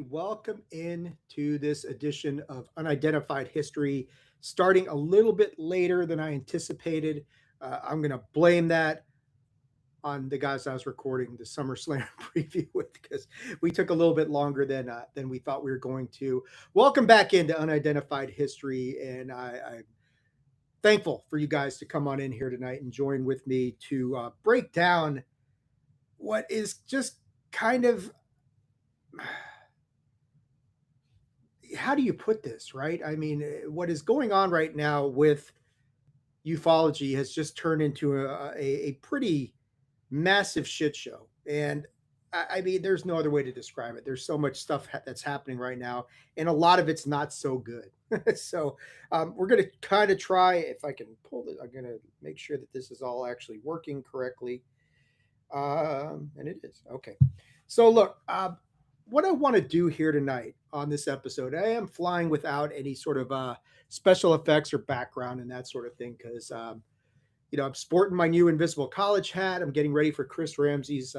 Welcome in to this edition of Unidentified History, starting a little bit later than I anticipated. I'm going to blame that on the guys I was recording the SummerSlam preview with because we took a little bit longer than we thought we were going to. Welcome back into Unidentified History, and I'm thankful for you guys to come on in here tonight and join with me to break down what is just kind of how do you put this, right? I mean, what is going on right now with ufology has just turned into a pretty massive shit show. And I mean, there's no other way to describe it. There's so much stuff that's happening right now, and a lot of it's not so good. So we're going to kind of try, if I can pull it, I'm going to make sure that this is all actually working correctly. And it is. Okay. So, look, what I want to do here tonight on this episode, I am flying without any sort of special effects or background and that sort of thing because, I'm sporting my new Invisible College hat. I'm getting ready for Chris Ramsey's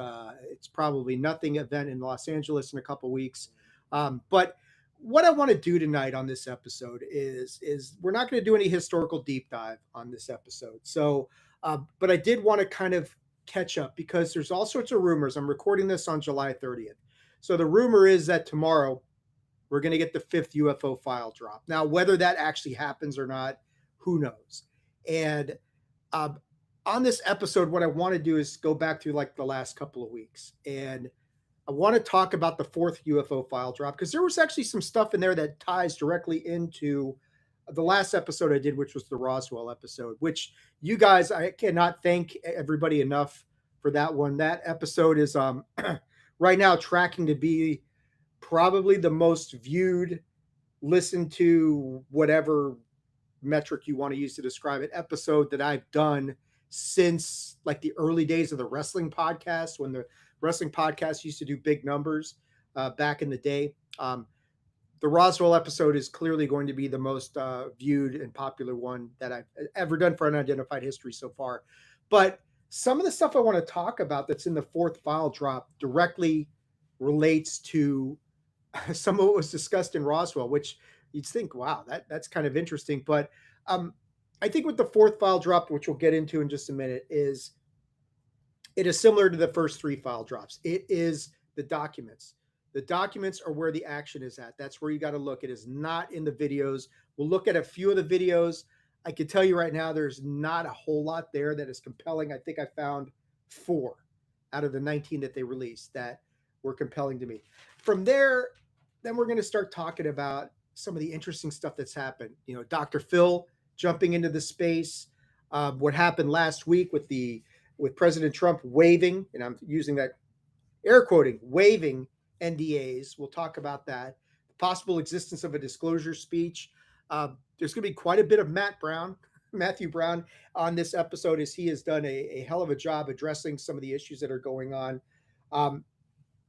It's Probably Nothing event in Los Angeles in a couple weeks. But what I want to do tonight on this episode is we're not going to do any historical deep dive on this episode. So, but I did want to kind of catch up because there's all sorts of rumors. I'm recording this on July 30th. So the rumor is that tomorrow we're going to get the fifth UFO file drop. Now, whether that actually happens or not, who knows? And on this episode, what I want to do is go back to like the last couple of weeks. And I want to talk about the fourth UFO file drop because there was actually some stuff in there that ties directly into the last episode I did, which was the Roswell episode, which you guys, I cannot thank everybody enough for that one. That episode is right now tracking to be probably the most viewed, listened to, whatever metric you want to use to describe it, episode that I've done since like the early days of the wrestling podcast, when the wrestling podcast used to do big numbers back in the day. The Roswell episode is clearly going to be the most viewed and popular one that I've ever done for Unidentified History so far. But some of the stuff I want to talk about that's in the fourth file drop directly relates to some of what was discussed in Roswell, which you'd think, wow, that's kind of interesting. But I think with the fourth file drop, which we'll get into in just a minute, it is similar to the first three file drops. It is the documents. The documents are where the action is at. That's where you got to look. It is not in the videos. We'll look at a few of the videos. I can tell you right now, there's not a whole lot there that is compelling. I think I found 4 out of the 19 that they released that were compelling to me. From there, then we're going to start talking about some of the interesting stuff that's happened. Dr. Phil jumping into the space, what happened last week with President Trump waiving, and I'm using that air quoting, waiving NDAs. We'll talk about that. The possible existence of a disclosure speech. There's going to be quite a bit of Matthew Brown on this episode, as he has done a hell of a job addressing some of the issues that are going on.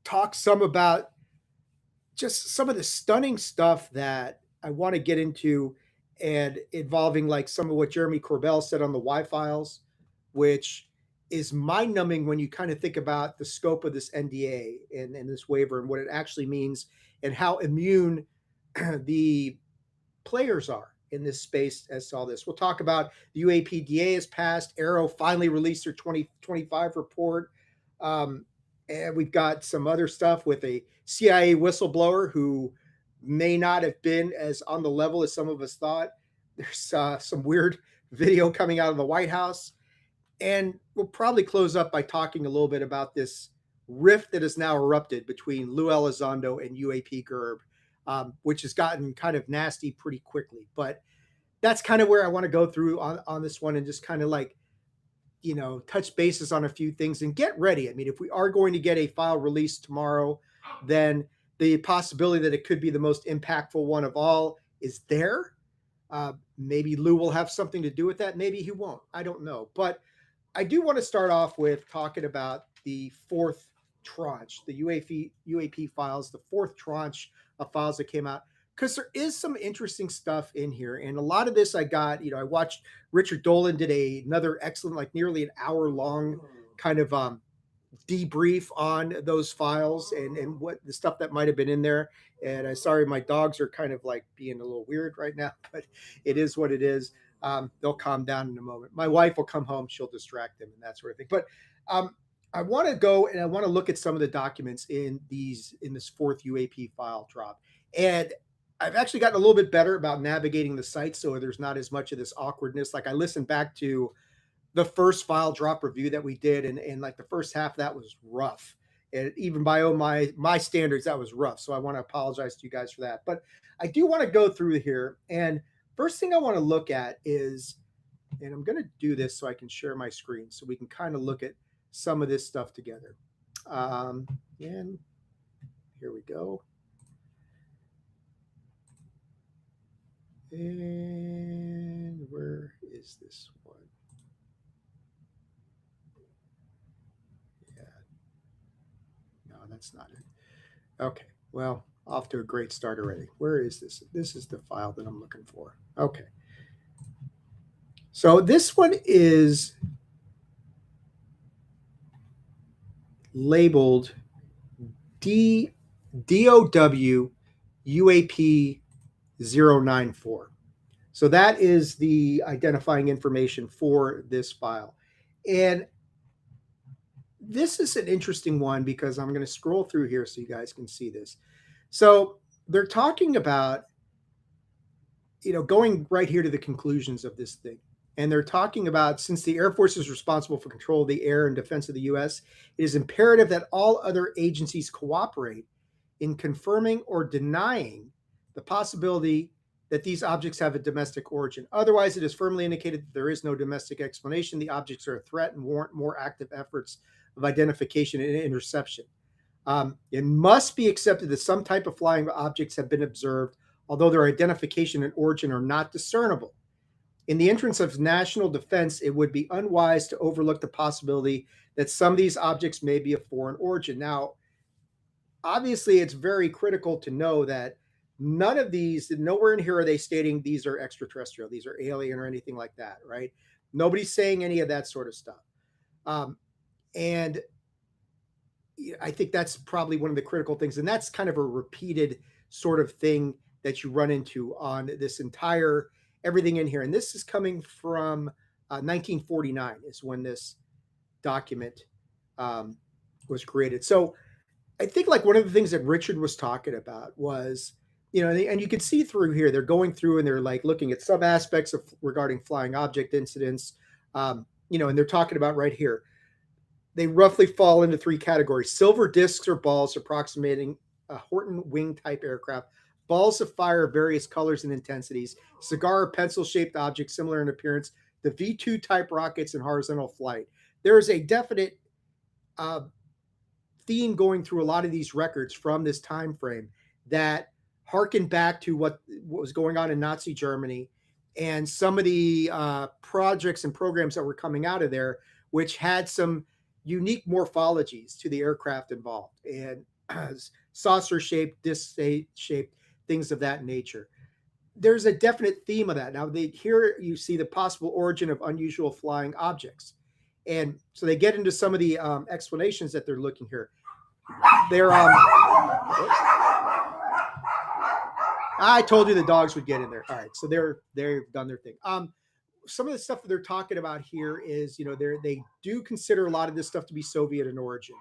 Talk some about just some of the stunning stuff that I want to get into, and involving like some of what Jeremy Corbell said on the Y-Files, which is mind-numbing when you kind of think about the scope of this NDA and this waiver and what it actually means and how immune the players are in this space as to all this. We'll talk about the UAPDA has passed. Arrow finally released their 2025 report. And we've got some other stuff with a CIA whistleblower who may not have been as on the level as some of us thought. There's some weird video coming out of the White House. And we'll probably close up by talking a little bit about this rift that has now erupted between Lou Elizondo and UAP Gerb, which has gotten kind of nasty pretty quickly. But that's kind of where I want to go through on this one and just kind of like, touch bases on a few things and get ready. I mean, if we are going to get a file released tomorrow, then the possibility that it could be the most impactful one of all is there. Maybe Lou will have something to do with that. Maybe he won't. I don't know. But I do want to start off with talking about the fourth tranche, the UAP files, the fourth tranche of files that came out, because there is some interesting stuff in here. And a lot of this I got, I watched Richard Dolan did another excellent, like nearly an hour long kind of debrief on those files and what the stuff that might have been in there. And I'm sorry, my dogs are kind of like being a little weird right now, but it is what it is. They'll calm down in a moment. My wife will come home, she'll distract them and that sort of thing. But um, I want to go and I want to look at some of the documents in this fourth UAP file drop. And I've actually gotten a little bit better about navigating the site so there's not as much of this awkwardness. Like I listened back to the first file drop review that we did, and like the first half that was rough, and even by my standards that was rough. So I want to apologize to you guys for that, but I do want to go through here. And first thing I want to look at is, and I'm going to do this so I can share my screen so we can kind of look at some of this stuff together. And here we go. And where is this one? No, that's not it. Okay. Well, off to a great start already. Where is this? This is the file that I'm looking for. Okay. So this one is labeled DOW UAP 094. So that is the identifying information for this file. And this is an interesting one because I'm going to scroll through here so you guys can see this. So they're talking about, going right here to the conclusions of this thing. And they're talking about, since the Air Force is responsible for control of the air and defense of the U.S., it is imperative that all other agencies cooperate in confirming or denying the possibility that these objects have a domestic origin. Otherwise, it is firmly indicated that there is no domestic explanation. The objects are a threat and warrant more active efforts of identification and interception. It must be accepted that some type of flying objects have been observed, although their identification and origin are not discernible. In the interest of national defense, it would be unwise to overlook the possibility that some of these objects may be of foreign origin. Now, obviously, it's very critical to know that none of these, nowhere in here are they stating these are extraterrestrial, these are alien or anything like that, right? Nobody's saying any of that sort of stuff. And I think that's probably one of the critical things. And that's kind of a repeated sort of thing that you run into on this entire everything in here. And this is coming from 1949 is when this document was created. So I think like one of the things that Richard was talking about was, and you can see through here, they're going through and they're like looking at some aspects of regarding flying object incidents, and they're talking about right here. They roughly fall into three categories: silver discs or balls approximating a Horton wing type aircraft, balls of fire of various colors and intensities, cigar or pencil shaped objects similar in appearance, the V2 type rockets in horizontal flight. There is a definite theme going through a lot of these records from this time frame that harken back to what was going on in Nazi Germany and some of the projects and programs that were coming out of there, which had some unique morphologies to the aircraft involved and saucer shaped, disc shaped, things of that nature. There's a definite theme of that. Now, here you see the possible origin of unusual flying objects. And so they get into some of the explanations that they're looking here. They're I told you the dogs would get in there. All right, so they've done their thing. Some of the stuff that they're talking about here is, they do consider a lot of this stuff to be Soviet in origin.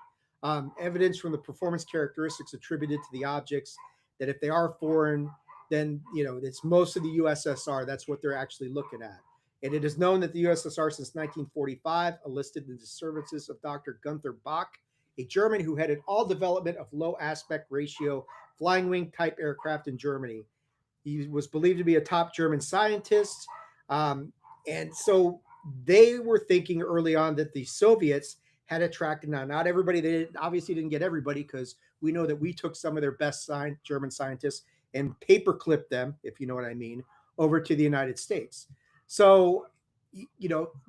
Evidence from the performance characteristics attributed to the objects, that if they are foreign, then, it's most of the USSR. That's what they're actually looking at. And it is known that the USSR since 1945 enlisted the services of Dr. Gunther Bach, a German who headed all development of low aspect ratio flying wing type aircraft in Germany. He was believed to be a top German scientist. And so they were thinking early on that the Soviets had attracted, now not everybody, they obviously didn't get everybody, because we know that we took some of their best German scientists and paperclipped them, if you know what I mean, over to the United States. So,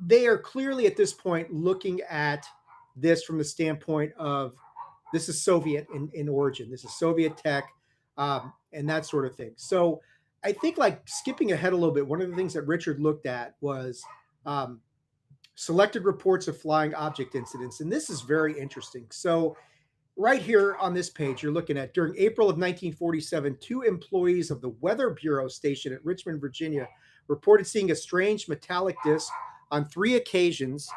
they are clearly at this point looking at this from the standpoint of this is Soviet in origin. This is Soviet tech and that sort of thing. So I think, like, skipping ahead a little bit, one of the things that Richard looked at was selected reports of flying object incidents. And this is very interesting. So, right here on this page, you're looking at during April of 1947, two employees of the Weather Bureau station at Richmond, Virginia, reported seeing a strange metallic disc on three occasions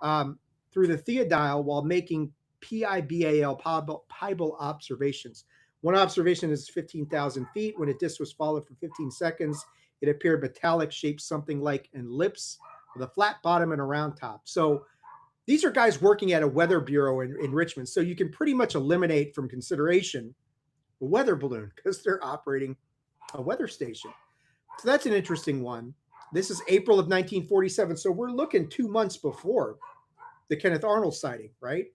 through the Theodile while making Pibal observations. One observation is 15,000 feet. When a disc was followed for 15 seconds, it appeared metallic, shaped something like an ellipse with a flat bottom and a round top. So these are guys working at a weather bureau in Richmond. So you can pretty much eliminate from consideration a weather balloon because they're operating a weather station. So that's an interesting one. This is April of 1947. So we're looking 2 months before the Kenneth Arnold sighting, right?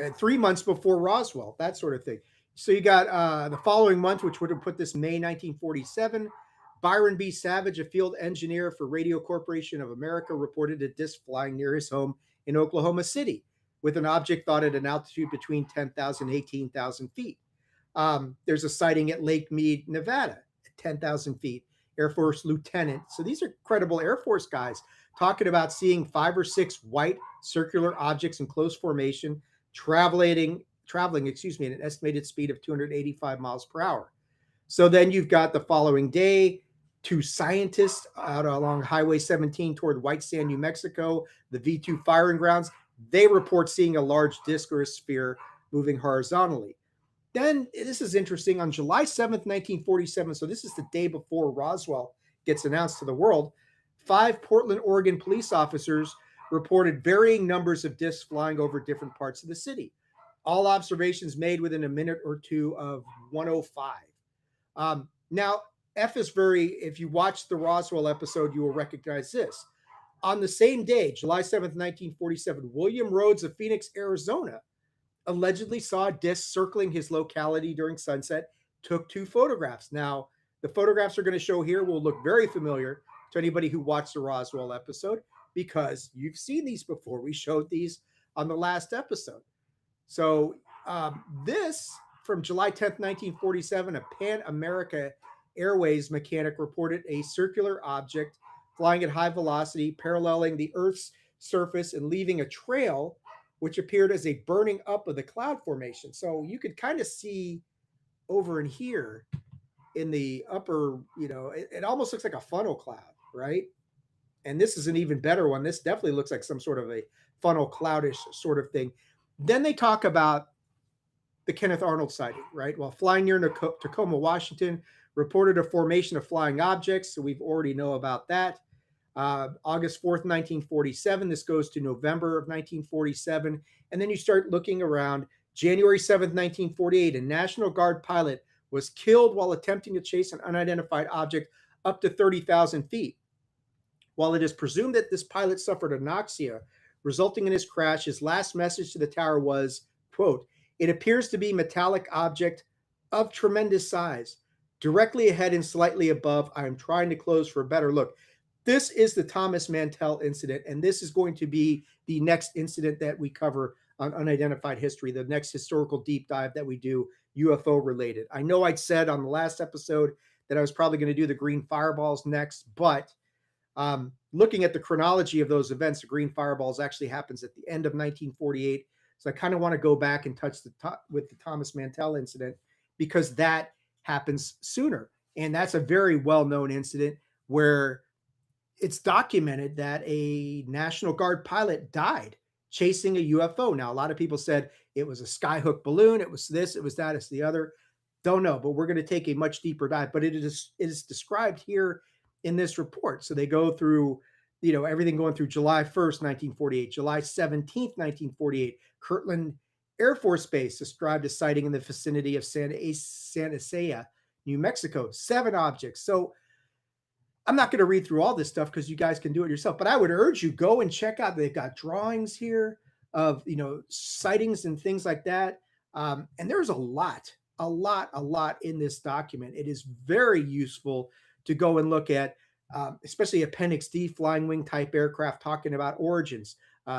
And 3 months before Roswell, that sort of thing. So you got the following month, which would have put this May 1947. Byron B. Savage, a field engineer for Radio Corporation of America, reported a disc flying near his home in Oklahoma City with an object thought at an altitude between 10,000 and 18,000 feet. There's a sighting at Lake Mead, Nevada, at 10,000 feet. Air Force lieutenant. So these are credible Air Force guys talking about seeing 5 or 6 white circular objects in close formation traveling, at an estimated speed of 285 miles per hour. So then you've got the following day, 2 scientists out along Highway 17 toward White Sand, New Mexico, the V2 firing grounds. They report seeing a large disc or a sphere moving horizontally. Then this is interesting. On July 7th, 1947, so this is the day before Roswell gets announced to the world, 5 Portland, Oregon police officers reported varying numbers of discs flying over different parts of the city. All observations made within a minute or two of 1:05. Now, F is if you watch the Roswell episode, you will recognize this. On the same day, July 7th, 1947, William Rhodes of Phoenix, Arizona, allegedly saw a disc circling his locality during sunset, took 2 photographs. Now, the photographs are going to show here will look very familiar to anybody who watched the Roswell episode because you've seen these before. We showed these on the last episode. So this from July 10th, 1947, a Pan America Airways mechanic reported a circular object flying at high velocity, paralleling the Earth's surface and leaving a trail which appeared as a burning up of the cloud formation. So you could kind of see over in here in the upper, it almost looks like a funnel cloud, right? And this is an even better one. This definitely looks like some sort of a funnel cloudish sort of thing. Then they talk about the Kenneth Arnold sighting, right? While flying near Tacoma, Washington, reported a formation of flying objects. So we've already know about that. August 4th, 1947. This goes to November of 1947. And then you start looking around. January 7th, 1948, a National Guard pilot was killed while attempting to chase an unidentified object up to 30,000 feet. While it is presumed that this pilot suffered anoxia, resulting in his crash, his last message to the tower was, quote, "It appears to be a metallic object of tremendous size. Directly ahead and slightly above, I am trying to close for a better look." This is the Thomas Mantell incident, and this is going to be the next incident that we cover on Unidentified History, the next historical deep dive that we do UFO related. I know I'd said on the last episode that I was probably going to do the green fireballs next, but looking at the chronology of those events, the green fireballs actually happens at the end of 1948. So I kind of want to go back and touch with the Thomas Mantell incident because that happens sooner. And that's a very well-known incident where it's documented that a National Guard pilot died chasing a UFO. Now, a lot of people said it was a skyhook balloon. It was this, it was that, it's the other. Don't know, but we're going to take a much deeper dive. But it is described here in this report. So they go through, everything going through July 1st, 1948, July 17th, 1948, Kirtland Air Force Base described a sighting in the vicinity of Santa Isaiah, New Mexico, 7 objects. So I'm not going to read through all this stuff because you guys can do it yourself, but I would urge you go and check out. They've got drawings here of, sightings and things like that. And there's a lot in this document. It is very useful to go and look at, especially Appendix D flying wing type aircraft talking about origins,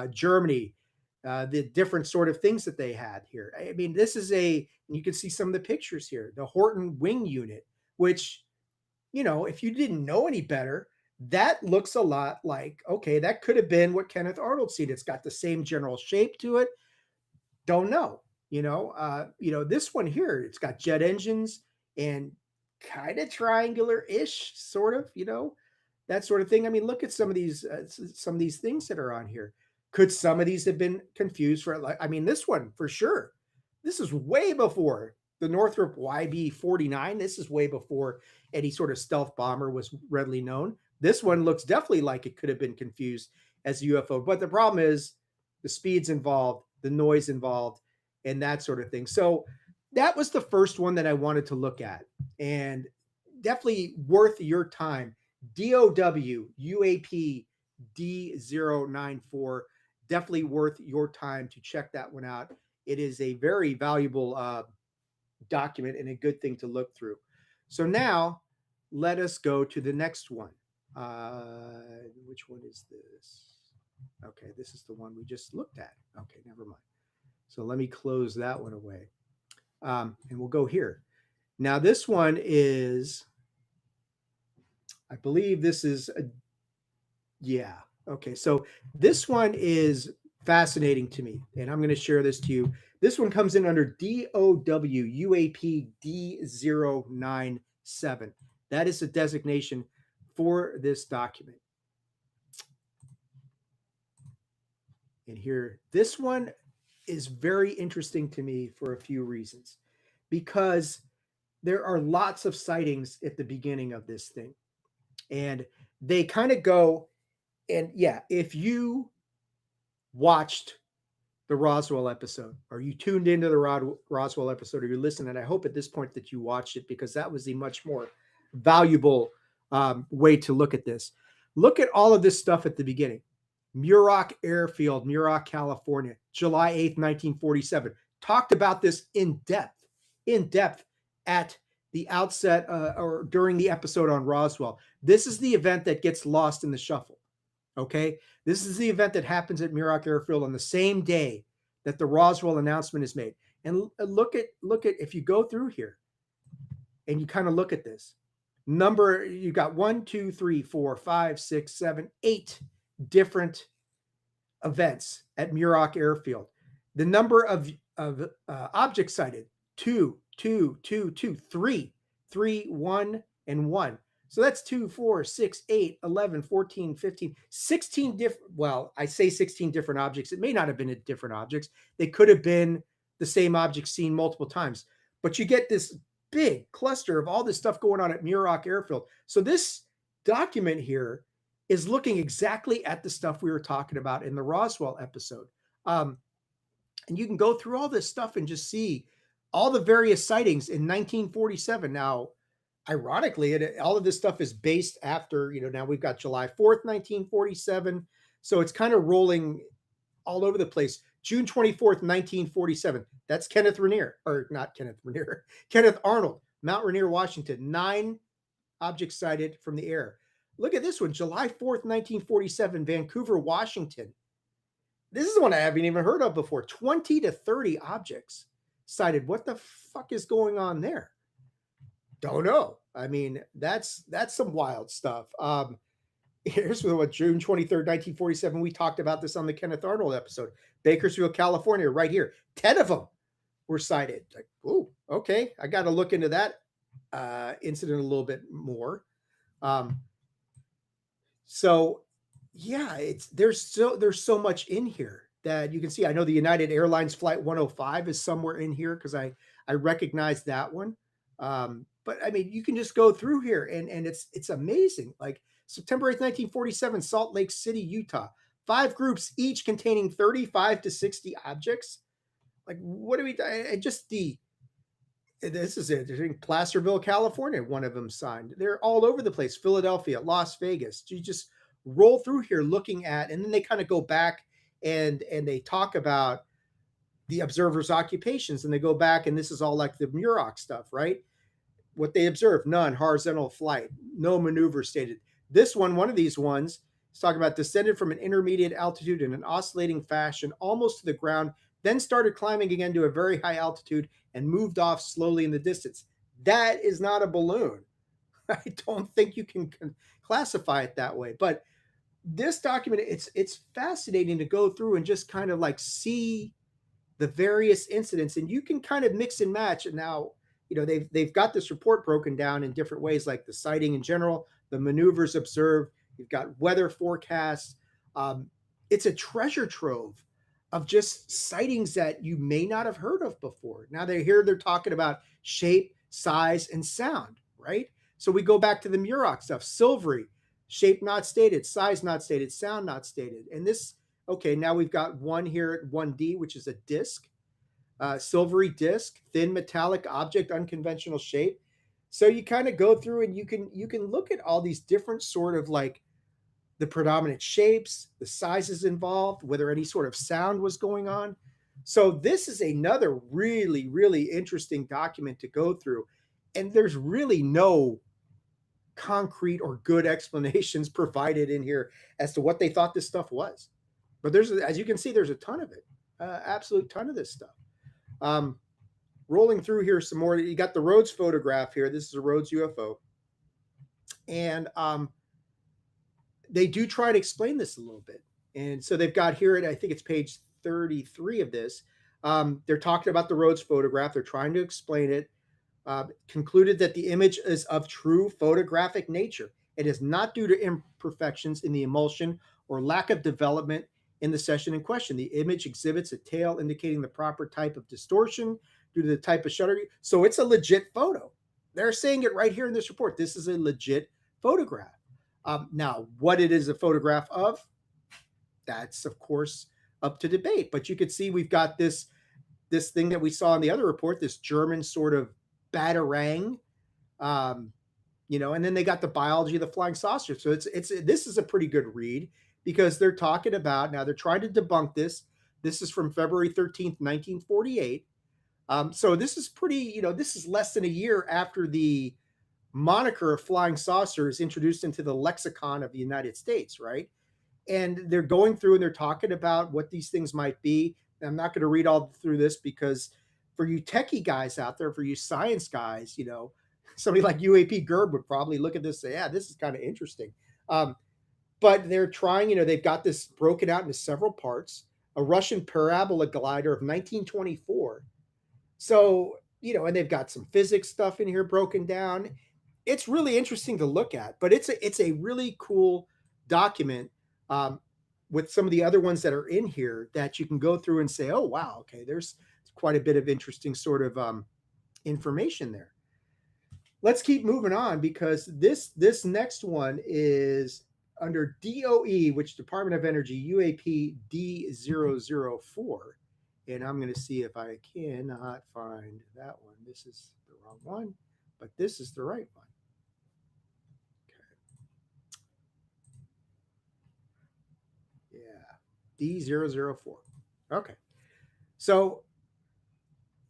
Germany, the different sort of things that they had here. I mean, this is you can see some of the pictures here, the Horton wing unit, which, if you didn't know any better, That looks a lot like, okay, that could have been what Kenneth Arnold seen. It's got the same general shape to it. Don't know. This one here, it's got jet engines and kind of triangular-ish, sort of, that sort of thing. I mean, look at some of these things that are on here. Could some of these have been confused for like? I mean, this one for sure. This is way before the Northrop YB-49. This is way before any sort of stealth bomber was readily known. This one looks definitely like it could have been confused as a UFO. But the problem is the speeds involved, the noise involved, and that sort of thing. So that was the first one that I wanted to look at, and definitely worth your time. DOW UAP D094, definitely worth your time to check that one out. It is a very valuable document and a good thing to look through. So now let us go to the next one. Which one is this? Okay, this is the one we just looked at. Okay, never mind. So let me close that one away. And we'll go here. Now, this one is, I believe this is, yeah. Okay, so this one is fascinating to me, and I'm going to share this to you. This one comes in under DOW UAP D097. That is the designation for this document. And here, this one is very interesting to me for a few reasons, because there are lots of sightings at the beginning of this thing, and they kind of go, and yeah, if you watched the Roswell episode, or you tuned into the Roswell episode, or you're listening, I hope at this point that you watched it, because that was the much more valuable way to look at this. Look at all of this stuff at the beginning. Muroc Airfield, Muroc, California, July 8th, 1947. Talked about this in depth at the outset or during the episode on Roswell. This is the event that gets lost in the shuffle. Okay. This is the event that happens at Muroc Airfield on the same day that the Roswell announcement is made. And look at if you go through here and you kind of look at this number, you got 1, 2, 3, 4, 5, 6, 7, 8 different events at Muroc Airfield. The number of objects sighted: 2, 2, 2, 2, 3, 3, 1, and 1. So that's 2, 4, 6, 8, 11, 14, 15, 16 different. Well, I say 16 different objects. It may not have been different objects. They could have been the same object seen multiple times. But you get this big cluster of all this stuff going on at Muroc Airfield. So this document here is looking exactly at the stuff we were talking about in the Roswell episode. And you can go through all this stuff and just see all the various sightings in 1947. Now, ironically, all of this stuff is based after, now we've got July 4th, 1947. So it's kind of rolling all over the place. June 24th, 1947. That's Kenneth Arnold, Mount Rainier, Washington. 9 objects sighted from the air. Look at this one, July 4th, 1947, Vancouver, Washington. This is one I haven't even heard of before. 20 to 30 objects sighted. What the fuck is going on there? Don't know. I mean, that's some wild stuff. Here's what, June 23rd, 1947. We talked about this on the Kenneth Arnold episode. Bakersfield, California, right here. 10 of them were cited. Like, oh, okay. I got to look into that incident a little bit more. So yeah, there's so much in here that you can see. I know the United Airlines Flight 105 is somewhere in here because I recognize that one. But I mean, you can just go through here and it's amazing. Like September 8th, 1947, Salt Lake City, Utah. 5 groups, each containing 35 to 60 objects. Like, what do we? This is it. They're in Placerville, California. One of them signed. They're all over the place. Philadelphia, Las Vegas. You just roll through here looking at, and then they kind of go back and they talk about the observers' occupations, and they go back, and this is all like the Muroc stuff, right? What they observed: none horizontal flight, no maneuver stated. This one of these ones is talking about descended from an intermediate altitude in an oscillating fashion, almost to the ground, then started climbing again to a very high altitude and moved off slowly in the distance. That is not a balloon. I don't think you can classify it that way. But this document, it's fascinating to go through and just kind of like see the various incidents, and you can kind of mix and match. And now, they've got this report broken down in different ways, like the sighting in general, the maneuvers observed. You've got weather forecasts. Um, it's a treasure trove of just sightings that you may not have heard of before. Now they're talking about shape, size, and sound, right? So we go back to the Muroc stuff, silvery, shape not stated, size not stated, sound not stated. And this, okay, now we've got one here at 1D, which is a disc, silvery disc, thin metallic object, unconventional shape. So you kind of go through and you can look at all these different sort of like the predominant shapes, the sizes involved, whether any sort of sound was going on. So this is another really, really interesting document to go through. And there's really no concrete or good explanations provided in here as to what they thought this stuff was. But as you can see, there's a ton of it, absolute ton of this stuff. Um, Rolling through here some more. You got the Rhodes photograph here. This is a Rhodes UFO, and they do try to explain this a little bit. And so they've got here, I think it's page 33 of this. They're talking about the Rhodes photograph. They're trying to explain it. Concluded that the image is of true photographic nature. It is not due to imperfections in the emulsion or lack of development in the session in question. The image exhibits a tail indicating the proper type of distortion due to the type of shutter. So it's a legit photo. They're saying it right here in this report. This is a legit photograph. Now, what it is a photograph of, that's of course up to debate. But you could see we've got this thing that we saw in the other report, this German sort of batarang, and then they got the biology of the flying saucer. So this is a pretty good read because they're talking about, now they're trying to debunk this. This is from February 13th, 1948. So this is pretty, this is less than a year after the moniker of flying saucer is introduced into the lexicon of the United States, right? And they're going through and they're talking about what these things might be. And I'm not going to read all through this because for you techie guys out there, for you science guys, somebody like UAP Gerb would probably look at this and say, yeah, this is kind of interesting. But they're trying, they've got this broken out into several parts, a Russian parabola glider of 1924. So, and they've got some physics stuff in here broken down. It's really interesting to look at, but it's a really cool document with some of the other ones that are in here that you can go through and say, oh, wow, okay, there's quite a bit of interesting sort of information there. Let's keep moving on because this next one is under DOE, which Department of Energy, UAP D004. And I'm going to see if I cannot find that one. This is the wrong one, but this is the right one. Okay. Yeah, D004. Okay. So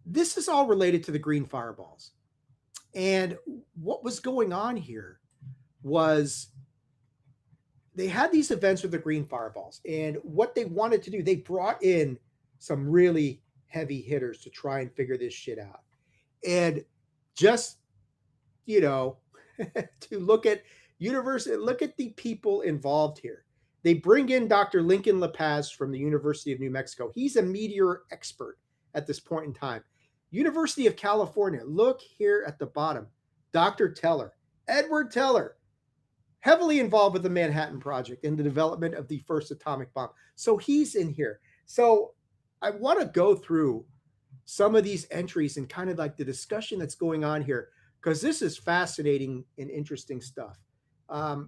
this is all related to the green fireballs. And what was going on here was they had these events with the green fireballs. And what they wanted to do, they brought in some really heavy hitters to try and figure this shit out. And just, to look at look at the people involved here. They bring in Dr. Lincoln La Paz from the University of New Mexico. He's a meteor expert at this point in time. University of California, look here at the bottom. Dr. Teller, Edward Teller, heavily involved with the Manhattan Project and the development of the first atomic bomb. So he's in here. So I want to go through some of these entries and kind of like the discussion that's going on here, because this is fascinating and interesting stuff.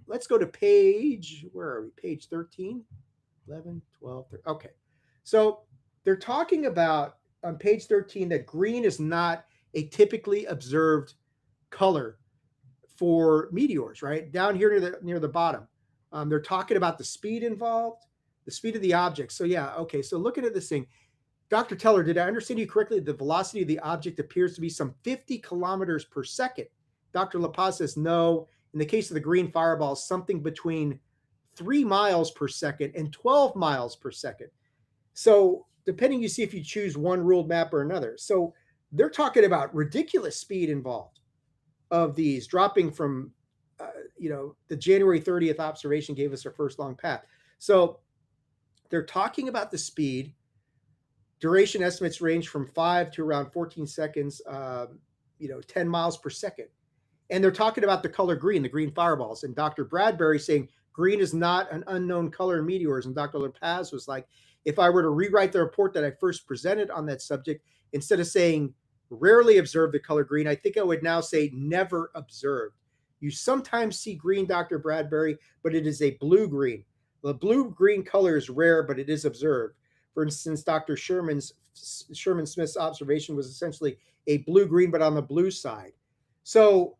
Let's go to where are we? Page 13, 11, 12, 13. Okay. So they're talking about on page 13 that green is not a typically observed color for meteors, right? Down here near the bottom. They're talking about the speed involved, the speed of the object. So yeah, okay. So looking at this thing, Dr. Teller, did I understand you correctly? The velocity of the object appears to be some 50 kilometers per second. Dr. La Paz says no. In the case of the green fireball, something between 3 miles per second and 12 miles per second. So depending, you see if you choose one ruled map or another. So they're talking about ridiculous speed involved of these, dropping from the January 30th observation gave us our first long path. So they're talking about the speed. Duration estimates range from 5 to around 14 seconds, 10 miles per second. And they're talking about the color green, the green fireballs. And Dr. Bradbury saying green is not an unknown color in meteors. And Dr. LaPaz was like, if I were to rewrite the report that I first presented on that subject, instead of saying rarely observed the color green, I think I would now say never observed. You sometimes see green, Dr. Bradbury, but it is a blue-green. The blue-green color is rare, but it is observed. For instance, Dr. Sherman Smith's observation was essentially a blue-green, but on the blue side. So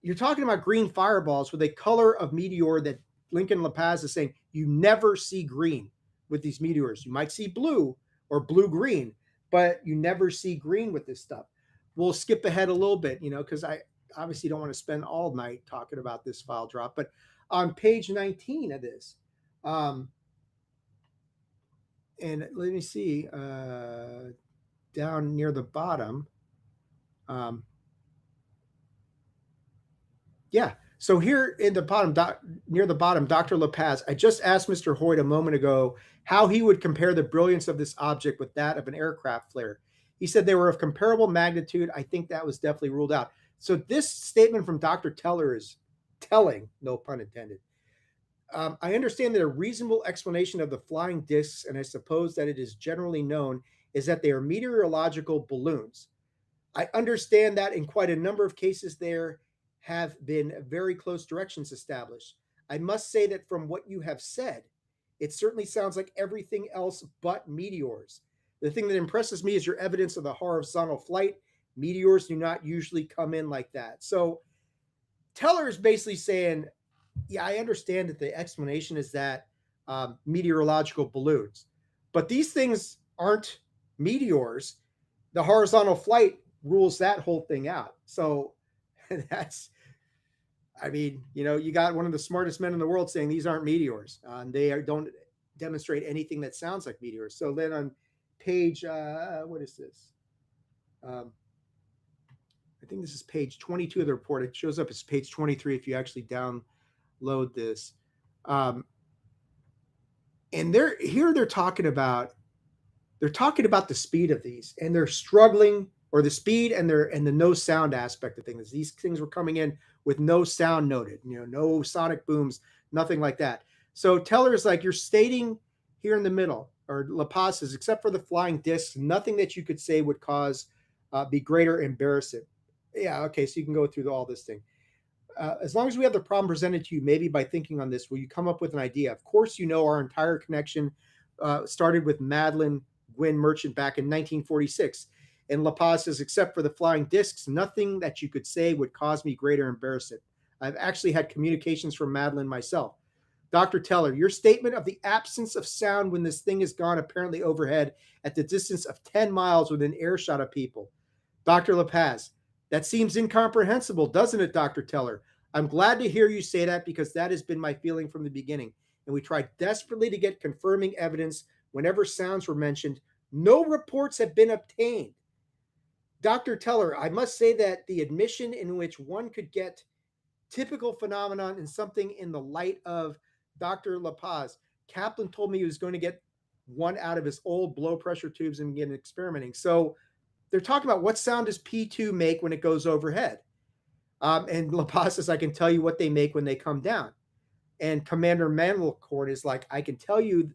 you're talking about green fireballs with a color of meteor that Lincoln LaPaz is saying you never see green with these meteors. You might see blue or blue-green, but you never see green with this stuff. We'll skip ahead a little bit, because I obviously don't want to spend all night talking about this file drop, but on page 19 of this, and let me see, down near the bottom. Yeah. So here in the bottom, near the bottom, Dr. LaPaz, I just asked Mr. Hoyt a moment ago how he would compare the brilliance of this object with that of an aircraft flare. He said they were of comparable magnitude. I think that was definitely ruled out. So this statement from Dr. Teller is telling, no pun intended. I understand that a reasonable explanation of the flying discs, and I suppose that it is generally known, is that they are meteorological balloons. I understand that in quite a number of cases there have been very close directions established. I must say that from what you have said, it certainly sounds like everything else but meteors. The thing that impresses me is your evidence of the horizontal flight. Meteors do not usually come in like that. So Teller is basically saying, yeah, I understand that the explanation is that meteorological balloons, but these things aren't meteors. The horizontal flight rules that whole thing out. So that's, you got one of the smartest men in the world saying these aren't meteors. Don't demonstrate anything that sounds like meteors. So then on page, what is this? I think this is page 22 of the report. It shows up as page 23 if you actually download this. And they're talking about the speed of these, and they're struggling, or the speed and the no sound aspect of things. These things were coming in with no sound noted, no sonic booms, nothing like that. So Teller is like, you're stating here in the middle, or LaPaz says, except for the flying discs, nothing that you could say would be greater embarrassment. Yeah, okay, so you can go through all this thing. As long as we have the problem presented to you, maybe by thinking on this, will you come up with an idea? Of course, our entire connection started with Madeline Gwynn Merchant back in 1946. And LaPaz says, except for the flying discs, nothing that you could say would cause me greater embarrassment. I've actually had communications from Madeline myself. Dr. Teller, your statement of the absence of sound when this thing is gone apparently overhead at the distance of 10 miles within earshot of people. Dr. LaPaz, that seems incomprehensible, doesn't it, Dr. Teller? I'm glad to hear you say that, because that has been my feeling from the beginning. And we tried desperately to get confirming evidence whenever sounds were mentioned. No reports have been obtained. Dr. Teller, I must say that the admission in which one could get typical phenomenon in something in the light of Dr. LaPaz, Kaplan told me he was going to get one out of his old blow pressure tubes and begin experimenting. So they're talking about what sound does P2 make when it goes overhead. And LaPaz says, I can tell you what they make when they come down. And Commander Mandelkorn is like, I can tell you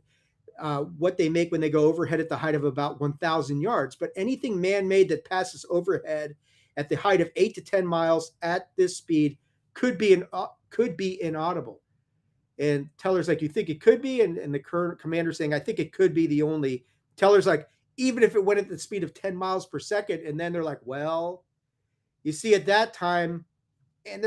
what they make when they go overhead at the height of about 1,000 yards. But anything man-made that passes overhead at the height of 8 to 10 miles at this speed could be inaudible. And Teller's like, you think it could be? And the current commander saying, I think it could be the only. Teller's like, even if it went at the speed of 10 miles per second. And then they're like, well, you see at that time, and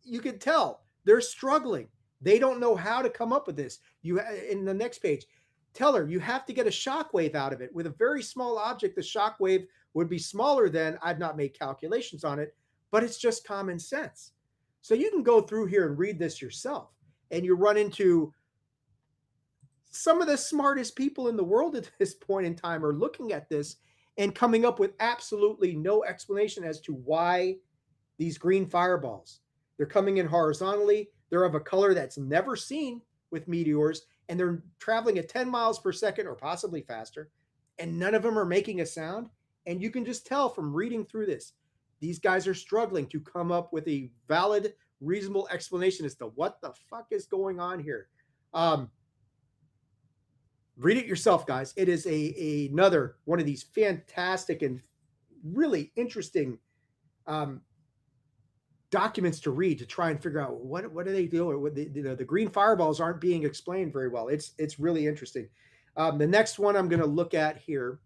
you can tell they're struggling. They don't know how to come up with this. In the next page, Teller, you have to get a shock wave out of it. With a very small object, the shock wave would be smaller than, I've not made calculations on it, but it's just common sense. So you can go through here and read this yourself, and you run into some of the smartest people in the world at this point in time are looking at this and coming up with absolutely no explanation as to why these green fireballs. They're coming in horizontally. They're of a color that's never seen with meteors, and they're traveling at 10 miles per second or possibly faster, and none of them are making a sound. And you can just tell from reading through this, these guys are struggling to come up with a valid, reasonable explanation as to what the fuck is going on here. Um, Read it yourself, guys. It is another one of these fantastic and really interesting um, documents to read to try and figure out what are they doing. What the green fireballs aren't being explained very well. It's really interesting. The next one I'm going to look at here.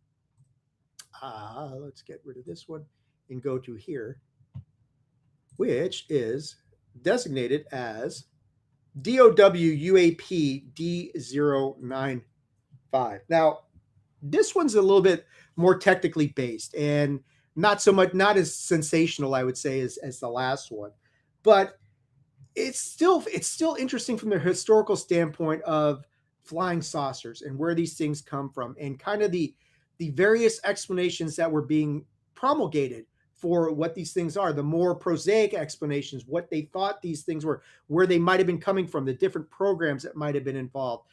Let's get rid of this one and go to here, which is designated as DOW UAP D095. Now, this one's a little bit more technically based and not as sensational, I would say, as the last one, but it's still interesting from the historical standpoint of flying saucers and where these things come from and kind of the various explanations that were being promulgated for what these things are, the more prosaic explanations, what they thought these things were, where they might have been coming from, the different programs that might have been involved.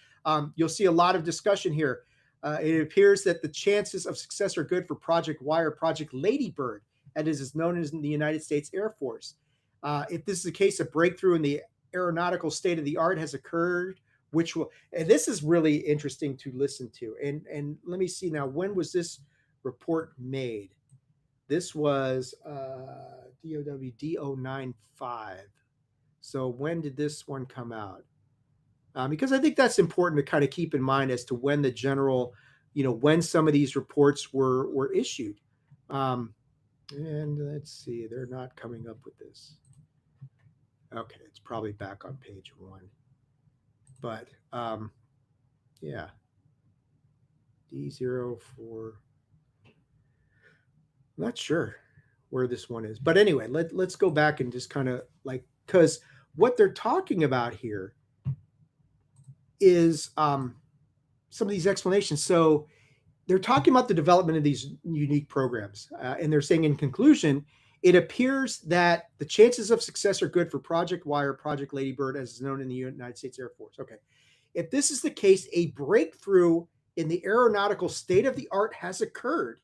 You'll see a lot of discussion here. It appears that the chances of success are good for Project Y or Project Ladybird, as it is known as in the United States Air Force. If this is a case of breakthrough in the aeronautical state of the art has occurred, which will, and this is really interesting to listen to. And let me see now, when was this report made? This was DOW D095. So when did this one come out? Because I think that's important to kind of keep in mind as to when the general, when some of these reports were issued. And let's see, they're not coming up with this. Okay, it's probably back on page 1. But yeah, D04. Not sure where this one is. But anyway, let's go back and just kind of because what they're talking about here is some of these explanations. So they're talking about the development of these unique programs. And they're saying in conclusion, it appears that the chances of success are good for Project Y or Project Ladybird, as is known in the United States Air Force. Okay. If this is the case, a breakthrough in the aeronautical state of the art has occurred,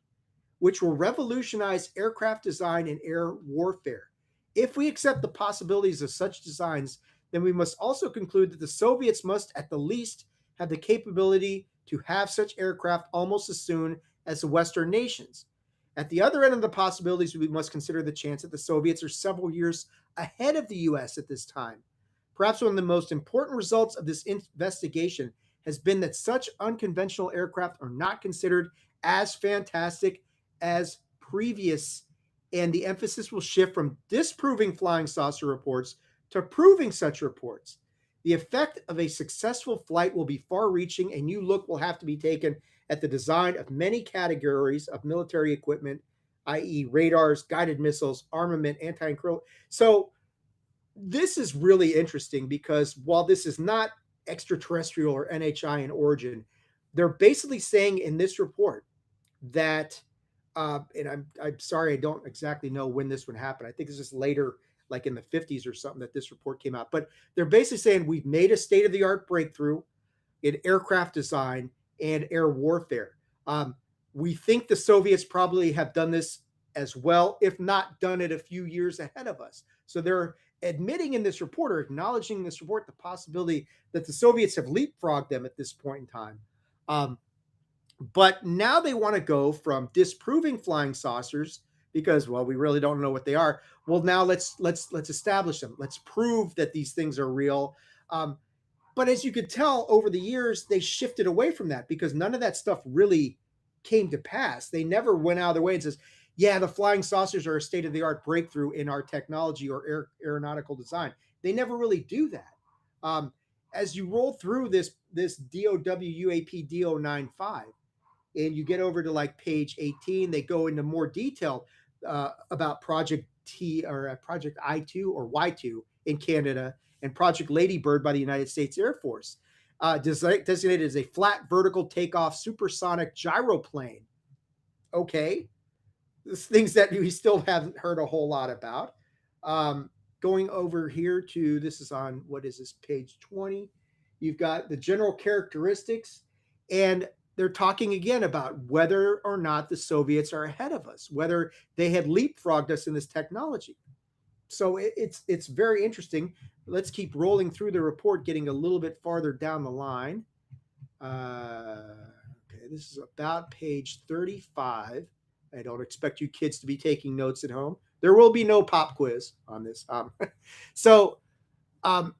which will revolutionize aircraft design and air warfare. If we accept the possibilities of such designs, then we must also conclude that the Soviets must at the least have the capability to have such aircraft almost as soon as the Western nations. At the other end of the possibilities, we must consider the chance that the Soviets are several years ahead of the US at this time. Perhaps one of the most important results of this investigation has been that such unconventional aircraft are not considered as fantastic as previous, and the emphasis will shift from disproving flying saucer reports to proving such reports. The effect of a successful flight will be far-reaching. A new look will have to be taken at the design of many categories of military equipment, i.e. radars, guided missiles, armament, anti-increment. So this is really interesting because while this is not extraterrestrial or NHI in origin, they're basically saying in this report that, and I'm sorry, I don't exactly know when this would happen. I think this is later, like in the 50s or something, that this report came out. But they're basically saying we've made a state-of-the-art breakthrough in aircraft design and air warfare. We think the Soviets probably have done this as well, if not done it a few years ahead of us. So they're admitting in this report or acknowledging in this report the possibility that the Soviets have leapfrogged them at this point in time. But now they want to go from disproving flying saucers because, well, we really don't know what they are. Well, now let's establish them. Let's prove that these things are real. But as you could tell over the years, they shifted away from that because none of that stuff really came to pass. They never went out of their way and says, yeah, the flying saucers are a state-of-the-art breakthrough in our technology or aeronautical design. They never really do that. As you roll through this DOW UAP D095, and you get over to like page 18, they go into more detail about Project T or Project I2 or Y2 in Canada and Project Ladybird by the United States Air Force, designated as a flat vertical takeoff supersonic gyroplane. Okay. Things that we still haven't heard a whole lot about. going over here to, this is on, what is this, page 20. You've got the general characteristics, and they're talking again about whether or not the Soviets are ahead of us, whether they had leapfrogged us in this technology. So it's very interesting. Let's keep rolling through the report, getting a little bit farther down the line. Okay, this is about page 35. I don't expect you kids to be taking notes at home. There will be no pop quiz on this. So um,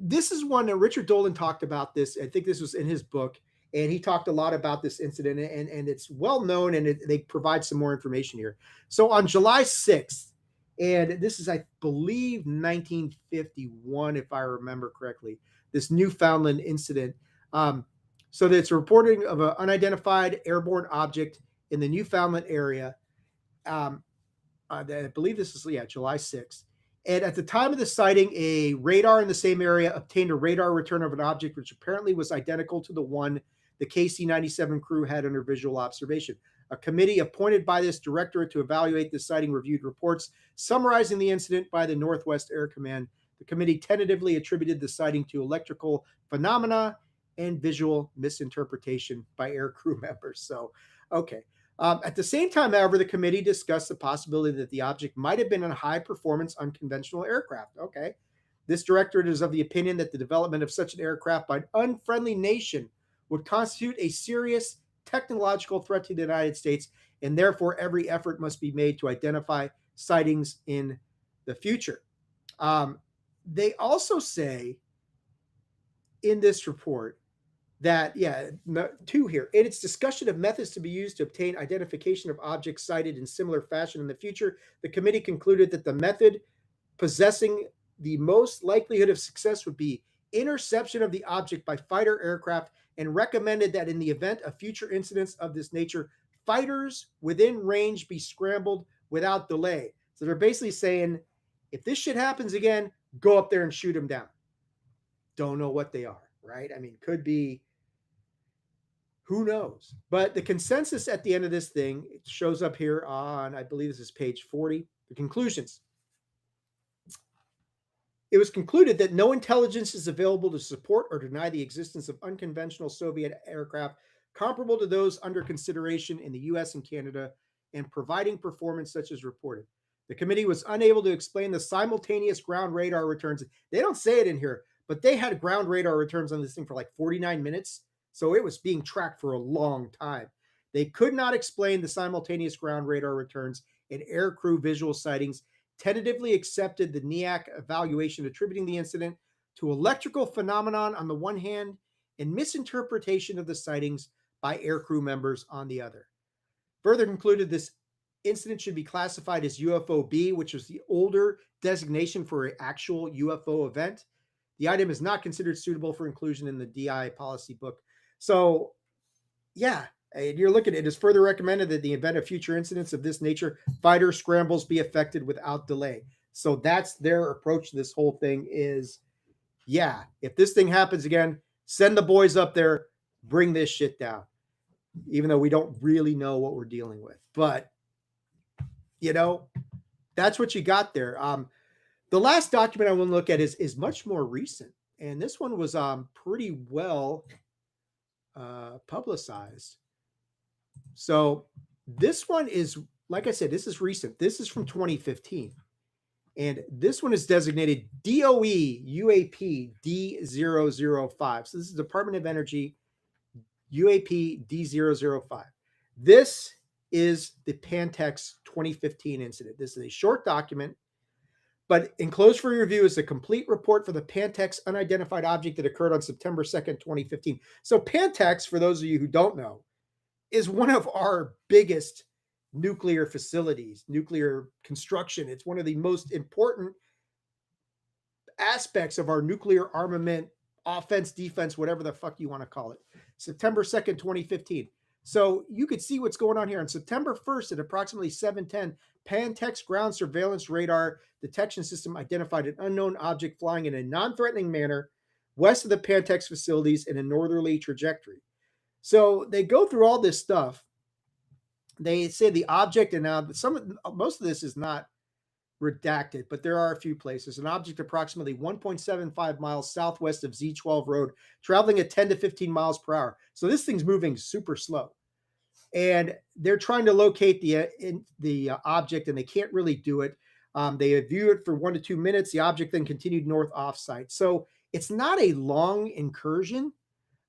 this is one that Richard Dolan talked about this. I think this was in his book, and he talked a lot about this incident, and it's well known, and they provide some more information here. So on July 6th, and this is, I believe, 1951, if I remember correctly, this Newfoundland incident. So that it's a reporting of an unidentified airborne object in the Newfoundland area. I believe this is, July 6th. And at the time of the sighting, a radar in the same area obtained a radar return of an object which apparently was identical to the one the KC-97 crew had under visual observation. A committee appointed by this directorate to evaluate the sighting reviewed reports summarizing the incident by the Northwest Air Command. The committee tentatively attributed the sighting to electrical phenomena and visual misinterpretation by air crew members. So, okay. At the same time, however, the committee discussed the possibility that the object might have been a high-performance unconventional aircraft. Okay. This directorate is of the opinion that the development of such an aircraft by an unfriendly nation would constitute a serious technological threat to the United States, and therefore every effort must be made to identify sightings in the future. They also say in this report that, two here, in its discussion of methods to be used to obtain identification of objects sighted in similar fashion in the future, the committee concluded that the method possessing the most likelihood of success would be interception of the object by fighter aircraft, and recommended that in the event of future incidents of this nature, fighters within range be scrambled without delay. So they're basically saying, if this shit happens again, go up there and shoot them down. Don't know what they are, right? I mean, could be, who knows? But the consensus at the end of this thing, it shows up here on, I believe this is page 40, the conclusions. It was concluded that no intelligence is available to support or deny the existence of unconventional Soviet aircraft comparable to those under consideration in the US and Canada and providing performance such as reported. The committee was unable to explain the simultaneous ground radar returns. They don't say it in here, but they had ground radar returns on this thing for like 49 minutes. So it was being tracked for a long time. They could not explain the simultaneous ground radar returns and air crew visual sightings, tentatively accepted the NEAC evaluation attributing the incident to electrical phenomenon on the one hand and misinterpretation of the sightings by aircrew members on the other. Further concluded this incident should be classified as UFO-B, which was the older designation for an actual UFO event. The item is not considered suitable for inclusion in the DI policy book. So, yeah, and you're looking at it is further recommended that the event of future incidents of this nature, fighter scrambles be effected without delay. So that's their approach to this whole thing is, if this thing happens again, send the boys up there, bring this shit down. Even though we don't really know what we're dealing with. But, that's what you got there. The last document I want to look at is much more recent. And this one was pretty well publicized. So this one is, like I said, this is recent. This is from 2015. And this one is designated DOE UAP D005. So this is Department of Energy UAP D005. This is the Pantex 2015 incident. This is a short document, but enclosed for review is a complete report for the Pantex unidentified object that occurred on September 2nd, 2015. So Pantex, for those of you who don't know, is one of our biggest nuclear facilities, nuclear construction. It's one of the most important aspects of our nuclear armament, offense, defense, whatever the fuck you want to call it. September 2nd, 2015. So you could see what's going on here. On September 1st at approximately 7:10, Pantex ground surveillance radar detection system identified an unknown object flying in a non-threatening manner west of the Pantex facilities in a northerly trajectory. So they go through all this stuff. They say the object, and now most of this is not redacted, but there are a few places. An object approximately 1.75 miles southwest of Z12 Road, traveling at 10 to 15 miles per hour. So this thing's moving super slow. And they're trying to locate the object, and they can't really do it. They view it for 1 to 2 minutes. The object then continued north off-site. So it's not a long incursion,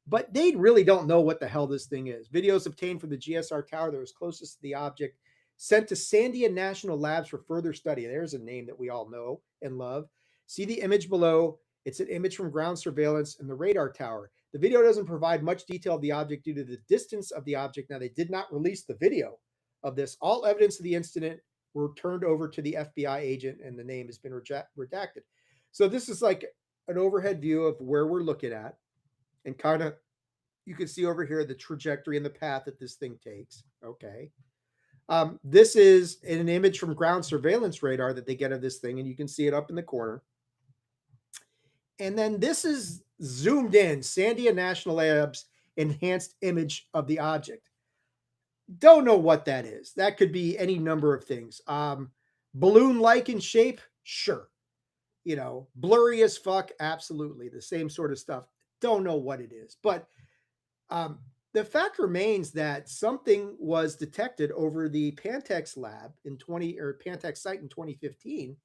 but they really don't know what the hell this thing is. Videos obtained from the GSR tower that was closest to the object sent to Sandia National Labs for further study. There's a name that we all know and love. See the image below. It's an image from ground surveillance and the radar tower. The video doesn't provide much detail of the object due to the distance of the object. Now, they did not release the video of this. All evidence of the incident were turned over to the FBI agent, and the name has been redacted. So this is like an overhead view of where we're looking at, and kind of you can see over here the trajectory and the path that this thing takes. Okay. This is an image from ground surveillance radar that they get of this thing, and you can see it up in the corner. And then this is zoomed in, Sandia National Labs enhanced image of the object. Don't know what that is. That could be any number of things. Balloon-like in shape, sure. Blurry as fuck, absolutely. The same sort of stuff. Don't know what it is. But the fact remains that something was detected over the Pantex lab Pantex site in 2015.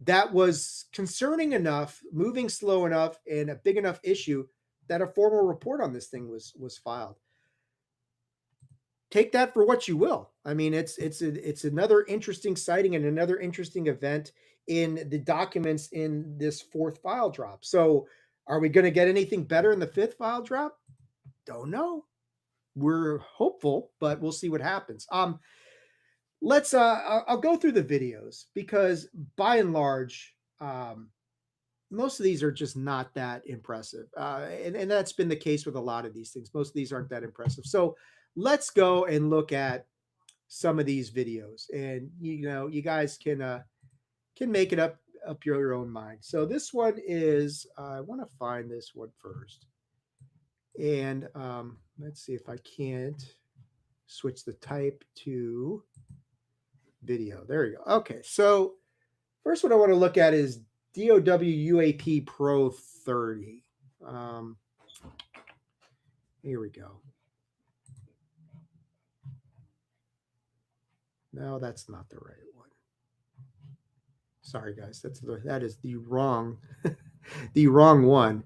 That was concerning enough, moving slow enough, and a big enough issue that a formal report on this thing was filed. Take that for what you will. I mean, it's another interesting sighting and another interesting event in the documents in this fourth file drop. So, are we going to get anything better in the fifth file drop? Don't know. We're hopeful, but we'll see what happens. Let's I'll go through the videos because by and large, most of these are just not that impressive. And that's been the case with a lot of these things. Most of these aren't that impressive. So let's go and look at some of these videos, and you guys can make it up your own mind. So this one is I want to find this one first. And let's see if I can't switch the type to video. There we go. Okay, so first one I want to look at is DOW UAP Pro 30. Here we go. No, that's not the right one. Sorry, guys. That is the wrong the wrong one.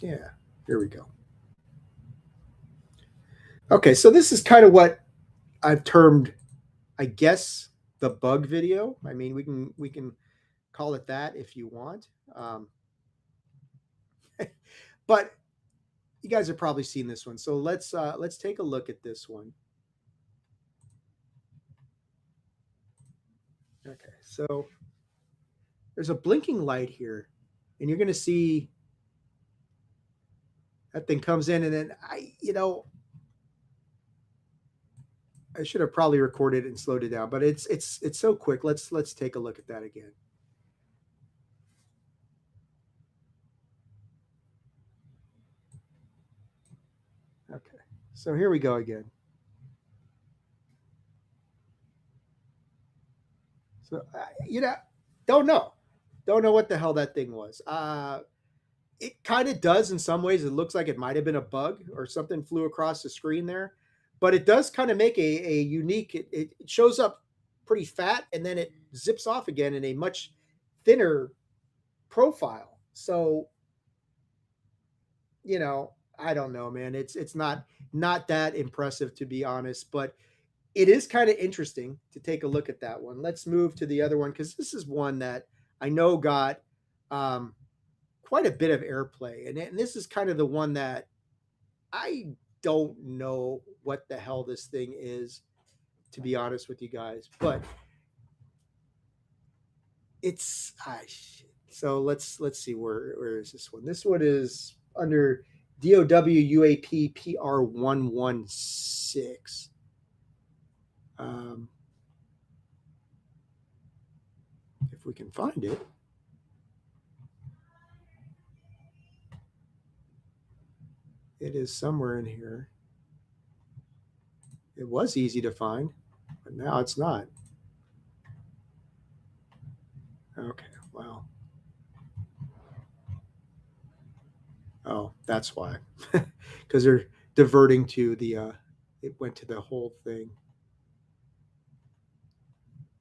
Yeah, here we go. Okay, so this is kind of what I've termed, I guess, the bug video. I mean, we can call it that if you want. But you guys have probably seen this one. So let's take a look at this one. Okay, so there's a blinking light here, and you're going to see that thing comes in, and then I should have probably recorded it and slowed it down, but it's so quick. Let's take a look at that again. Okay, so here we go again. So don't know what the hell that thing was. It kind of does in some ways. It looks like it might have been a bug or something flew across the screen there, but it does kind of make a unique. It shows up pretty fat and then it zips off again in a much thinner profile. So, I don't know, man. It's not that impressive, to be honest, but it is kind of interesting to take a look at that one. Let's move to the other one because this is one that I know got quite a bit of airplay, and this is kind of the one that I don't know what the hell this thing is, to be honest with you guys, but it's so let's see where is this one. This one is under DOW UAP PR116. If we can find it. It is somewhere in here. It was easy to find, but now it's not. Okay, well, oh, that's why. Because they're diverting to the, it went to the whole thing.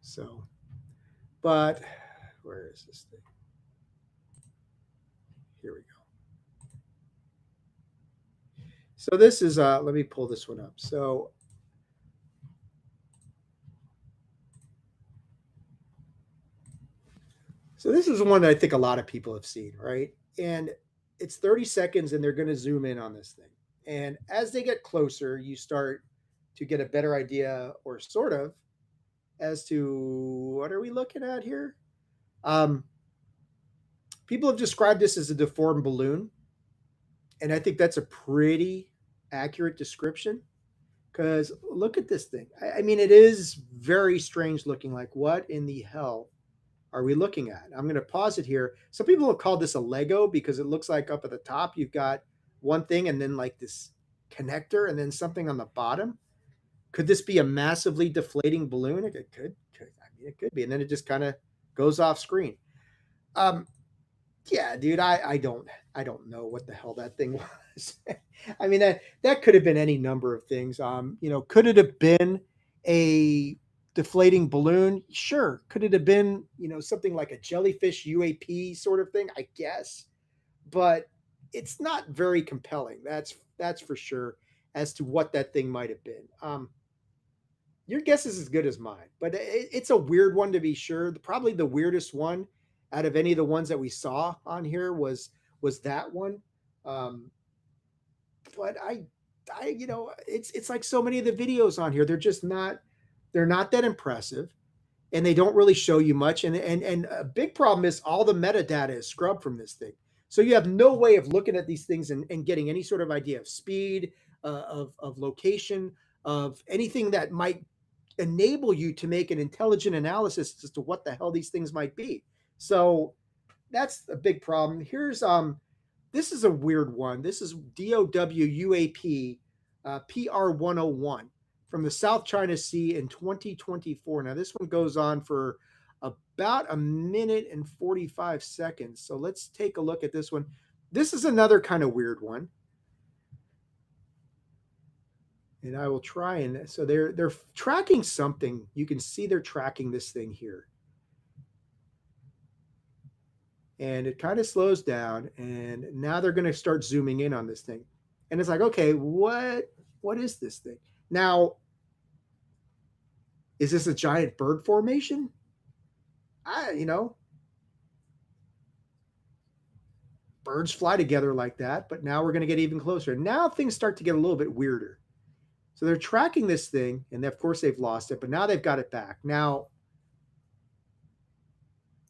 So, but where is this thing? Here we go. So this is, let me pull this one up. So this is one that I think a lot of people have seen, right? And it's 30 seconds and they're going to zoom in on this thing. And as they get closer, you start to get a better idea, or sort of, as to what are we looking at here? Um, People have described this as a deformed balloon. And I think that's a pretty accurate description, because look at this thing. I mean, it is very strange looking. Like, what in the hell are we looking at? I'm going to pause it here. Some people have called this a Lego because it looks like up at the top you've got one thing and then like this connector and then something on the bottom. Could this be a massively deflating balloon? It could. I mean, it could be, and then it just kind of goes off screen. Um, yeah, dude, I don't know what the hell that thing was. I mean, that could have been any number of things. Could it have been a deflating balloon? Sure. Could it have been, something like a jellyfish UAP sort of thing? I guess. But it's not very compelling. That's for sure, as to what that thing might have been. Your guess is as good as mine, but it's a weird one to be sure. Probably the weirdest one out of any of the ones that we saw on here was that one. Um, but it's like so many of the videos on here. They're not that impressive, and they don't really show you much. And a big problem is all the metadata is scrubbed from this thing, so you have no way of looking at these things and getting any sort of idea of speed, of location, of anything that might enable you to make an intelligent analysis as to what the hell these things might be. So that's a big problem. This is a weird one. This is DOWUAP PR101 from the South China Sea in 2024. Now this one goes on for about a minute and 45 seconds. So let's take a look at this one. This is another kind of weird one. And I will try, and so they're tracking something. You can see they're tracking this thing here. And it kind of slows down, and now they're going to start zooming in on this thing. And it's like, okay, what is this thing? Now, is this a giant bird formation? Birds fly together like that, but now we're going to get even closer. Now things start to get a little bit weirder. So they're tracking this thing, and of course they've lost it, but now they've got it back. Now,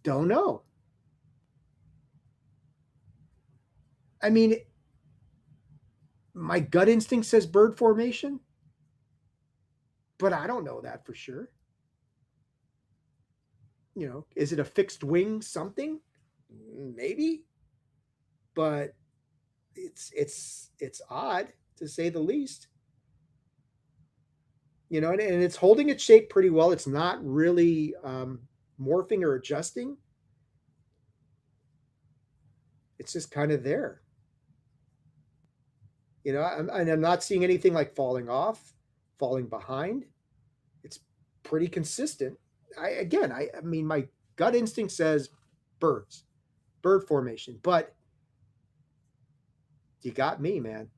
don't know. I mean, my gut instinct says bird formation, but I don't know that for sure. Is it a fixed wing something? Maybe, but it's odd to say the least. And it's holding its shape pretty well. It's not really morphing or adjusting. It's just kind of there. I'm not seeing anything like falling off, falling behind. It's pretty consistent. I mean, my gut instinct says bird formation, but you got me, man.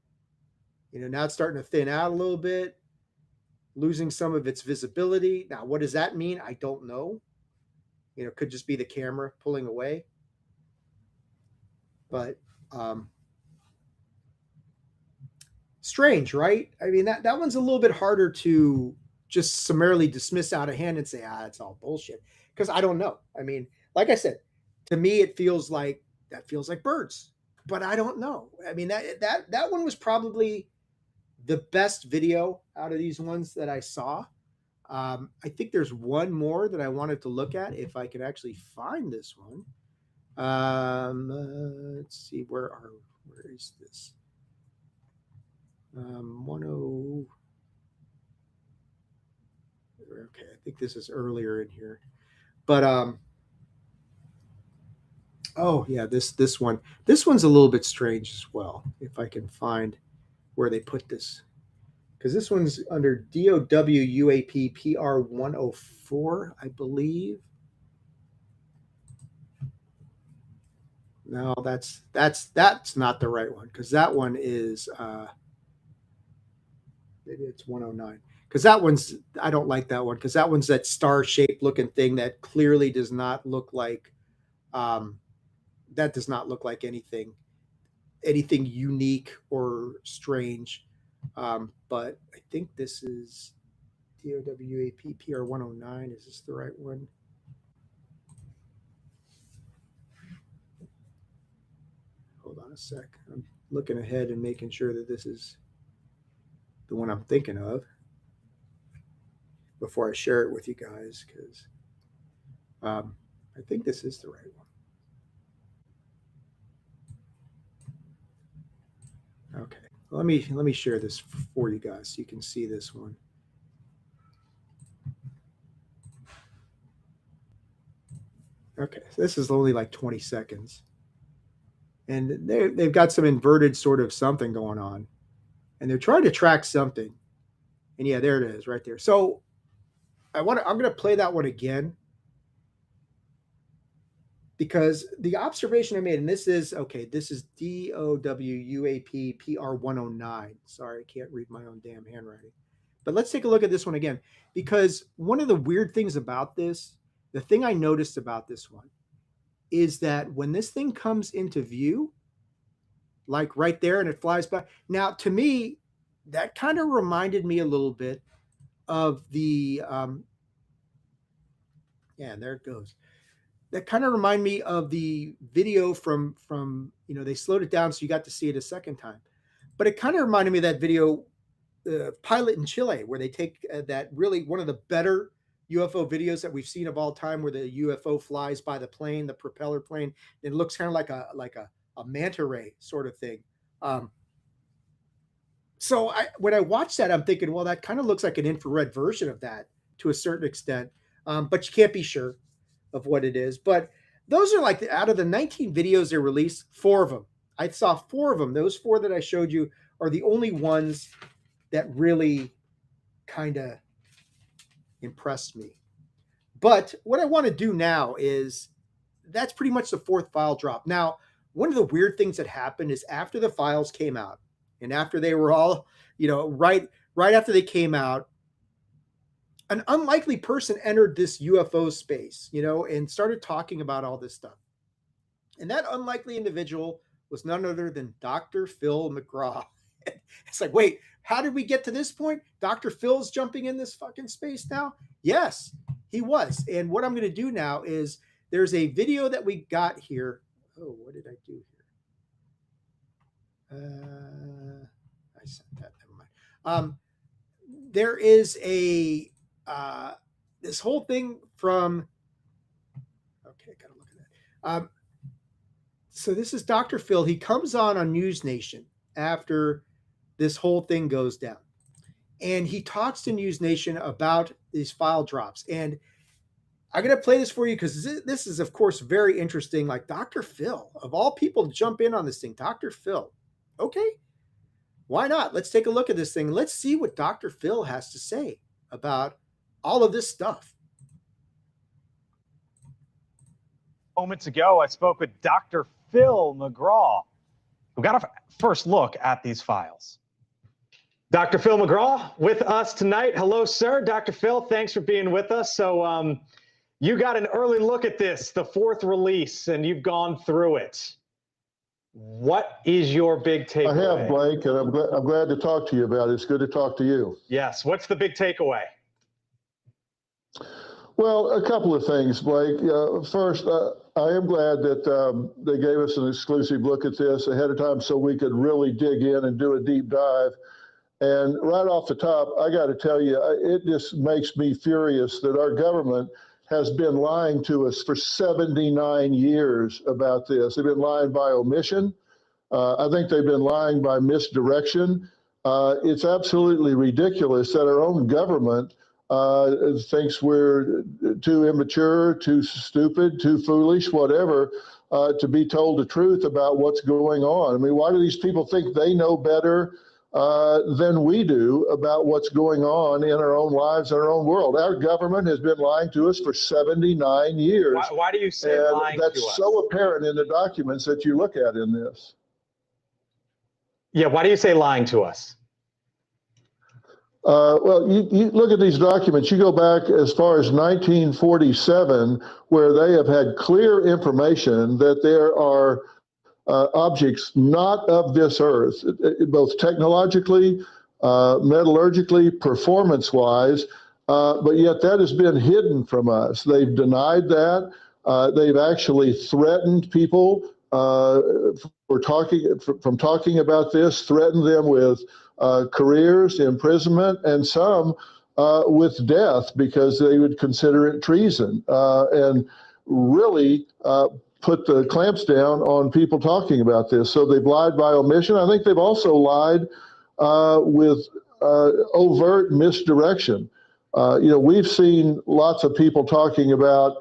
Now it's starting to thin out a little bit, losing some of its visibility. Now, what does that mean? I don't know. Could just be the camera pulling away. But strange, right? I mean, that one's a little bit harder to just summarily dismiss out of hand and say, it's all bullshit. Because I don't know. I mean, like I said, to me, it feels like birds, but I don't know. I mean, that one was probably the best video out of these ones that I saw. I think there's one more that I wanted to look at if I could actually find this one. Let's see, where is this? 10. Okay, I think this is earlier in here. But oh yeah, this one. This one's a little bit strange as well. If I can find where they put this. Because this one's under DOW UAP PR 104, I believe. No, that's not the right one, because that one is maybe it's 109. Because that one's, I don't like that one, because that one's that star shaped looking thing that clearly does not look like um, that does not look like anything unique or strange. But I think this is DOWAP PR 109. Is this the right one? Hold on a sec. I'm looking ahead and making sure that this is the one I'm thinking of before I share it with you guys, because I think this is the right one. Okay, let me share this for you guys so you can see this one. Okay, so this is only like 20 seconds, and they've got some inverted sort of something going on, and they're trying to track something. And yeah, there it is right there. So I'm going to play that one again, because the observation I made, and this is okay, this is DOWUAP PR 109. Sorry, I can't read my own damn handwriting. But let's take a look at this one again, because one of the weird things about this, the thing I noticed about this one, is that when this thing comes into view, like right there, and it flies by. Now, to me, that kind of reminded me a little bit of the, yeah, there it goes. That kind of reminded me of the video from they slowed it down so you got to see it a second time. But it kind of reminded me of that video, Pilot in Chile, where they take that really one of the better UFO videos that we've seen of all time, where the UFO flies by the plane, the propeller plane. And it looks kind of like a manta ray sort of thing. So when I watch that, I'm thinking, well, that kind of looks like an infrared version of that to a certain extent, but you can't be sure of what it is. But those are like, out of the 19 videos they released, 4 of them. I saw 4 of them. Those 4 that I showed you are the only ones that really kind of impressed me. But what I want to do now is, that's pretty much the 4th file drop. Now, one of the weird things that happened is, after the files came out, and after they were all, right after they came out, an unlikely person entered this UFO space, and started talking about all this stuff. And that unlikely individual was none other than Dr. Phil McGraw. It's like, wait, how did we get to this point? Dr. Phil's jumping in this fucking space now? Yes, he was. And what I'm going to do now is, there's a video that we got here. Oh, what did I do here? I sent that. Never mind. There is a this whole thing from. Okay, gotta look at that. So this is Dr. Phil. He comes on News Nation after this whole thing goes down, and he talks to News Nation about these file drops. And I'm going to play this for you, because this is, of course, very interesting. Like, Dr. Phil, of all people to jump in on this thing, Dr. Phil. Okay, why not? Let's take a look at this thing. Let's see what Dr. Phil has to say about all of this stuff. Moments ago, I spoke with Dr. Phil McGraw, who got a first look at these files. Dr. Phil McGraw with us tonight. Hello, sir. Dr. Phil, thanks for being with us. So you got an early look at this, the 4th release, and you've gone through it. What is your big takeaway? I have, Blake, and I'm glad to talk to you about it. It's good to talk to you. Yes. What's the big takeaway? Well, a couple of things, Blake. First, I am glad that they gave us an exclusive look at this ahead of time so we could really dig in and do a deep dive. And right off the top, I got to tell you, it just makes me furious that our government has been lying to us for 79 years about this. They've been lying by omission. I think they've been lying by misdirection. It's absolutely ridiculous that our own government thinks we're too immature, too stupid, too foolish, whatever, to be told the truth about what's going on. I mean, why do these people think they know better than we do about what's going on in our own lives, in our own world? Our government has been lying to us for 79 years. Why do you say and lying to us? That's so apparent in the documents that you look at in this. Yeah, why do you say lying to us? Well, you look at these documents, you go back as far as 1947, where they have had clear information that there are objects not of this earth, both technologically, metallurgically, performance-wise, but yet that has been hidden from us. They've denied that. They've actually threatened people from talking about this, threatened them with careers, imprisonment, and some with death because they would consider it treason, and really put the clamps down on people talking about this. So they've lied by omission. I think they've also lied with overt misdirection. We've seen lots of people talking about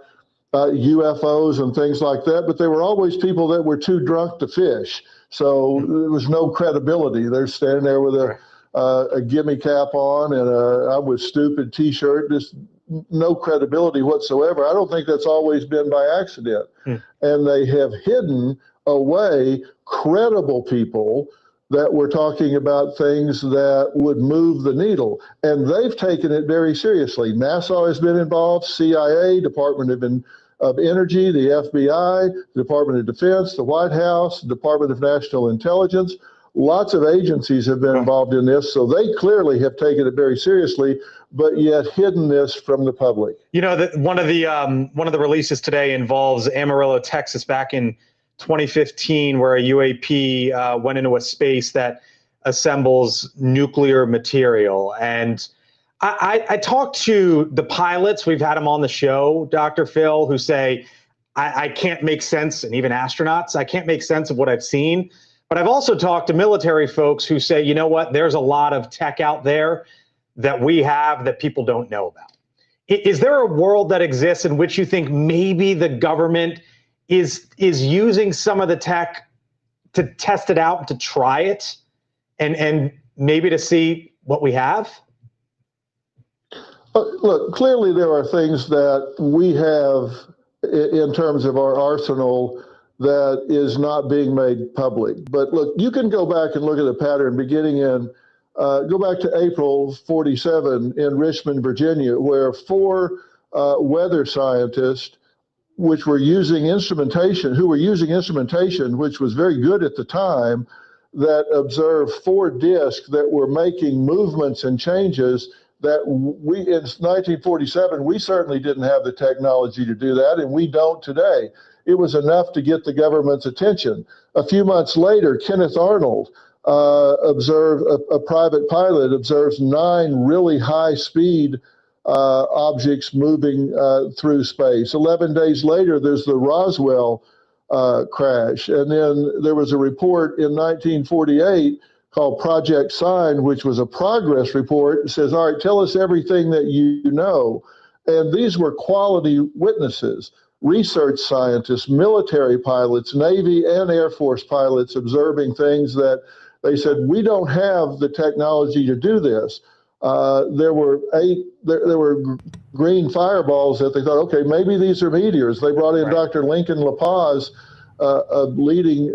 UFOs and things like that, but they were always people that were too drunk to fish. So there was no credibility. They're standing there with a gimme cap on and a "I'm with stupid" t-shirt, just no credibility whatsoever. I don't think that's always been by accident. And they have hidden away credible people that were talking about things that would move the needle. And they've taken it very seriously. NASA has been involved, CIA, Department of Energy, the FBI, the Department of Defense, the White House, Department of National Intelligence. Lots of agencies have been involved in this, so they clearly have taken it very seriously, but yet hidden this from the public. One of the releases today involves Amarillo, Texas, back in 2015, where a UAP went into a space that assembles nuclear material. And I talked to the pilots. We've had them on the show, Dr. Phil, who say, I can't make sense, and even astronauts, I can't make sense of what I've seen. But I've also talked to military folks who say, you know what, there's a lot of tech out there that we have that people don't know about. Is there a world that exists in which you think maybe the government is using some of the tech to test it out, to try it, and maybe to see what we have? Look, clearly there are things that we have in terms of our arsenal that is not being made public. But look, you can go back and look at the pattern beginning in, go back to April 47 in Richmond, Virginia, where 4 weather scientists who were using instrumentation, which was very good at the time, that observed 4 disks that were making movements and changes that we, in 1947, we certainly didn't have the technology to do that, and we don't today. It was enough to get the government's attention. A few months later, Kenneth Arnold observed, a private pilot observes 9 really high-speed objects moving through space. 11 days later, there's the Roswell crash. And then there was a report in 1948 called Project Sign, which was a progress report. It says, all right, tell us everything that you know. And these were quality witnesses, research scientists, military pilots, Navy and Air Force pilots observing things that they said, we don't have the technology to do this. There were green fireballs that they thought, okay, maybe these are meteors. They brought in Dr. Lincoln LaPaz, a leading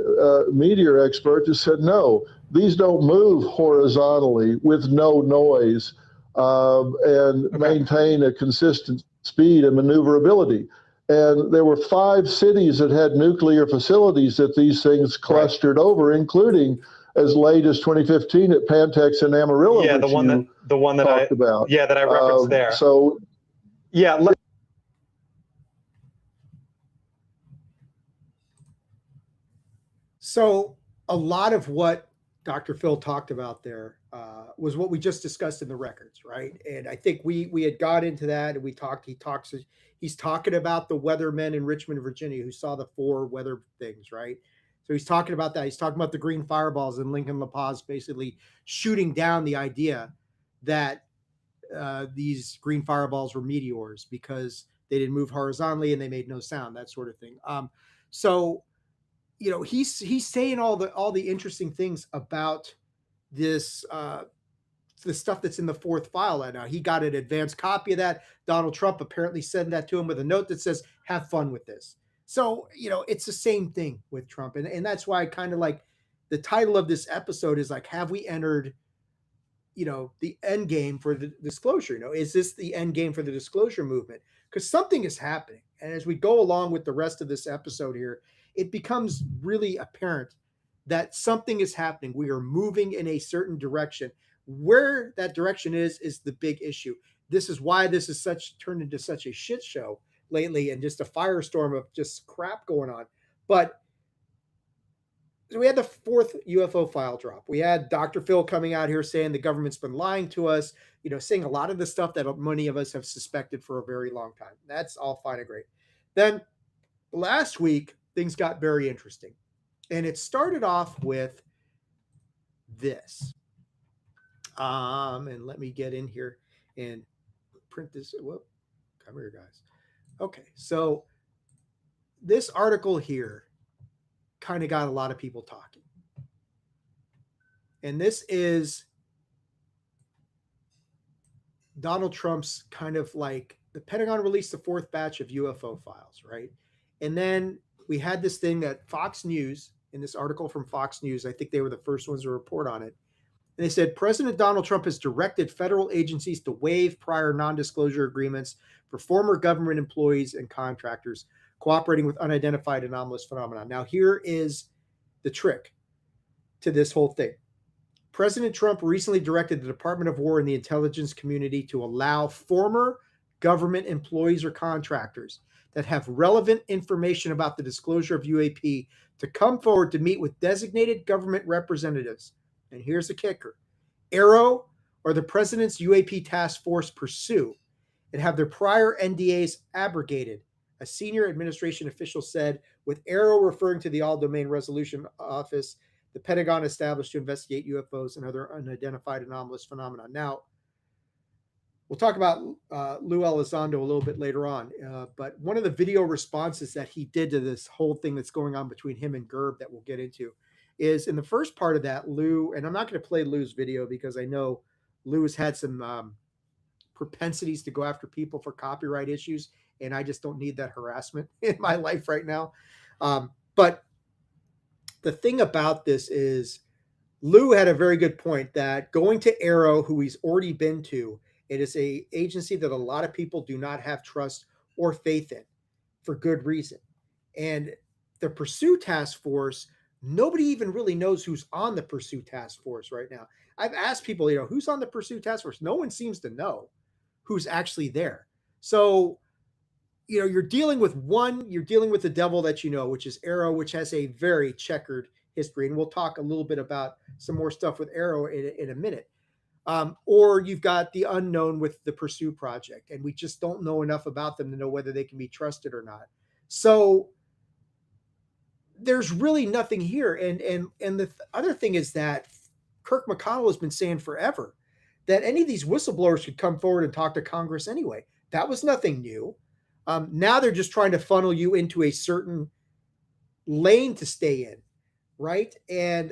meteor expert, who said, no, these don't move horizontally with no noise and maintain a consistent speed and maneuverability. And there were 5 cities that had nuclear facilities that these things clustered over, including as late as 2015 at Pantex in Amarillo. Yeah, the one that I talked about. Yeah, that I referenced there. So, yeah. So a lot of what Dr. Phil talked about there was what we just discussed in the records, right? And I think we had got into that, and he's talking about the weathermen in Richmond, Virginia, who saw the 4 weather things, right? So he's talking about that. He's talking about the green fireballs and Lincoln LaPaz basically shooting down the idea that these green fireballs were meteors because they didn't move horizontally and they made no sound, that sort of thing. So he's saying all the interesting things about this the stuff that's in the fourth file right now. He got an advanced copy of that. Donald Trump apparently sent that to him with a note that says, "Have fun with this." So it's the same thing with Trump, and that's why I kind of like the title of this episode is like, have we entered the end game for the disclosure? Is this the end game for the disclosure movement? Because something is happening. And as we go along with the rest of this episode here, it becomes really apparent that something is happening. We are moving in a certain direction. Where that direction is the big issue. This is why this is turned into such a shit show lately and just a firestorm of just crap going on. But so we had the fourth UFO file drop. We had Dr. Phil coming out here saying the government's been lying to us, saying a lot of the stuff that many of us have suspected for a very long time. That's all fine and great. Then last week, things got very interesting. And it started off with this. And let me get in here and print this. Whoa, come here, guys. Okay, so this article here kind of got a lot of people talking. And this is Donald Trump's kind of like the Pentagon released the fourth batch of UFO files, right? And then we had this thing that Fox News, in this article from Fox News, I think they were the first ones to report on it. And they said President Donald Trump has directed federal agencies to waive prior non-disclosure agreements for former government employees and contractors cooperating with unidentified anomalous phenomena. Now, here is the trick to this whole thing. President Trump recently directed the Department of War and the intelligence community to allow former government employees or contractors that have relevant information about the disclosure of UAP to come forward to meet with designated government representatives. And here's the kicker. AARO or the President's UAP Task Force pursue and have their prior NDAs abrogated, a senior administration official said, with AARO referring to the All-Domain Resolution Office the Pentagon established to investigate UFOs and other unidentified anomalous phenomena. Now, we'll talk about Lou Elizondo a little bit later on, but one of the video responses that he did to this whole thing that's going on between him and Gerb that we'll get into is in the first part of that, Lou, and I'm not going to play Lou's video because I know Lou has had some propensities to go after people for copyright issues, and I just don't need that harassment in my life right now. But the thing about this is Lou had a very good point that going to AARO, who he's already been to, it is an agency that a lot of people do not have trust or faith in for good reason. And the Pursue Task Force, nobody even really knows who's on the Pursue Task Force right now. I've asked people, who's on the Pursue Task Force? No one seems to know who's actually there. So, you're dealing with the devil that which is AARO, which has a very checkered history. And we'll talk a little bit about some more stuff with AARO in a minute. Or you've got the unknown with the Pursue Project, and we just don't know enough about them to know whether they can be trusted or not. So there's really nothing here. And the other thing is that Kirk McConnell has been saying forever that any of these whistleblowers could come forward and talk to Congress anyway. That was nothing new. Now they're just trying to funnel you into a certain lane to stay in, right? And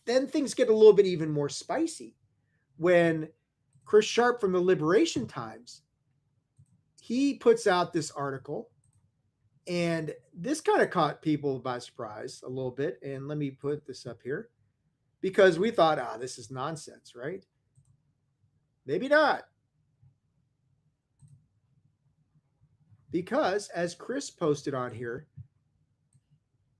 then things get a little bit even more spicy when Chris Sharp from the Liberation Times, he puts out this article, and this kind of caught people by surprise a little bit. And let me put this up here because we thought, this is nonsense, right? Maybe not. Because as Chris posted on here,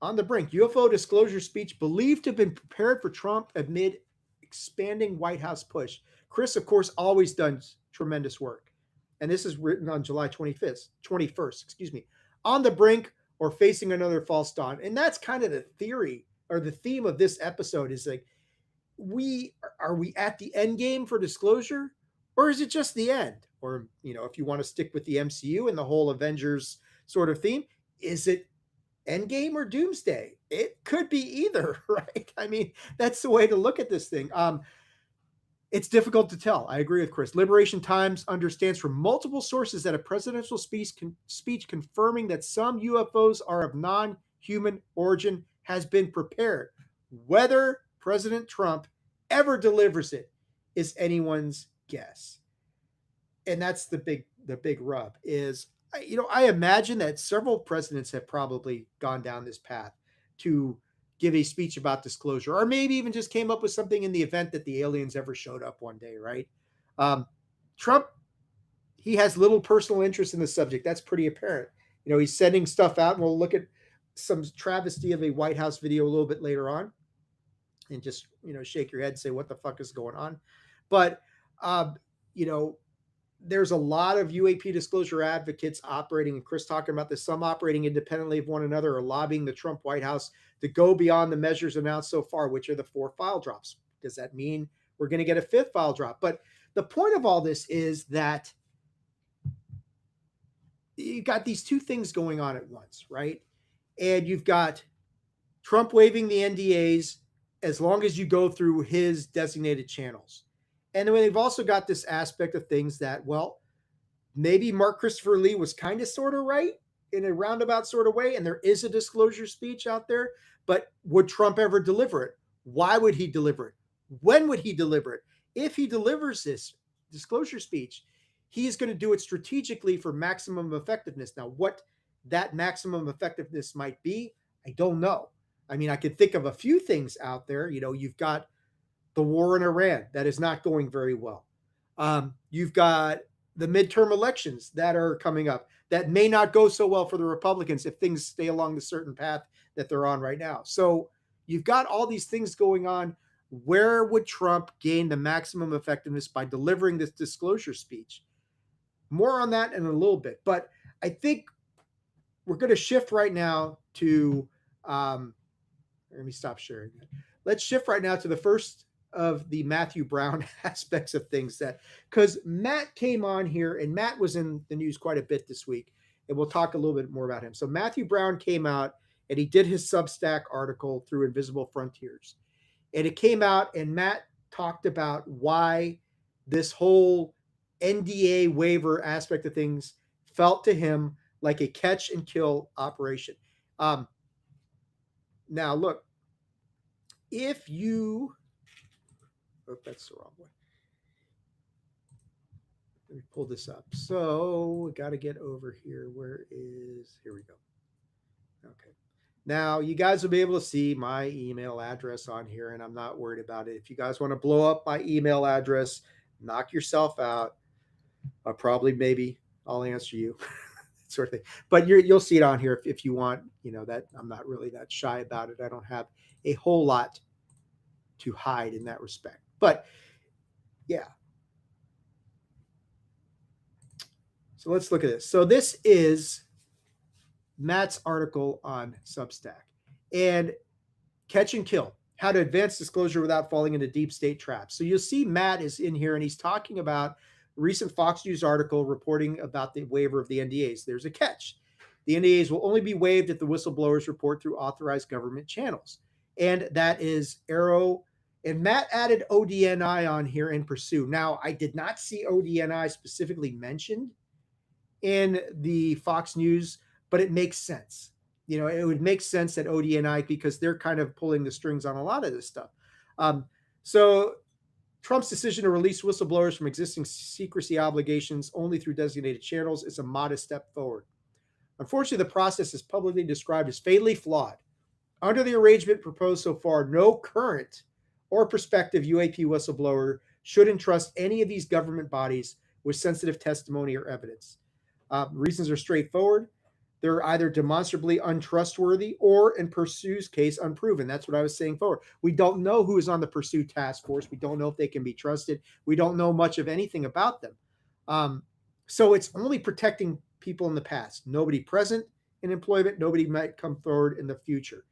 on the brink, UFO disclosure speech believed to have been prepared for Trump amid expanding White House push. Chris, of course, always done tremendous work. And this is written on July 21st, on the brink or facing another false dawn. And that's kind of the theory or the theme of this episode is like, are we at the end game for disclosure, or is it just the end? Or, if you want to stick with the MCU and the whole Avengers sort of theme, is it Endgame or Doomsday? It could be either, right? I mean, that's the way to look at this thing. It's difficult to tell. I agree with Chris. Liberation Times understands from multiple sources that a presidential speech confirming that some UFOs are of non-human origin has been prepared. Whether President Trump ever delivers it is anyone's guess. And that's the big rub is, I imagine that several presidents have probably gone down this path to give a speech about disclosure, or maybe even just came up with something in the event that the aliens ever showed up one day, right? Trump, he has little personal interest in the subject. That's pretty apparent. He's sending stuff out, and we'll look at some travesty of a White House video a little bit later on and just, shake your head and say, what the fuck is going on? But, there's a lot of UAP disclosure advocates operating, and Chris talking about this, some operating independently of one another or lobbying the Trump White House to go beyond the measures announced so far, which are the 4 file drops. Does that mean we're going to get a 5th file drop? But the point of all this is that you got these 2 things going on at once, right? And you've got Trump waiving the NDAs as long as you go through his designated channels. And then they've also got this aspect of things that, well, maybe Mark Christopher Lee was kind of sort of right in a roundabout sort of way, and there is a disclosure speech out there, but would Trump ever deliver it? Why would he deliver it? When would he deliver it? If he delivers this disclosure speech, he is going to do it strategically for maximum effectiveness. Now, what that maximum effectiveness might be, I don't know. I mean, I could think of a few things out there. You've got the war in Iran that is not going very well. You've got the midterm elections that are coming up that may not go so well for the Republicans if things stay along the certain path that they're on right now. So you've got all these things going on. Where would Trump gain the maximum effectiveness by delivering this disclosure speech? More on that in a little bit. But I think we're going to shift right now to, let me stop sharing that. Let's shift right now to the first of the Matthew Brown aspects of things, that because Matt came on here, and Matt was in the news quite a bit this week, and we'll talk a little bit more about him. So Matthew Brown came out and he did his Substack article through Invisible Frontiers, and it came out, and Matt talked about why this whole NDA waiver aspect of things felt to him like a catch and kill operation. Now look, if you, oh, that's the wrong way. Let me pull this up. So we got to get over here. Here we go. Okay. Now you guys will be able to see my email address on here, and I'm not worried about it. If you guys want to blow up my email address, knock yourself out. I'll answer you, sort of thing. But you'll see it on here if you want. That I'm not really that shy about it. I don't have a whole lot to hide in that respect. But yeah. So let's look at this. So this is Matt's article on Substack, and catch and kill, how to advance disclosure without falling into deep state traps. So you'll see Matt is in here, and he's talking about a recent Fox News article reporting about the waiver of the NDAs. There's a catch. The NDAs will only be waived if the whistleblowers report through authorized government channels. And that is Arrow. And Matt added ODNI on here and Pursue. Now, I did not see ODNI specifically mentioned in the Fox News, but it makes sense. It would make sense that ODNI, because they're kind of pulling the strings on a lot of this stuff. So Trump's decision to release whistleblowers from existing secrecy obligations only through designated channels is a modest step forward. Unfortunately, the process is publicly described as fatally flawed. Under the arrangement proposed so far, no current or prospective UAP whistleblower should entrust any of these government bodies with sensitive testimony or evidence. Reasons are straightforward. They're either demonstrably untrustworthy or, in Pursue's case, unproven. That's what I was saying forward. We don't know who is on the Pursue task force. We don't know if they can be trusted. We don't know much of anything about them. So it's only protecting people in the past. Nobody present in employment. Nobody might come forward in the future.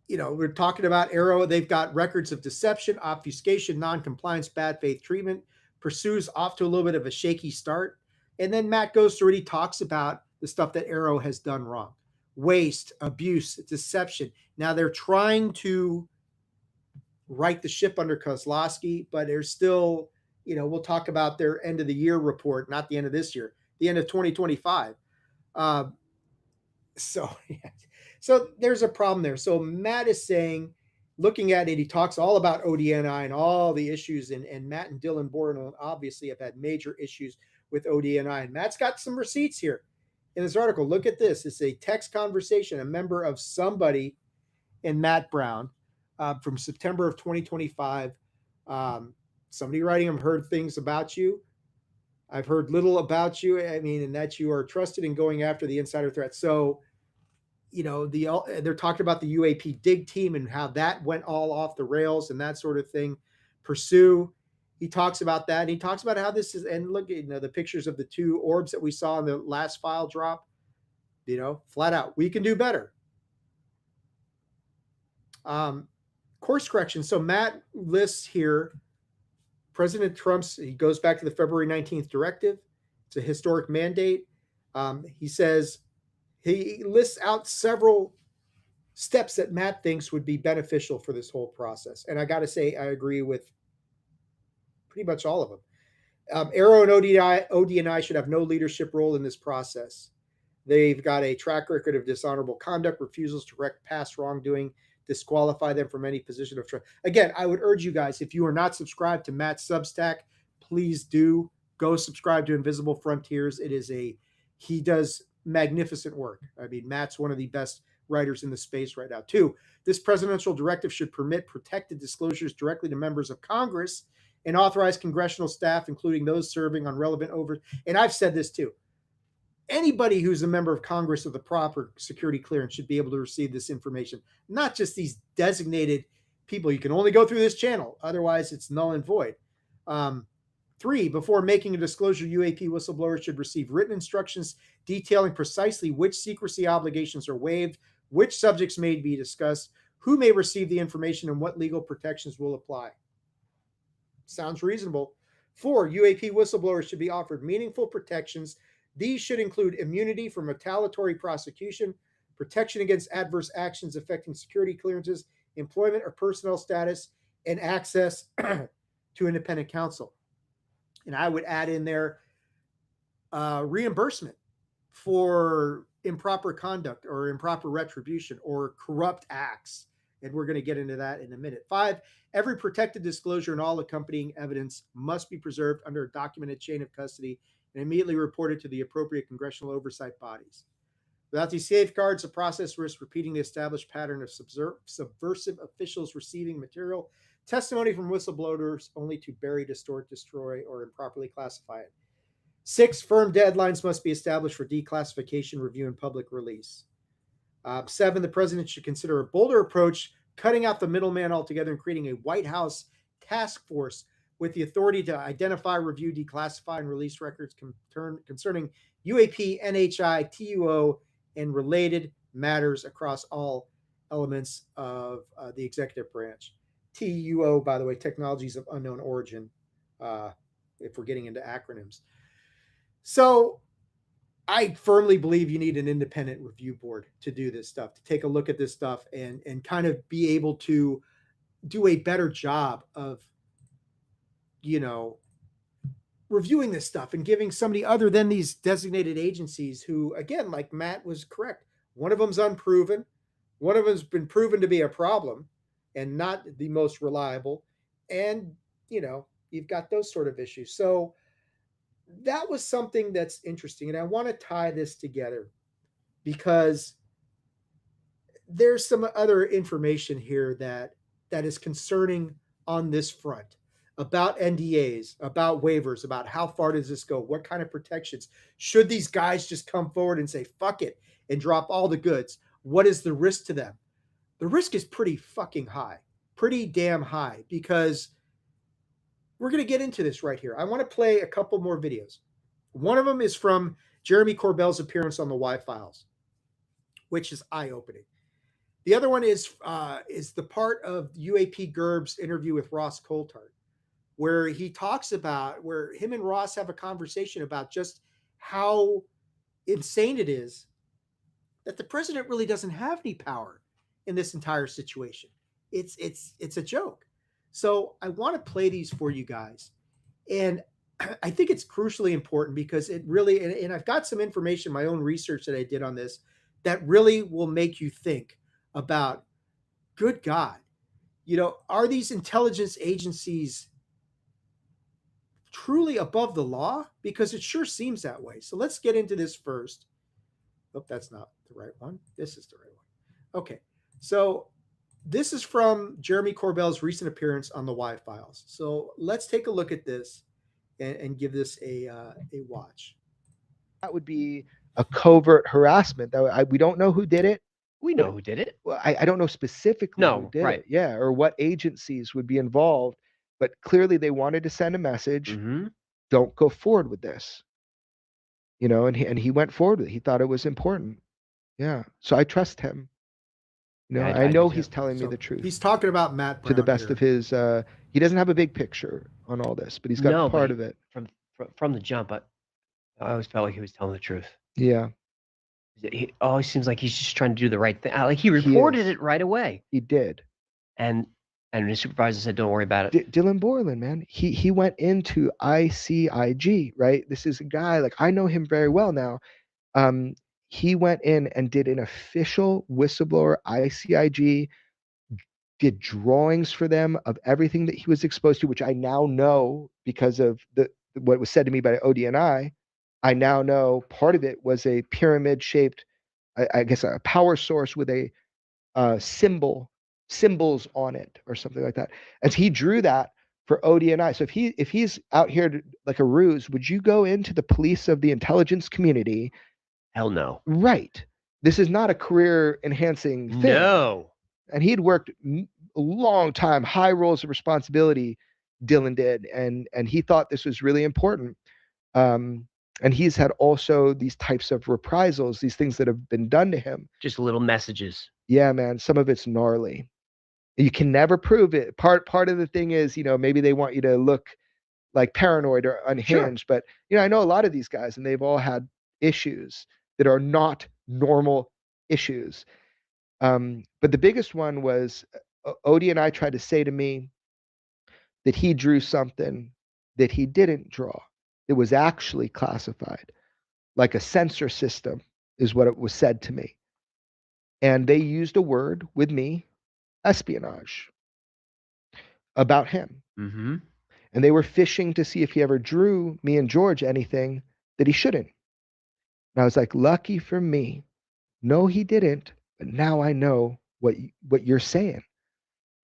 We're talking about Arrow. They've got records of deception, obfuscation, non-compliance, bad faith treatment. Pursue's off to a little bit of a shaky start. And then Matt goes through and he talks about the stuff that Arrow has done wrong. Waste, abuse, deception. Now they're trying to right the ship under Kozlowski, but there's still, we'll talk about their end of the year report, not the end of this year, the end of 2025. Uh, so, so there's a problem there. So Matt is saying, looking at it, he talks all about ODNI and all the issues, and Matt and Dylan Borno obviously have had major issues with ODNI. And Matt's got some receipts here in this article. Look at this. It's a text conversation, a member of somebody and Matt Brown from September of 2025. Somebody writing him, heard things about you. I've heard little about you. I mean, and that you are trusted in going after the insider threat. So, they're talking about the UAP dig team and how that went all off the rails and that sort of thing. Pursue. He talks about that. And he talks about how this is, and look, the pictures of the two orbs that we saw in the last file drop, flat out, we can do better. Course correction. So Matt lists here President Trump's, he goes back to the February 19th directive. It's a historic mandate. He says, he lists out several steps that Matt thinks would be beneficial for this whole process. And I got to say, I agree with pretty much all of them. Aero and ODNI should have no leadership role in this process. They've got a track record of dishonorable conduct, refusals to correct past wrongdoing, disqualify them from any position of trust. Again, I would urge you guys, if you are not subscribed to Matt's Substack, please do go subscribe to Invisible Frontiers. He does magnificent work. I mean, Matt's one of the best writers in the space right now. 2, this presidential directive should permit protected disclosures directly to members of Congress and authorize congressional staff, including those serving on relevant and I've said this too. Anybody who's a member of Congress with a proper security clearance should be able to receive this information, not just these designated people. You can only go through this channel. Otherwise, it's null and void. 3, before making a disclosure, UAP whistleblowers should receive written instructions detailing precisely which secrecy obligations are waived, which subjects may be discussed, who may receive the information, and what legal protections will apply. Sounds reasonable. 4, UAP whistleblowers should be offered meaningful protections. These should include immunity from retaliatory prosecution, protection against adverse actions affecting security clearances, employment or personnel status, and access to independent counsel. And I would add in there reimbursement for improper conduct or improper retribution or corrupt acts. And we're going to get into that in a minute. 5, every protected disclosure and all accompanying evidence must be preserved under a documented chain of custody and immediately reported to the appropriate congressional oversight bodies. Without these safeguards, the process risks repeating the established pattern of subversive officials receiving material testimony from whistleblowers only to bury, distort, destroy, or improperly classify it. 6, firm deadlines must be established for declassification, review, and public release. 7, the president should consider a bolder approach, cutting out the middleman altogether and creating a White House task force with the authority to identify, review, declassify, and release records concerning UAP, NHI, TUO, and related matters across all elements of the executive branch. TUO, by the way, technologies of unknown origin, if we're getting into acronyms. So I firmly believe you need an independent review board to do this stuff, to take a look at this stuff and kind of be able to do a better job of, reviewing this stuff and giving somebody other than these designated agencies who, again, like Matt was correct, one of them's unproven, one of them's been proven to be a problem and not the most reliable. And, you've got those sort of issues. So that was something that's interesting. And I want to tie this together because there's some other information here that is concerning on this front about NDAs, about waivers, about how far does this go? What kind of protections? Should these guys just come forward and say, fuck it, and drop all the goods? What is the risk to them? The risk is pretty fucking high, pretty damn high, because we're going to get into this right here. I want to play a couple more videos. One of them is from Jeremy Corbell's appearance on the Y-Files, which is eye-opening. The other one is the part of UAP GERB's interview with Ross Coulthard, where he talks about where him and Ross have a conversation about just how insane it is that the president really doesn't have any power in this entire situation. It's a joke. So I want to play these for you guys. And I think it's crucially important because it really, and I've got some information, my own research that I did on this, that really will make you think about, good God, are these intelligence agencies truly above the law? Because it sure seems that way. So let's get into this first. Oh, that's not the right one. This is the right one. Okay. So this is from Jeremy Corbell's recent appearance on the Y Files. So let's take a look at this and give this a watch. That would be a covert harassment. We don't know who did it. We know who did it. Well, I don't know specifically who did it. Yeah, or what agencies would be involved. But clearly they wanted to send a message. Don't go forward with this. And he went forward with it. He thought it was important. Yeah. So I trust him. I know he's telling me the truth. He's talking about Matt Brown to the best of his. He doesn't have a big picture on all this, but he's got part of it. From the jump, I always felt like he was telling the truth. Yeah. He always seems like he's just trying to do the right thing. Like he reported it right away. He did. And his supervisor said, "Don't worry about it." Dylan Borland, man, he went into ICIG, right? This is a guy, like, I know him very well now. He went in and did an official whistleblower ICIG, did drawings for them of everything that he was exposed to, which I now know because of what was said to me by ODNI. I now know part of it was a pyramid-shaped, I guess, a power source with a symbols on it or something like that. And he drew that for ODNI. So if he's out here like a ruse, would you go into the police of the intelligence community? Hell no. Right. This is not a career enhancing thing. No. And he had worked a long time, high roles of responsibility, Dylan did, and he thought this was really important. And he's had also these types of reprisals, these things that have been done to him. Just little messages. Yeah, man. Some of it's gnarly. You can never prove it. Part of the thing is, maybe they want you to look like paranoid or unhinged. Sure. But, I know a lot of these guys, and they've all had issues that are not normal issues. But the biggest one was Odie and I tried to say to me that he drew something that he didn't draw. It was actually classified, like a censor system is what it was said to me. And they used a word with me, espionage, about him. Mm-hmm. And they were fishing to see if he ever drew me and George anything that he shouldn't. And I was like, lucky for me. No, he didn't. But now I know what you're saying.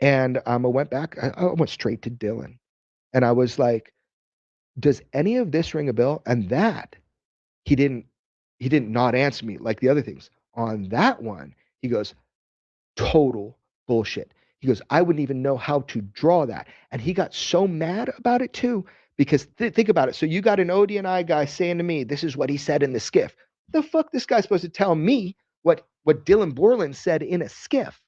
And I went back. I went straight to Dylan. And I was like, does any of this ring a bell? And that, he didn't not answer me like the other things. On that one, he goes, total bullshit. He goes, I wouldn't even know how to draw that. And he got so mad about it too, because think about it. So you got an ODNI guy saying to me, this is what he said in the skiff. The fuck this guy's supposed to tell me what Dylan Borland said in a skiff,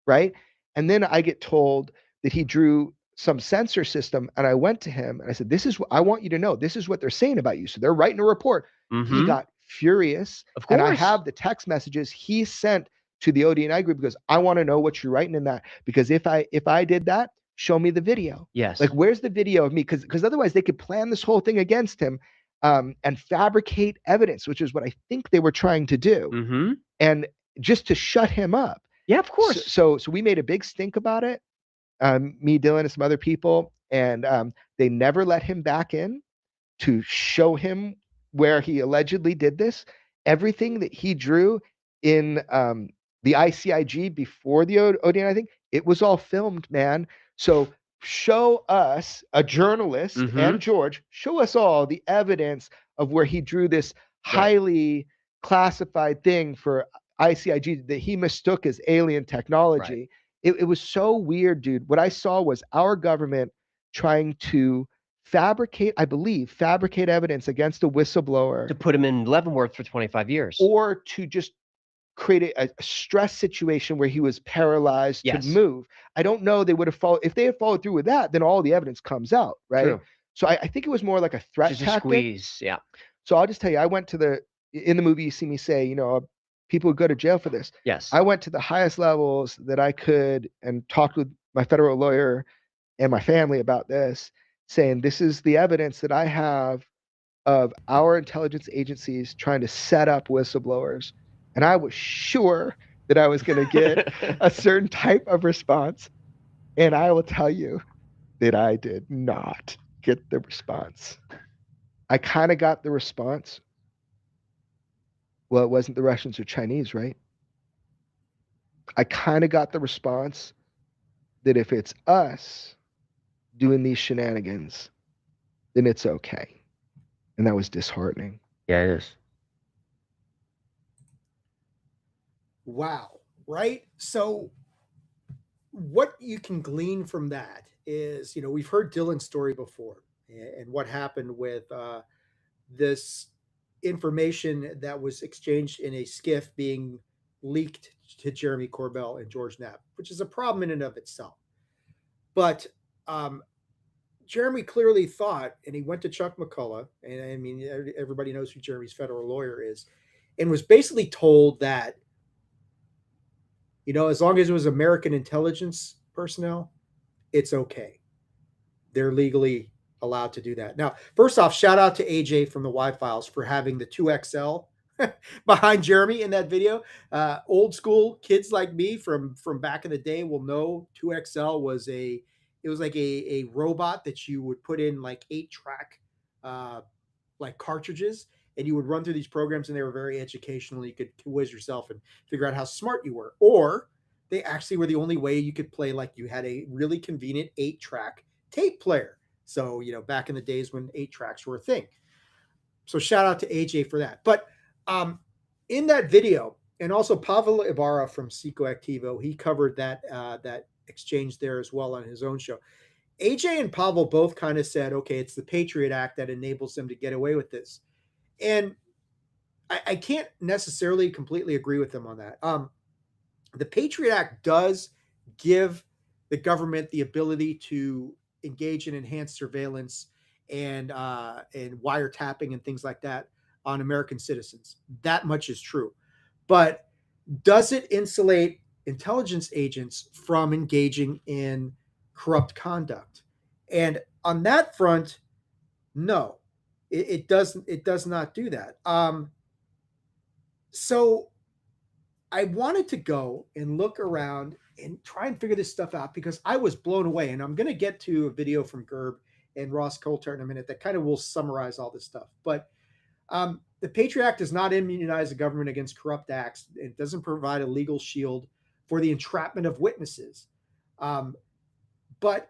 right? And then I get told that he drew some censor system, and I went to him and I said, this is what I want you to know. This is what they're saying about you. So they're writing a report. Mm-hmm. He got furious. Of course. And I have the text messages he sent to the ODNI group because I want to know what you're writing in that. Because if I did that, show me the video. Yes. Like, where's the video of me? Because otherwise they could plan this whole thing against him and fabricate evidence, which is what I think they were trying to do. Mm-hmm. And just to shut him up. Yeah, of course. So we made a big stink about it. Me, Dylan, and some other people, and they never let him back in to show him where he allegedly did this. Everything that he drew in the ICIG before the ODNI thing, it was all filmed, man. So show us, a journalist, and George, show us all the evidence of where he drew this highly classified thing for ICIG that he mistook as alien technology. Right. It was so weird, dude. What I saw was our government trying to fabricate evidence against a whistleblower. To put him in Leavenworth for 25 years. Or to just create a stress situation where he was paralyzed to move. I don't know they would have followed. If they had followed through with that, then all the evidence comes out, right? True. So I think it was more like a threat just tactic. A squeeze, yeah. So I'll just tell you, I went to in the movie you see me say, people would go to jail for this. Yes. I went to the highest levels that I could and talked with my federal lawyer and my family about this, saying this is the evidence that I have of our intelligence agencies trying to set up whistleblowers. And I was sure that I was going to get a certain type of response. And I will tell you that I did not get the response. I kind of got the response. Well, it wasn't the Russians or Chinese, right? I kind of got the response that if it's us doing these shenanigans, then it's okay. And that was disheartening. Yeah, it is. Wow. Right. So what you can glean from that is, we've heard Dylan's story before and what happened with this information that was exchanged in a skiff being leaked to Jeremy Corbell and George Knapp, which is a problem in and of itself. But Jeremy clearly thought, and he went to Chuck McCullough, and I mean, everybody knows who Jeremy's federal lawyer is, and was basically told that, as long as it was American intelligence personnel, it's okay. They're legally allowed to do that. Now, first off, shout out to AJ from the Y Files for having the 2XL behind Jeremy in that video. Old school kids like me from back in the day will know 2XL was it was like a robot that you would put in like 8-track like cartridges, and you would run through these programs, and they were very educational. You could quiz yourself and figure out how smart you were. Or they actually were the only way you could play, like you had a really convenient 8-track tape player. So, back in the days when 8-tracks were a thing. So shout out to AJ for that. But in that video, and also Pavel Ibarra from Seco Activo, he covered that exchange there as well on his own show. AJ and Pavel both kind of said, okay, it's the Patriot Act that enables them to get away with this. And I can't necessarily completely agree with them on that. The Patriot Act does give the government the ability to engage in enhanced surveillance and wiretapping and things like that on American citizens. That much is true. But does it insulate intelligence agents from engaging in corrupt conduct? And on that front, no, it does not do that. So I wanted to go and look around and try and figure this stuff out because I was blown away. And I'm going to get to a video from Gerb and Ross Coulter in a minute that kind of will summarize all this stuff. But the Patriot Act does not immunize the government against corrupt acts. It doesn't provide a legal shield for the entrapment of witnesses. But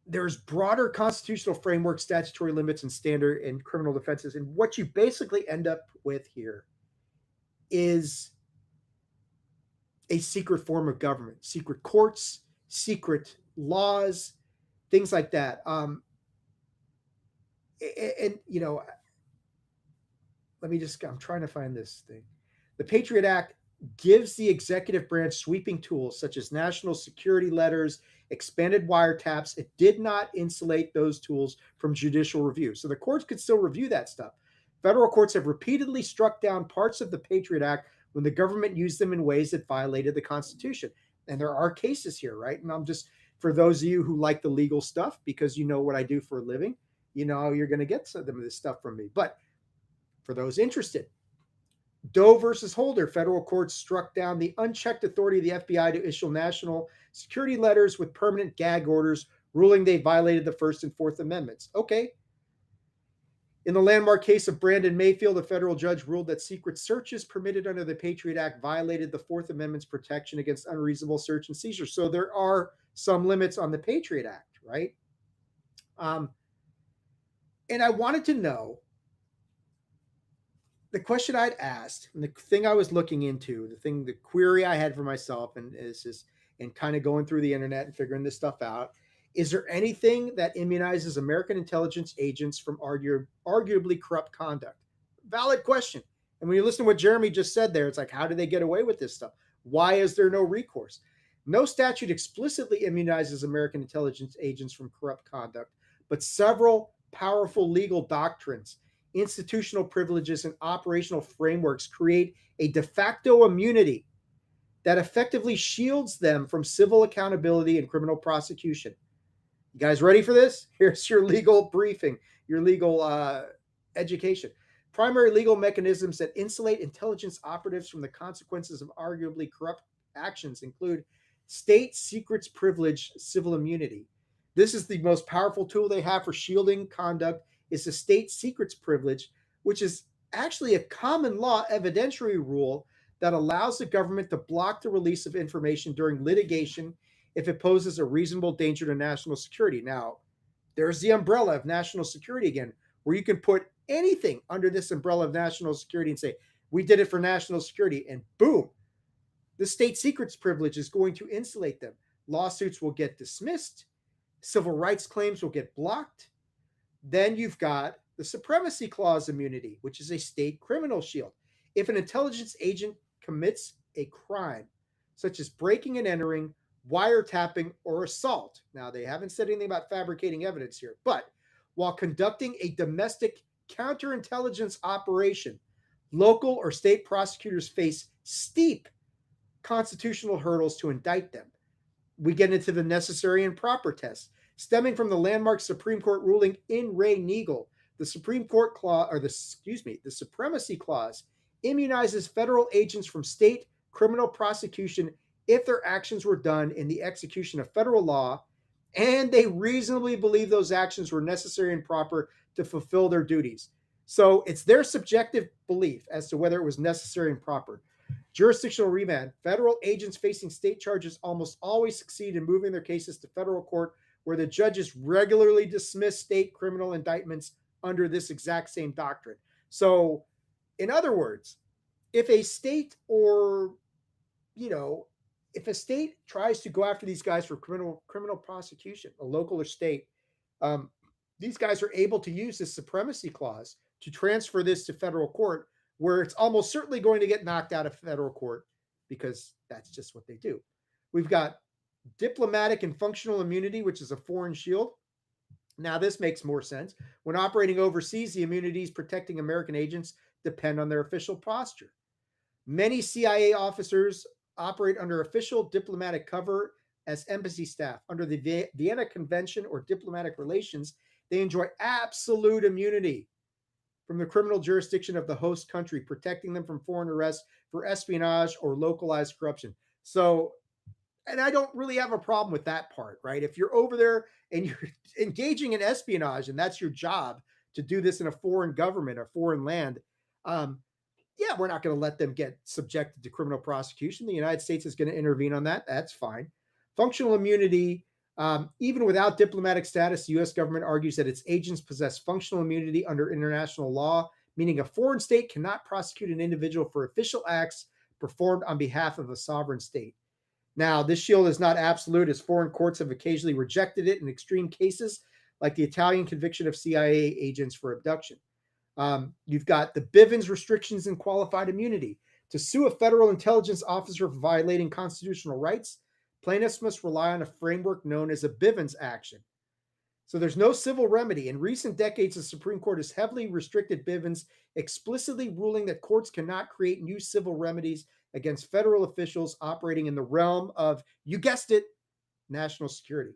there's broader constitutional framework, statutory limits, and standard and criminal defenses. And what you basically end up with here is a secret form of government, secret courts, secret laws, things like that. And I'm trying to find this thing. The Patriot Act gives the executive branch sweeping tools such as national security letters, expanded wiretaps. It did not insulate those tools from judicial review. So the courts could still review that stuff. Federal courts have repeatedly struck down parts of the Patriot Act when the government used them in ways that violated the Constitution. And there are cases here, right? And I'm just, for those of you who like the legal stuff, because you know what I do for a living, you're going to get some of this stuff from me. But for those interested, Doe versus Holder, federal courts struck down the unchecked authority of the FBI to issue national security letters with permanent gag orders, ruling they violated the First and Fourth Amendments. Okay. In the landmark case of Brandon Mayfield, a federal judge ruled that secret searches permitted under the Patriot Act violated the Fourth Amendment's protection against unreasonable search and seizure. So there are some limits on the Patriot Act, right? And I wanted to know, the question I'd asked, and the thing I was looking into, the query I had for myself, and kind of going through the internet and figuring this stuff out, is there anything that immunizes American intelligence agents from arguably corrupt conduct? Valid question. And when you listen to what Jeremy just said there, it's like, how do they get away with this stuff? Why is there no recourse? No statute explicitly immunizes American intelligence agents from corrupt conduct, but several powerful legal doctrines, institutional privileges, and operational frameworks create a de facto immunity that effectively shields them from civil accountability and criminal prosecution. You guys ready for this? Here's your legal briefing, your legal education. Primary legal mechanisms that insulate intelligence operatives from the consequences of arguably corrupt actions include state secrets privilege, civil immunity. This is the most powerful tool they have for shielding conduct is the state secrets privilege, which is actually a common law evidentiary rule that allows the government to block the release of information during litigation if it poses a reasonable danger to national security. Now, there's the umbrella of national security again, where you can put anything under this umbrella of national security and say, we did it for national security, and boom, the state secrets privilege is going to insulate them. Lawsuits will get dismissed, civil rights claims will get blocked. Then you've got the supremacy clause immunity, which is a state criminal shield. If an intelligence agent commits a crime, such as breaking and entering, wiretapping, or assault, now they haven't said anything about fabricating evidence here, but while conducting a domestic counterintelligence operation, local or state prosecutors face steep constitutional hurdles to indict them. We get into the necessary and proper test. Stemming from the landmark Supreme Court ruling in Ray Neagle, the Supreme Court clause, or the supremacy clause immunizes federal agents from state criminal prosecution if their actions were done in the execution of federal law and they reasonably believe those actions were necessary and proper to fulfill their duties. So it's their subjective belief as to whether it was necessary and proper. Jurisdictional remand. Federal agents facing state charges almost always succeed in moving their cases to federal court, where the judges regularly dismiss state criminal indictments under this exact same doctrine. So, in other words, if a state or, if a state tries to go after these guys for criminal prosecution, a local or state, these guys are able to use this supremacy clause to transfer this to federal court, where it's almost certainly going to get knocked out of federal court because that's just what they do. We've got diplomatic and functional immunity, which is a foreign shield. Now, this makes more sense. When operating overseas, the immunities protecting American agents depend on their official posture. Many CIA officers operate under official diplomatic cover as embassy staff. Under the Vienna Convention or diplomatic relations, they enjoy absolute immunity from the criminal jurisdiction of the host country, protecting them from foreign arrest for espionage or localized corruption. So, and I don't really have a problem with that part, right? If you're over there and you're engaging in espionage and that's your job to do this in a foreign government or foreign land, yeah, we're not going to let them get subjected to criminal prosecution. The United States is going to intervene on that. That's fine. Functional immunity, even without diplomatic status, the U.S. government argues that its agents possess functional immunity under international law, meaning a foreign state cannot prosecute an individual for official acts performed on behalf of a sovereign state. Now, this shield is not absolute, as foreign courts have occasionally rejected it in extreme cases, like the Italian conviction of CIA agents for abduction. You've got the Bivens restrictions and qualified immunity. To sue a federal intelligence officer for violating constitutional rights, plaintiffs must rely on a framework known as a Bivens action. So there's no civil remedy. In recent decades, the Supreme Court has heavily restricted Bivens, explicitly ruling that courts cannot create new civil remedies against federal officials operating in the realm of, you guessed it, national security.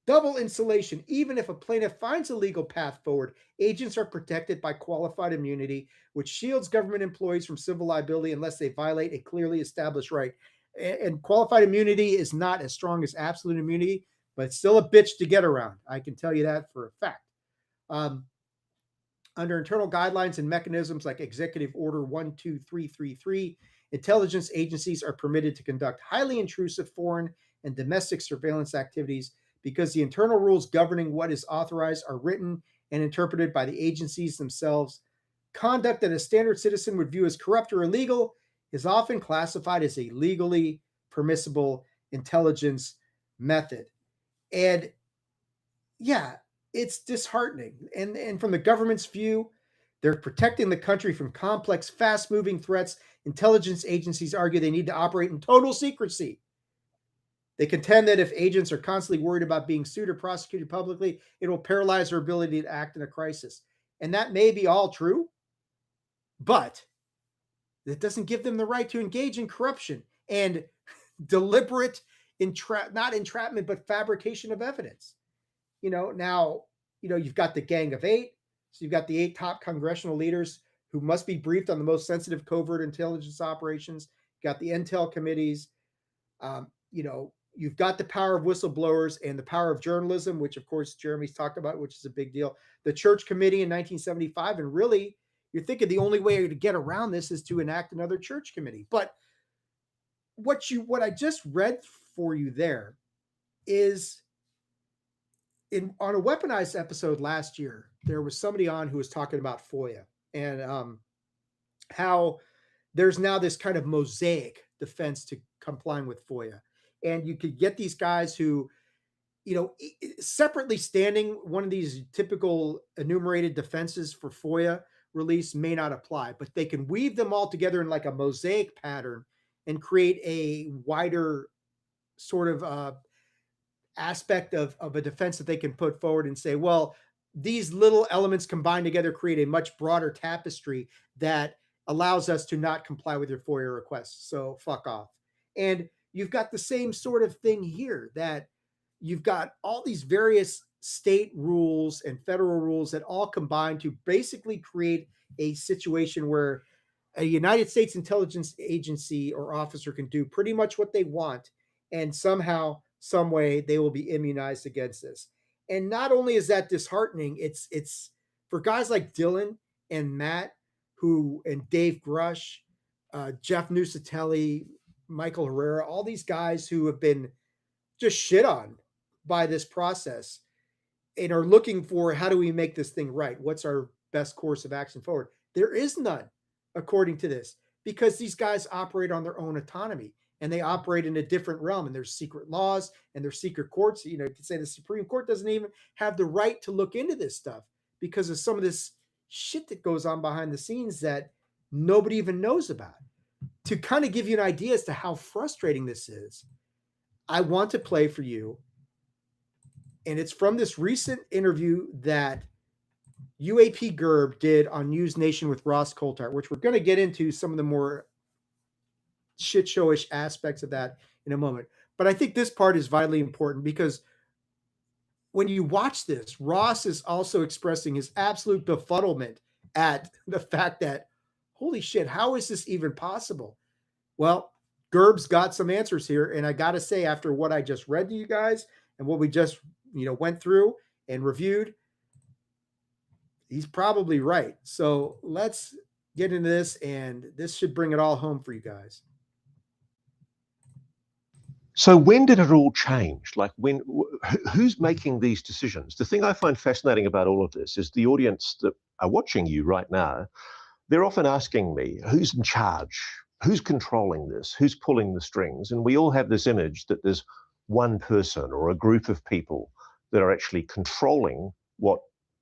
Double insulation. Even if a plaintiff finds a legal path forward, agents are protected by qualified immunity, which shields government employees from civil liability unless they violate a clearly established right. And qualified immunity is not as strong as absolute immunity, but it's still a bitch to get around. I can tell you that for a fact. Under internal guidelines and mechanisms like Executive Order 12333, intelligence agencies are permitted to conduct highly intrusive foreign and domestic surveillance activities because the internal rules governing what is authorized are written and interpreted by the agencies themselves. Conduct that a standard citizen would view as corrupt or illegal is often classified as a legally permissible intelligence method. And yeah, it's disheartening. And from the government's view, they're protecting the country from complex, fast-moving threats. Intelligence agencies argue they need to operate in total secrecy. They contend that if agents are constantly worried about being sued or prosecuted publicly, it will paralyze their ability to act in a crisis. And that may be all true, but that doesn't give them the right to engage in corruption and deliberate not entrapment, but fabrication of evidence. now, you've got the Gang of Eight. So you've got the 8 top congressional leaders who must be briefed on the most sensitive covert intelligence operations. You've got the intel committees. You've got the power of whistleblowers and the power of journalism, which of course Jeremy's talked about, which is a big deal. The Church Committee in 1975. And really, you're thinking the only way to get around this is to enact another Church Committee. But what I just read for you there is on a weaponized episode last year, there was somebody on who was talking about FOIA and how there's now this kind of mosaic defense to complying with FOIA. And you could get these guys who, separately standing, one of these typical enumerated defenses for FOIA release may not apply, but they can weave them all together in like a mosaic pattern and create a wider sort of aspect of a defense that they can put forward and say, well, these little elements combined together create a much broader tapestry that allows us to not comply with your FOIA requests. So fuck off. And you've got the same sort of thing here, that you've got all these various state rules and federal rules that all combine to basically create a situation where a United States intelligence agency or officer can do pretty much what they want, and somehow, some way, they will be immunized against this. And not only is that disheartening, it's for guys like Dylan and Matt, and Dave Grush, Jeff Nusatelli, Michael Herrera, all these guys who have been just shit on by this process and are looking for, how do we make this thing right? What's our best course of action forward? There is none, according to this, because these guys operate on their own autonomy and they operate in a different realm, and there's secret laws and there's secret courts. You could say the Supreme Court doesn't even have the right to look into this stuff because of some of this shit that goes on behind the scenes that nobody even knows about. To kind of give you an idea as to how frustrating this is, I want to play for you, and it's from this recent interview that UAP Gerb did on News Nation with Ross Coulthart, which we're going to get into some of the more shit showish aspects of that in a moment. But I think this part is vitally important because when you watch this, Ross is also expressing his absolute befuddlement at the fact that, holy shit, how is this even possible? Well, Gerb's got some answers here. And I got to say, after what I just read to you guys and what we just, went through and reviewed, he's probably right. So let's get into this, and this should bring it all home for you guys. So when did it all change? Like who's making these decisions? The thing I find fascinating about all of this is the audience that are watching you right now, they're often asking me, who's in charge? Who's controlling this? Who's pulling the strings? And we all have this image that there's one person or a group of people that are actually controlling what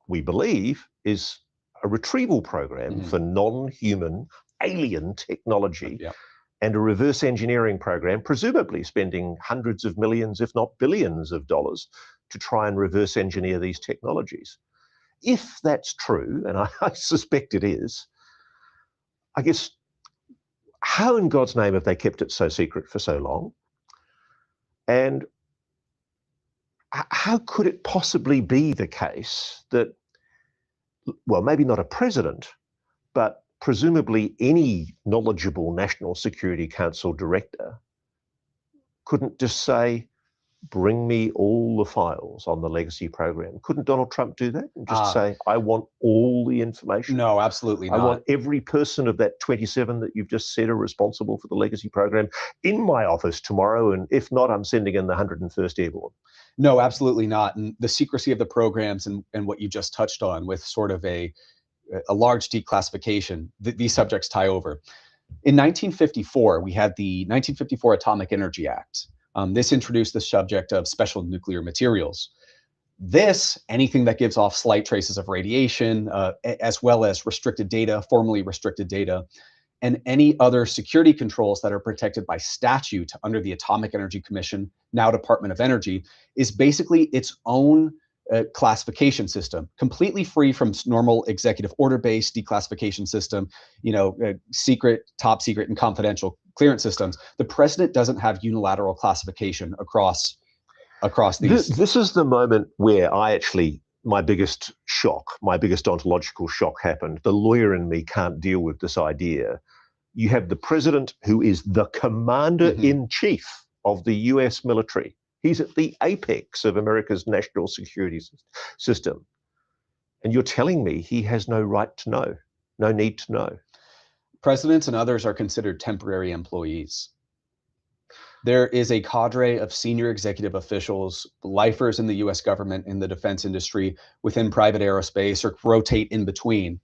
we believe is a retrieval program for non-human alien technology. Yep. And a reverse engineering program, presumably spending hundreds of millions, if not billions of dollars to try and reverse engineer these technologies. If that's true, and I suspect it is, I guess, how in God's name have they kept it so secret for so long? And how could it possibly be the case that, well, maybe not a president, but presumably any knowledgeable National Security Council director couldn't just say, bring me all the files on the legacy program? Couldn't Donald Trump do that and just say, I want all the information? No, absolutely not. I want every person of that 27 that you've just said are responsible for the legacy program in my office tomorrow, and if not, I'm sending in the 101st Airborne. No, absolutely not. And the secrecy of the programs and what you just touched on with sort of a large declassification, these subjects tie over. In 1954, we had the 1954 Atomic Energy Act. This introduced the subject of special nuclear materials. Anything that gives off slight traces of radiation, as well as restricted data, formally restricted data, and any other security controls that are protected by statute under the Atomic Energy Commission, now Department of Energy, is basically its own classification system, completely free from normal executive order-based declassification system, secret, top secret, and confidential clearance systems. The president doesn't have unilateral classification across across these. This is the moment where my biggest ontological shock happened. The lawyer in me can't deal with this idea. You have the president who is the commander-in-chief of the US military. He's at the apex of America's national security system. And you're telling me he has no right to know, no need to know. Presidents and others are considered temporary employees. There is a cadre of senior executive officials, lifers in the US government, in the defense industry, within private aerospace, or rotate in between,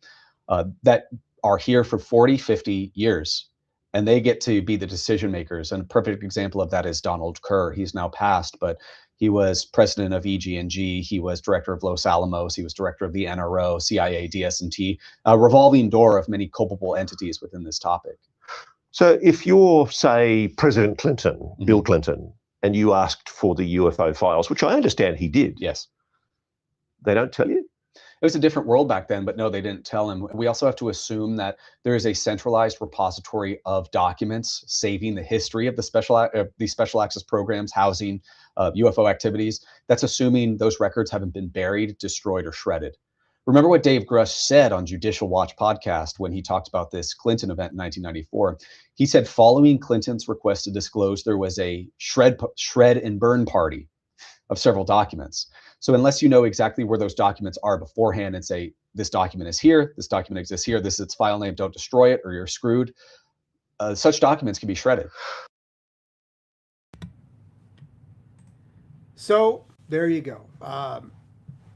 that are here for 40, 50 years. And they get to be the decision makers. And a perfect example of that is Donald Kerr. He's now passed, but he was president of EG&G. He was director of Los Alamos. He was director of the NRO, CIA, DS&T, a revolving door of many culpable entities within this topic. So if you're, say, President Clinton, Bill Clinton, and you asked for the UFO files, which I understand he did. Yes. They don't tell you? It was a different world back then, but no, they didn't tell him. We also have to assume that there is a centralized repository of documents saving the history of these special access programs, housing UFO activities. That's assuming those records haven't been buried, destroyed, or shredded. Remember what Dave Grush said on Judicial Watch podcast when he talked about this Clinton event in 1994. He said following Clinton's request to disclose, there was a shred and burn party of several documents. So unless you know exactly where those documents are beforehand and say, this document is here, this document exists here, this is its file name, don't destroy it or you're screwed, such documents can be shredded. So there you go.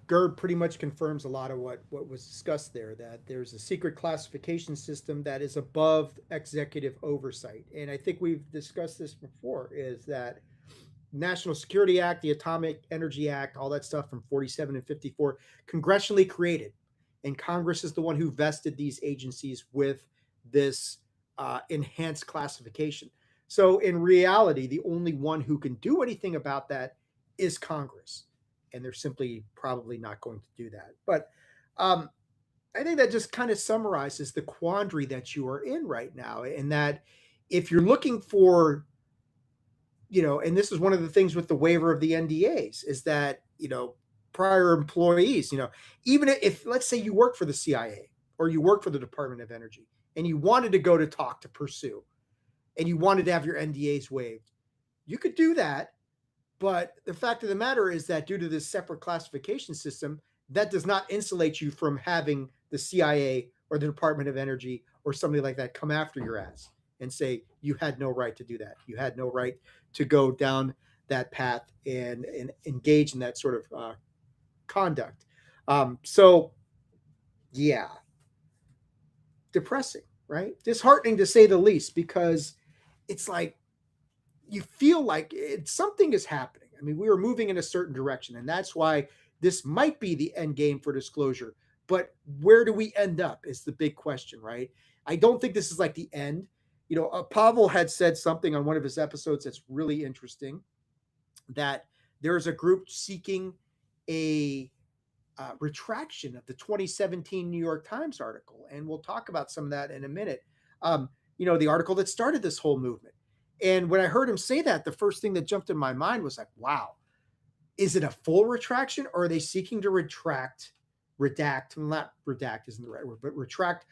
Gerb pretty much confirms a lot of what was discussed there, that there's a secret classification system that is above executive oversight. And I think we've discussed this before, is that National Security Act, the Atomic Energy Act, all that stuff from 47 and 54, congressionally created. And Congress is the one who vested these agencies with this enhanced classification. So in reality, the only one who can do anything about that is Congress. And they're simply probably not going to do that. But I think that just kind of summarizes the quandary that you are in right now. And that if you're looking for, and this is one of the things with the waiver of the NDAs, is that, prior employees, even if, let's say you work for the CIA or you work for the Department of Energy and you wanted to go to talk to Pursue and you wanted to have your NDAs waived, you could do that. But the fact of the matter is that due to this separate classification system, that does not insulate you from having the CIA or the Department of Energy or somebody like that come after your ass and say, you had no right to do that. You had no right to go down that path and engage in that sort of conduct. So, yeah, depressing, right? Disheartening to say the least, because it's like, you feel like something is happening. I mean, we were moving in a certain direction, and that's why this might be the end game for disclosure. But where do we end up is the big question, right? I don't think this is like the end. Pavel had said something on one of his episodes that's really interesting, that there's a group seeking a retraction of the 2017 New York Times article. And we'll talk about some of that in a minute. The article that started this whole movement. And when I heard him say that, the first thing that jumped in my mind was like, wow, is it a full retraction, or are they seeking to redact, not redact isn't the right word, but retract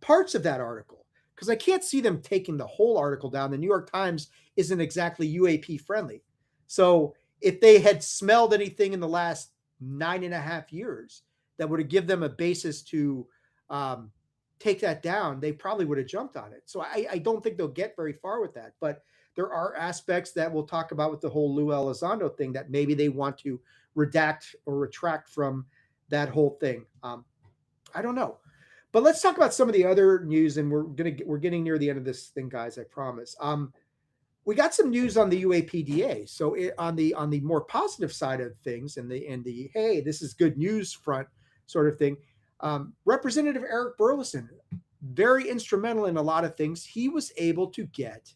parts of that article? Because I can't see them taking the whole article down. The New York Times isn't exactly UAP friendly. So if they had smelled anything in the last 9.5 years that would have given them a basis to take that down, they probably would have jumped on it. So I don't think they'll get very far with that. But there are aspects that we'll talk about with the whole Lou Elizondo thing that maybe they want to redact or retract from that whole thing. I don't know. But let's talk about some of the other news, and we're getting near the end of this thing, guys, I promise. We got some news on the UAPDA. So on the more positive side of things, and the hey, this is good news front sort of thing. Representative Eric Burleson, very instrumental in a lot of things. He was able to get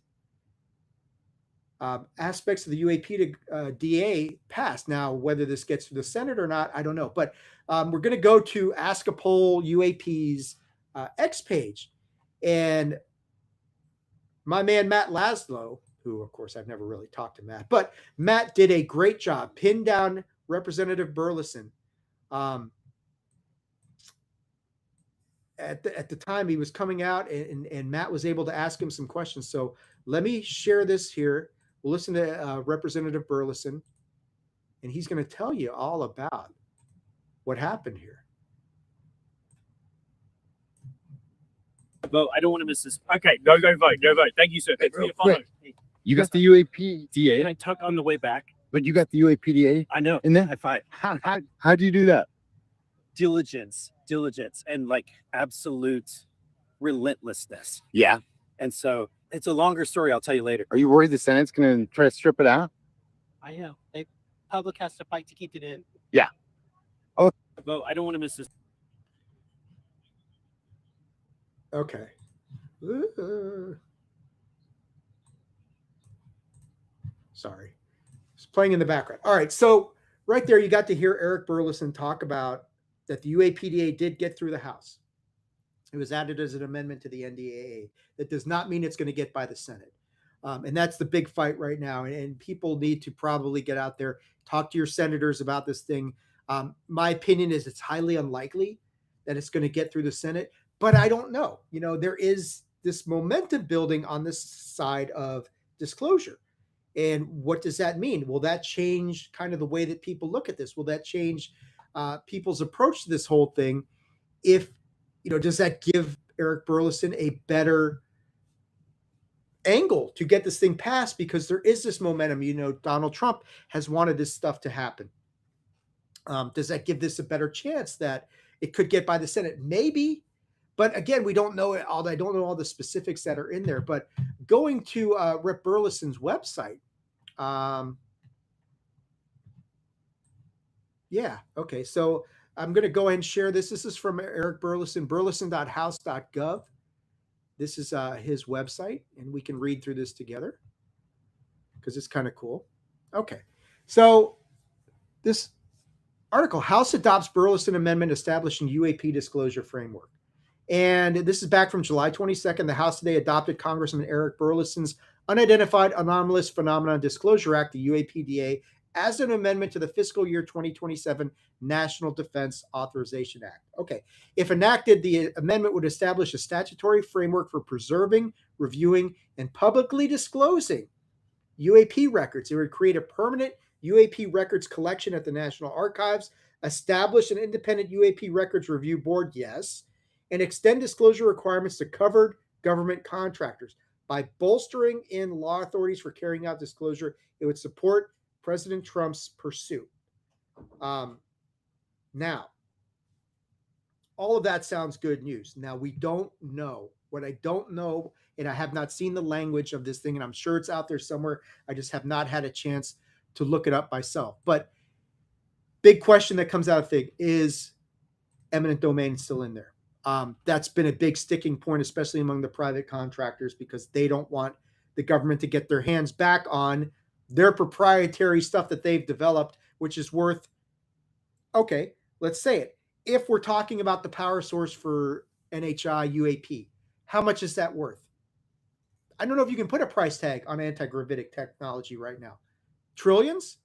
aspects of the UAPDA passed. Now, whether this gets to the Senate or not, I don't know. But we're going to go to Ask a Poll UAP's X page. And my man, Matt Laszlo, who, of course, I've never really talked to Matt, but Matt did a great job, pinned down Representative Burleson. At the time he was coming out, and Matt was able to ask him some questions. So let me share this here. We'll listen to Representative Burleson, and he's going to tell you all about what happened here. Vote. I don't want to miss this. Okay, go vote. Go vote. Thank you, sir. Thanks for your follow. You got the UAPDA, And I took on the way back. but you got the UAPDA I know. in there? I fight. How do you do that? Diligence, and like absolute relentlessness. Yeah. And so it's a longer story. I'll tell you later. Are you worried the Senate's going to try to strip it out? I know. The public has to fight to keep it in. Yeah. Oh. Vote. I don't want to miss this. Okay. Sorry. It's playing in the background. All right. So right there, you got to hear Eric Burleson talk about that the UAPDA did get through the House. It was added as an amendment to the NDAA. That does not mean it's going to get by the Senate. And that's the big fight right now. And people need to probably get out there, talk to your senators about this thing. My opinion is it's highly unlikely that it's going to get through the Senate, but I don't know. You know, there is this momentum building on this side of disclosure. And what does that mean? Will that change kind of the way that people look at this? Will that change people's approach to this whole thing? If, does that give Eric Burleson a better angle to get this thing passed? Because there is this momentum. Donald Trump has wanted this stuff to happen. Does that give this a better chance that it could get by the Senate? Maybe. But again, we don't know all. I don't know all the specifics that are in there. But going to Rep. Burleson's website, yeah, okay. So I'm going to go ahead and share this. This is from Eric Burleson, burleson.house.gov. This is his website, and we can read through this together because it's kind of cool. Okay, so this article: House adopts Burleson Amendment establishing UAP disclosure framework. And this is back from July 22nd. The House today adopted Congressman Eric Burleson's Unidentified Anomalous Phenomenon Disclosure Act, the UAPDA, as an amendment to the fiscal year 2027 National Defense Authorization Act. Okay. If enacted, the amendment would establish a statutory framework for preserving, reviewing, and publicly disclosing UAP records. It would create a permanent UAP records collection at the National Archives, establish an independent UAP records review board, yes, and extend disclosure requirements to covered government contractors. By bolstering in law authorities for carrying out disclosure, it would support President Trump's pursuit. Now, all of that sounds good news. Now, we don't know. What I don't know, and I have not seen the language of this thing, and I'm sure it's out there somewhere. I just have not had a chance to look it up myself. But big question that comes out of thing is eminent domain still in there? That's been a big sticking point, especially among the private contractors, because they don't want the government to get their hands back on their proprietary stuff that they've developed, which is worth, okay, let's say it. If we're talking about the power source for NHI UAP, how much is that worth? I don't know if you can put a price tag on anti-gravitic technology right now. Trillions?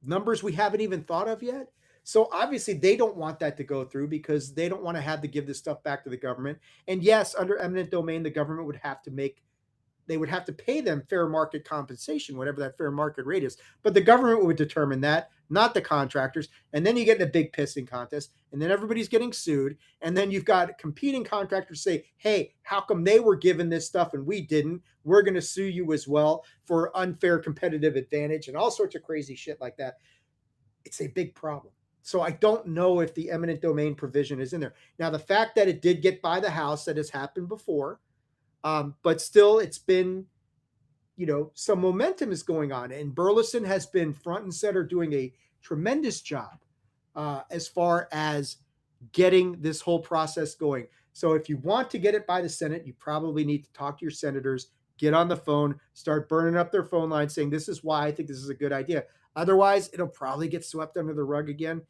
Numbers we haven't even thought of yet? So obviously they don't want that to go through because they don't want to have to give this stuff back to the government. And yes, under eminent domain, the government would have to pay them fair market compensation, whatever that fair market rate is. But the government would determine that, not the contractors. And then you get in a big pissing contest, and then everybody's getting sued. And then you've got competing contractors say, hey, how come they were given this stuff and we didn't? We're going to sue you as well for unfair competitive advantage and all sorts of crazy shit like that. It's a big problem. So I don't know if the eminent domain provision is in there. Now, the fact that it did get by the House, that has happened before, but still it's been, some momentum is going on. And Burleson has been front and center doing a tremendous job as far as getting this whole process going. So if you want to get it by the Senate, you probably need to talk to your senators, get on the phone, start burning up their phone lines saying, this is why I think this is a good idea. Otherwise, it'll probably get swept under the rug again.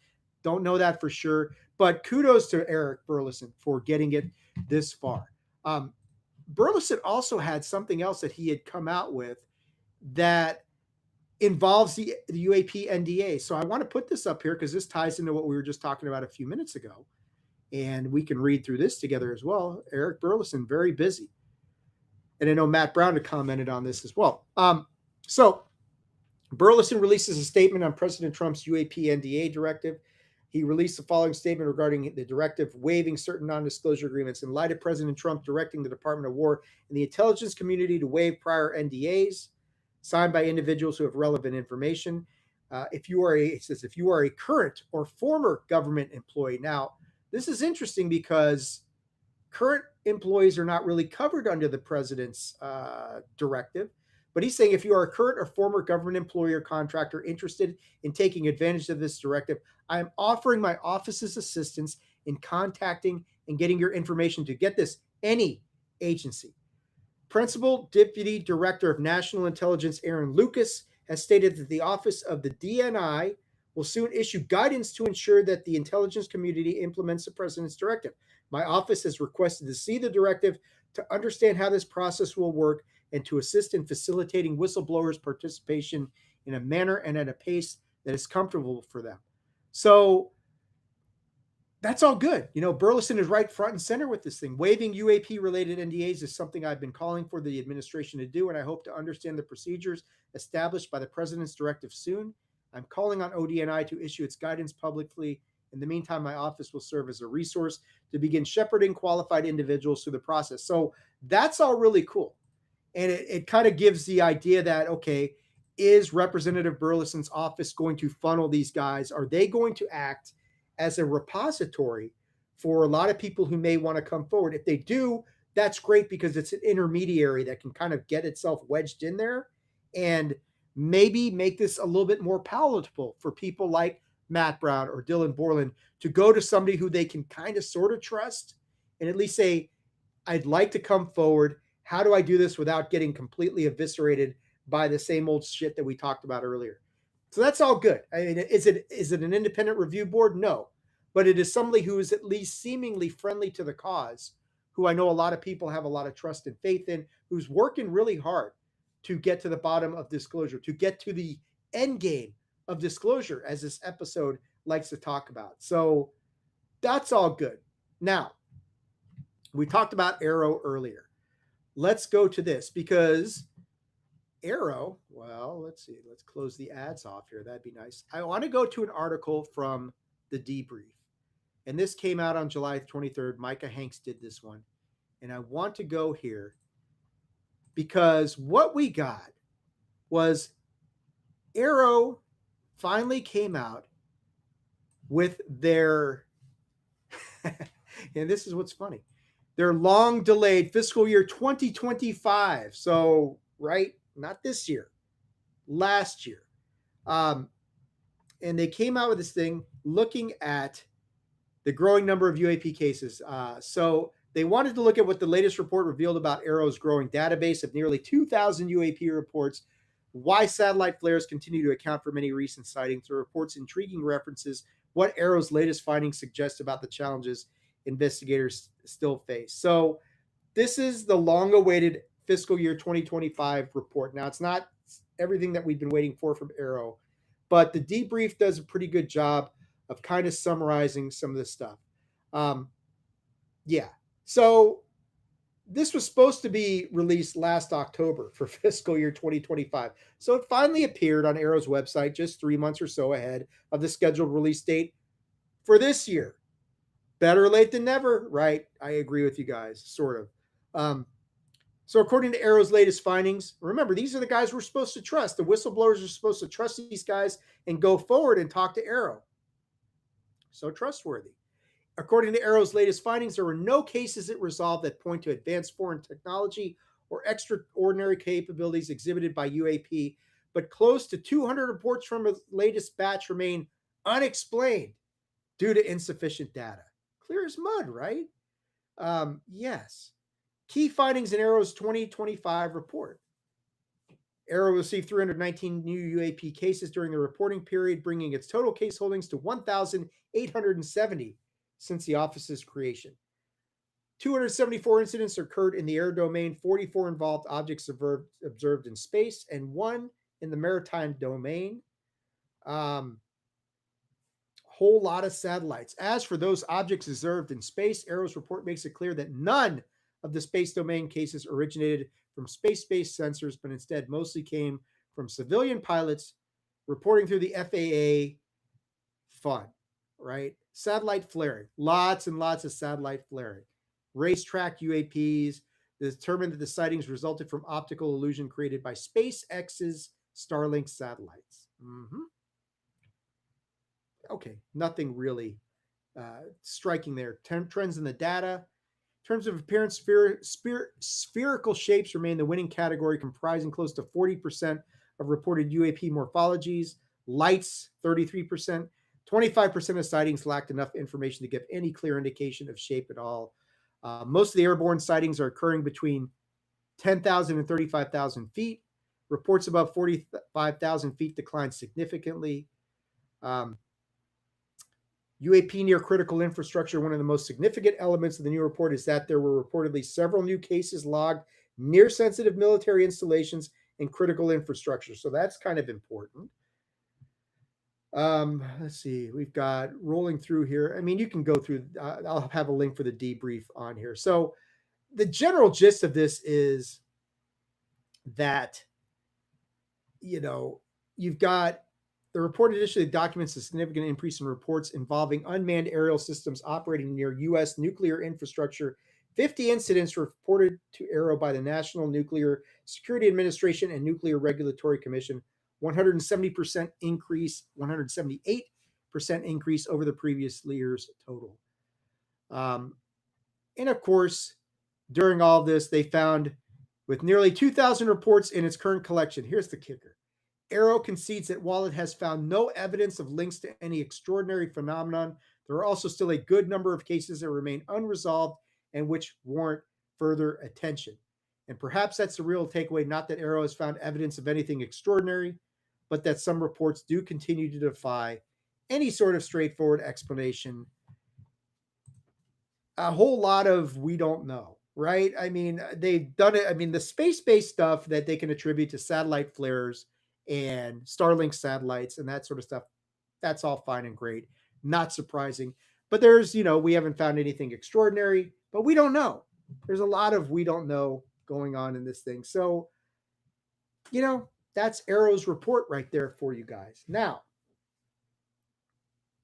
Don't know that for sure. But kudos to Eric Burleson for getting it this far. Burleson also had something else that he had come out with that involves the UAP NDA. So I want to put this up here because this ties into what we were just talking about a few minutes ago. And we can read through this together as well. Eric Burleson, very busy. And I know Matt Brown had commented on this as well. So Burleson releases a statement on President Trump's UAP NDA directive. He released the following statement regarding the directive waiving certain non-disclosure agreements in light of President Trump directing the Department of War and the intelligence community to waive prior NDAs signed by individuals who have relevant information. It says if you are a current or former government employee. Now, this is interesting because current employees are not really covered under the president's directive. But he's saying if you are a current or former government employee or contractor interested in taking advantage of this directive, I am offering my office's assistance in contacting and getting your information to get this, any agency. Principal Deputy Director of National Intelligence Aaron Lucas has stated that the Office of the DNI will soon issue guidance to ensure that the intelligence community implements the president's directive. My office has requested to see the directive to understand how this process will work and to assist in facilitating whistleblowers' participation in a manner and at a pace that is comfortable for them. So that's all good. Burleson is right front and center with this thing. Waiving UAP-related NDAs is something I've been calling for the administration to do, and I hope to understand the procedures established by the president's directive soon. I'm calling on ODNI to issue its guidance publicly. In the meantime, my office will serve as a resource to begin shepherding qualified individuals through the process. So that's all really cool. And it kind of gives the idea that, okay, is Representative Burleson's office going to funnel these guys? Are they going to act as a repository for a lot of people who may want to come forward? If they do, that's great because it's an intermediary that can kind of get itself wedged in there and maybe make this a little bit more palatable for people like Matt Brown or Dylan Borland to go to somebody who they can kind of sort of trust and at least say, I'd like to come forward. How do I do this without getting completely eviscerated by the same old shit that we talked about earlier? So that's all good. I mean, is it an independent review board? No, but it is somebody who is at least seemingly friendly to the cause, who I know a lot of people have a lot of trust and faith in, who's working really hard to get to the bottom of disclosure, to get to the end game of disclosure, as this episode likes to talk about. So that's all good. Now, we talked about Arrow earlier. Let's go to this because Arrow, well, let's see. Let's close the ads off here. That'd be nice. I want to go to an article from the Debrief. And this came out on July 23rd. Micah Hanks did this one. And I want to go here because what we got was Arrow finally came out with their, and this is what's funny, their long delayed fiscal year 2025. So, right, not this year, last year. And they came out with this thing looking at the growing number of UAP cases. So they wanted to look at what the latest report revealed about Arrow's growing database of nearly 2,000 UAP reports, why satellite flares continue to account for many recent sightings. The report's intriguing references what Arrow's latest findings suggest about the challenges investigators still face. So this is the long-awaited fiscal year 2025 report. Now, it's not everything that we've been waiting for from Arrow, but the Debrief does a pretty good job of kind of summarizing some of this stuff. Yeah. So this was supposed to be released last October for fiscal year 2025. So it finally appeared on Arrow's website just 3 months or so ahead of the scheduled release date for this year. Better late than never, right? I agree with you guys, sort of. So according to Arrow's latest findings, remember, these are the guys we're supposed to trust. The whistleblowers are supposed to trust these guys and go forward and talk to Arrow. So trustworthy. According to Arrow's latest findings, there were no cases it resolved that point to advanced foreign technology or extraordinary capabilities exhibited by UAP, but close to 200 reports from its latest batch remain unexplained due to insufficient data. Clear as mud, right? Yes. Key findings in Arrow's 2025 report. Arrow received 319 new UAP cases during the reporting period, bringing its total case holdings to 1,870 since the office's creation. 274 incidents occurred in the air domain, 44 involved objects observed in space, and 1 in the maritime domain. Whole lot of satellites. As for those objects observed in space, Arrow's report makes it clear that none of the space domain cases originated from space-based sensors, but instead mostly came from civilian pilots reporting through the FAA. Fun, right? Satellite flaring. Lots and lots of satellite flaring. Racetrack UAPs determined that the sightings resulted from optical illusion created by SpaceX's Starlink satellites. Okay, nothing really striking there. Trends in the data. In terms of appearance, spherical shapes remain the winning category, comprising close to 40% of reported UAP morphologies. Lights, 33%. 25% of sightings lacked enough information to give any clear indication of shape at all. Most of the airborne sightings are occurring between 10,000 and 35,000 feet. Reports above 45,000 feet declined significantly. UAP near critical infrastructure, one of the most significant elements of the new report is that there were reportedly several new cases logged near sensitive military installations and critical infrastructure. So that's kind of important. Let's see, we've got rolling through here. I mean, you can go through, I'll have a link for the debrief on here. So the general gist of this is that, you've got the report initially documents a significant increase in reports involving unmanned aerial systems operating near U.S. nuclear infrastructure. 50 incidents were reported to Arrow by the National Nuclear Security Administration and Nuclear Regulatory Commission. 170% increase, 178% increase over the previous year's total. And of course, during all of this, they found with nearly 2,000 reports in its current collection, here's the kicker. Arrow concedes that while it has found no evidence of links to any extraordinary phenomenon, there are also still a good number of cases that remain unresolved and which warrant further attention. And perhaps that's the real takeaway, not that Arrow has found evidence of anything extraordinary, but that some reports do continue to defy any sort of straightforward explanation. A whole lot of we don't know, right? I mean, they've done it. I mean, the space-based stuff that they can attribute to satellite flares and Starlink satellites and that sort of stuff, that's all fine and great. Not surprising. But there's, we haven't found anything extraordinary, but we don't know. There's a lot of we don't know going on in this thing. So, that's Arrow's report right there for you guys. Now,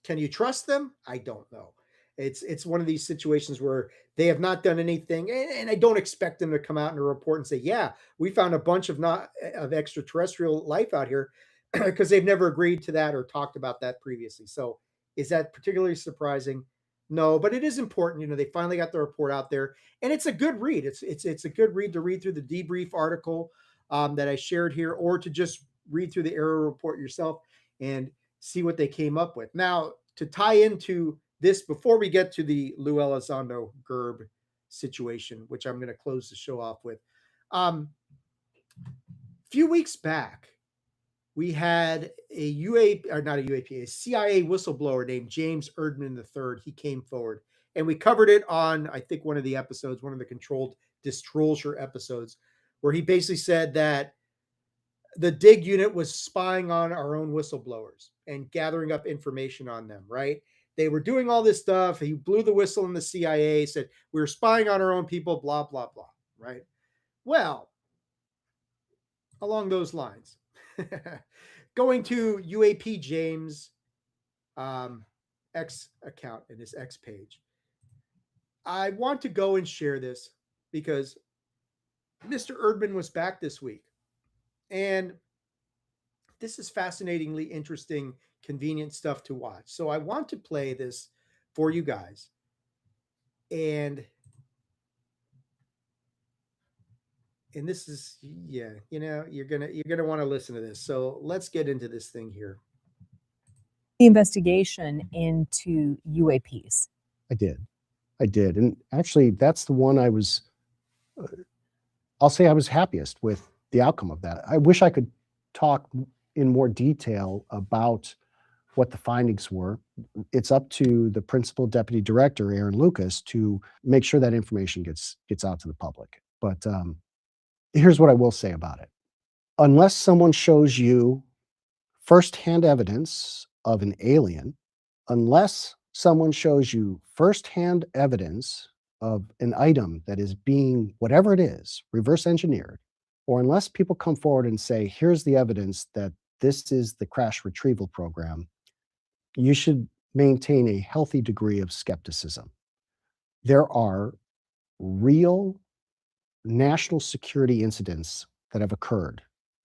can you trust them? I don't know. It's one of these situations where they have not done anything, and I don't expect them to come out in a report and say, yeah, we found a bunch of extraterrestrial life out here, because they've never agreed to that or talked about that previously. So is that particularly surprising? No, but it is important. They finally got the report out there, and it's a good read. It's a good read to read through the debrief article that I shared here, or to just read through the Arrow report yourself and see what they came up with. Now, to tie into this, before we get to the Lou Elizondo Gerb situation, which I'm going to close the show off with, a few weeks back, we had a CIA whistleblower named James Erdman III. He came forward, and we covered it on, I think, one of the episodes, one of the controlled disclosure episodes, where he basically said that the dig unit was spying on our own whistleblowers and gathering up information on them, right? They were doing all this stuff. He blew the whistle in the CIA, said, we were spying on our own people, blah, blah, blah, right? Well, along those lines, going to UAP James X account in his X page, I want to go and share this because Mr. Erdman was back this week. And this is fascinatingly interesting, convenient stuff to watch. So I want to play this for you guys. And this is, you're gonna want to listen to this. So let's get into this thing here. The investigation into UAPs. I did. And actually, that's the one I'll say I was happiest with the outcome of that. I wish I could talk in more detail about what the findings were. It's up to the principal deputy director, Aaron Lucas, to make sure that information gets out to the public. But here's what I will say about it. Unless someone shows you firsthand evidence of an alien, unless someone shows you firsthand evidence of an item that is being, whatever it is, reverse engineered, or unless people come forward and say, here's the evidence that this is the crash retrieval program, you should maintain a healthy degree of skepticism. There are real national security incidents that have occurred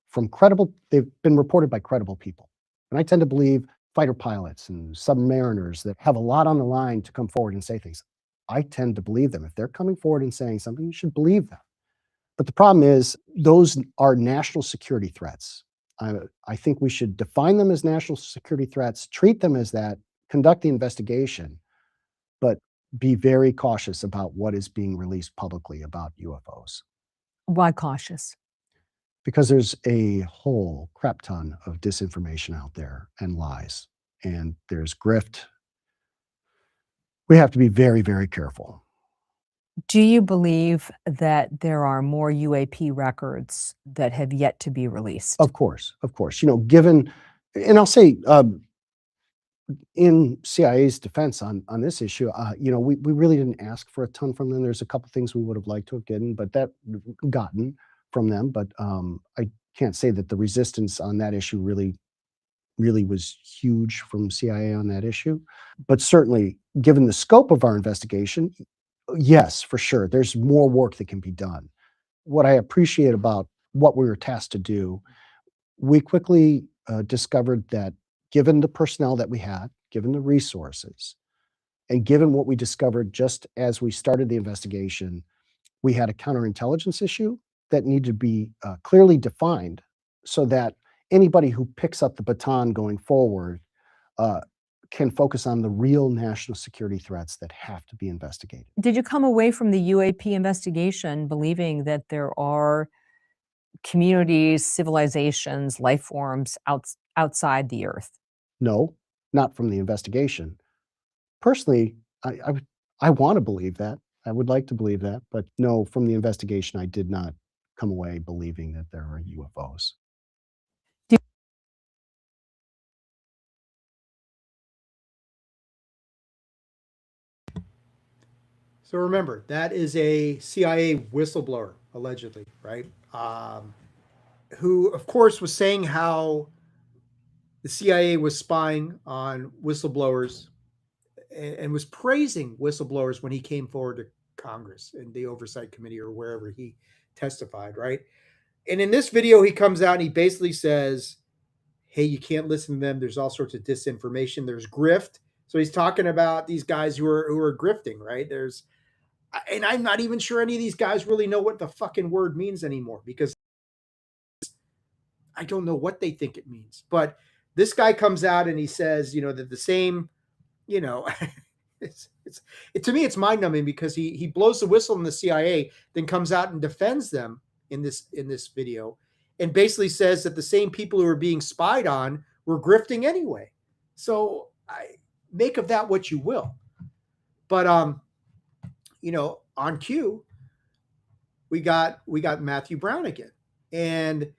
from credible, they've been reported by credible people. And I tend to believe fighter pilots and submariners that have a lot on the line to come forward and say things. I tend to believe them. If they're coming forward and saying something, you should believe them. But the problem is those are national security threats. I think we should define them as national security threats, treat them as that, conduct the investigation, but be very cautious about what is being released publicly about UFOs. Why cautious? Because there's a whole crap ton of disinformation out there and lies, and there's grift. We have to be very, very careful. Do you believe that there are more UAP records that have yet to be released? Of course. You know, given, and I'll say, in CIA's defense on this issue, you know, we really didn't ask for a ton from them. There's a couple things we would have liked to have gotten from them, but I can't say that the resistance on that issue really was huge from CIA on that issue. But certainly, given the scope of our investigation, yes, for sure, there's more work that can be done. What I appreciate about what we were tasked to do, we quickly discovered that given the personnel that we had, given the resources, and given what we discovered just as we started the investigation, we had a counterintelligence issue that needed to be clearly defined so that anybody who picks up the baton going forward can focus on the real national security threats that have to be investigated. Did you come away from the UAP investigation believing that there are communities, civilizations, life forms outside the Earth? No, not from the investigation. Personally, I want to believe that. I would like to believe that, but no, from the investigation, I did not come away believing that there are UFOs. So remember, that is a CIA whistleblower, allegedly, right? Who, of course, was saying how the CIA was spying on whistleblowers and was praising whistleblowers when he came forward to Congress in the Oversight Committee or wherever he testified, right? And in this video, he comes out and he basically says, hey, you can't listen to them. There's all sorts of disinformation. There's grift. So he's talking about these guys who are grifting, right? And I'm not even sure any of these guys really know what the fucking word means anymore because I don't know what they think it means. But this guy comes out and he says, you know, that the same, you know, to me, it's mind numbing because he blows the whistle in the CIA, then comes out and defends them in this video and basically says that the same people who are being spied on were grifting anyway. So I make of that what you will. But, you know, on cue, we got Matthew Brown again. And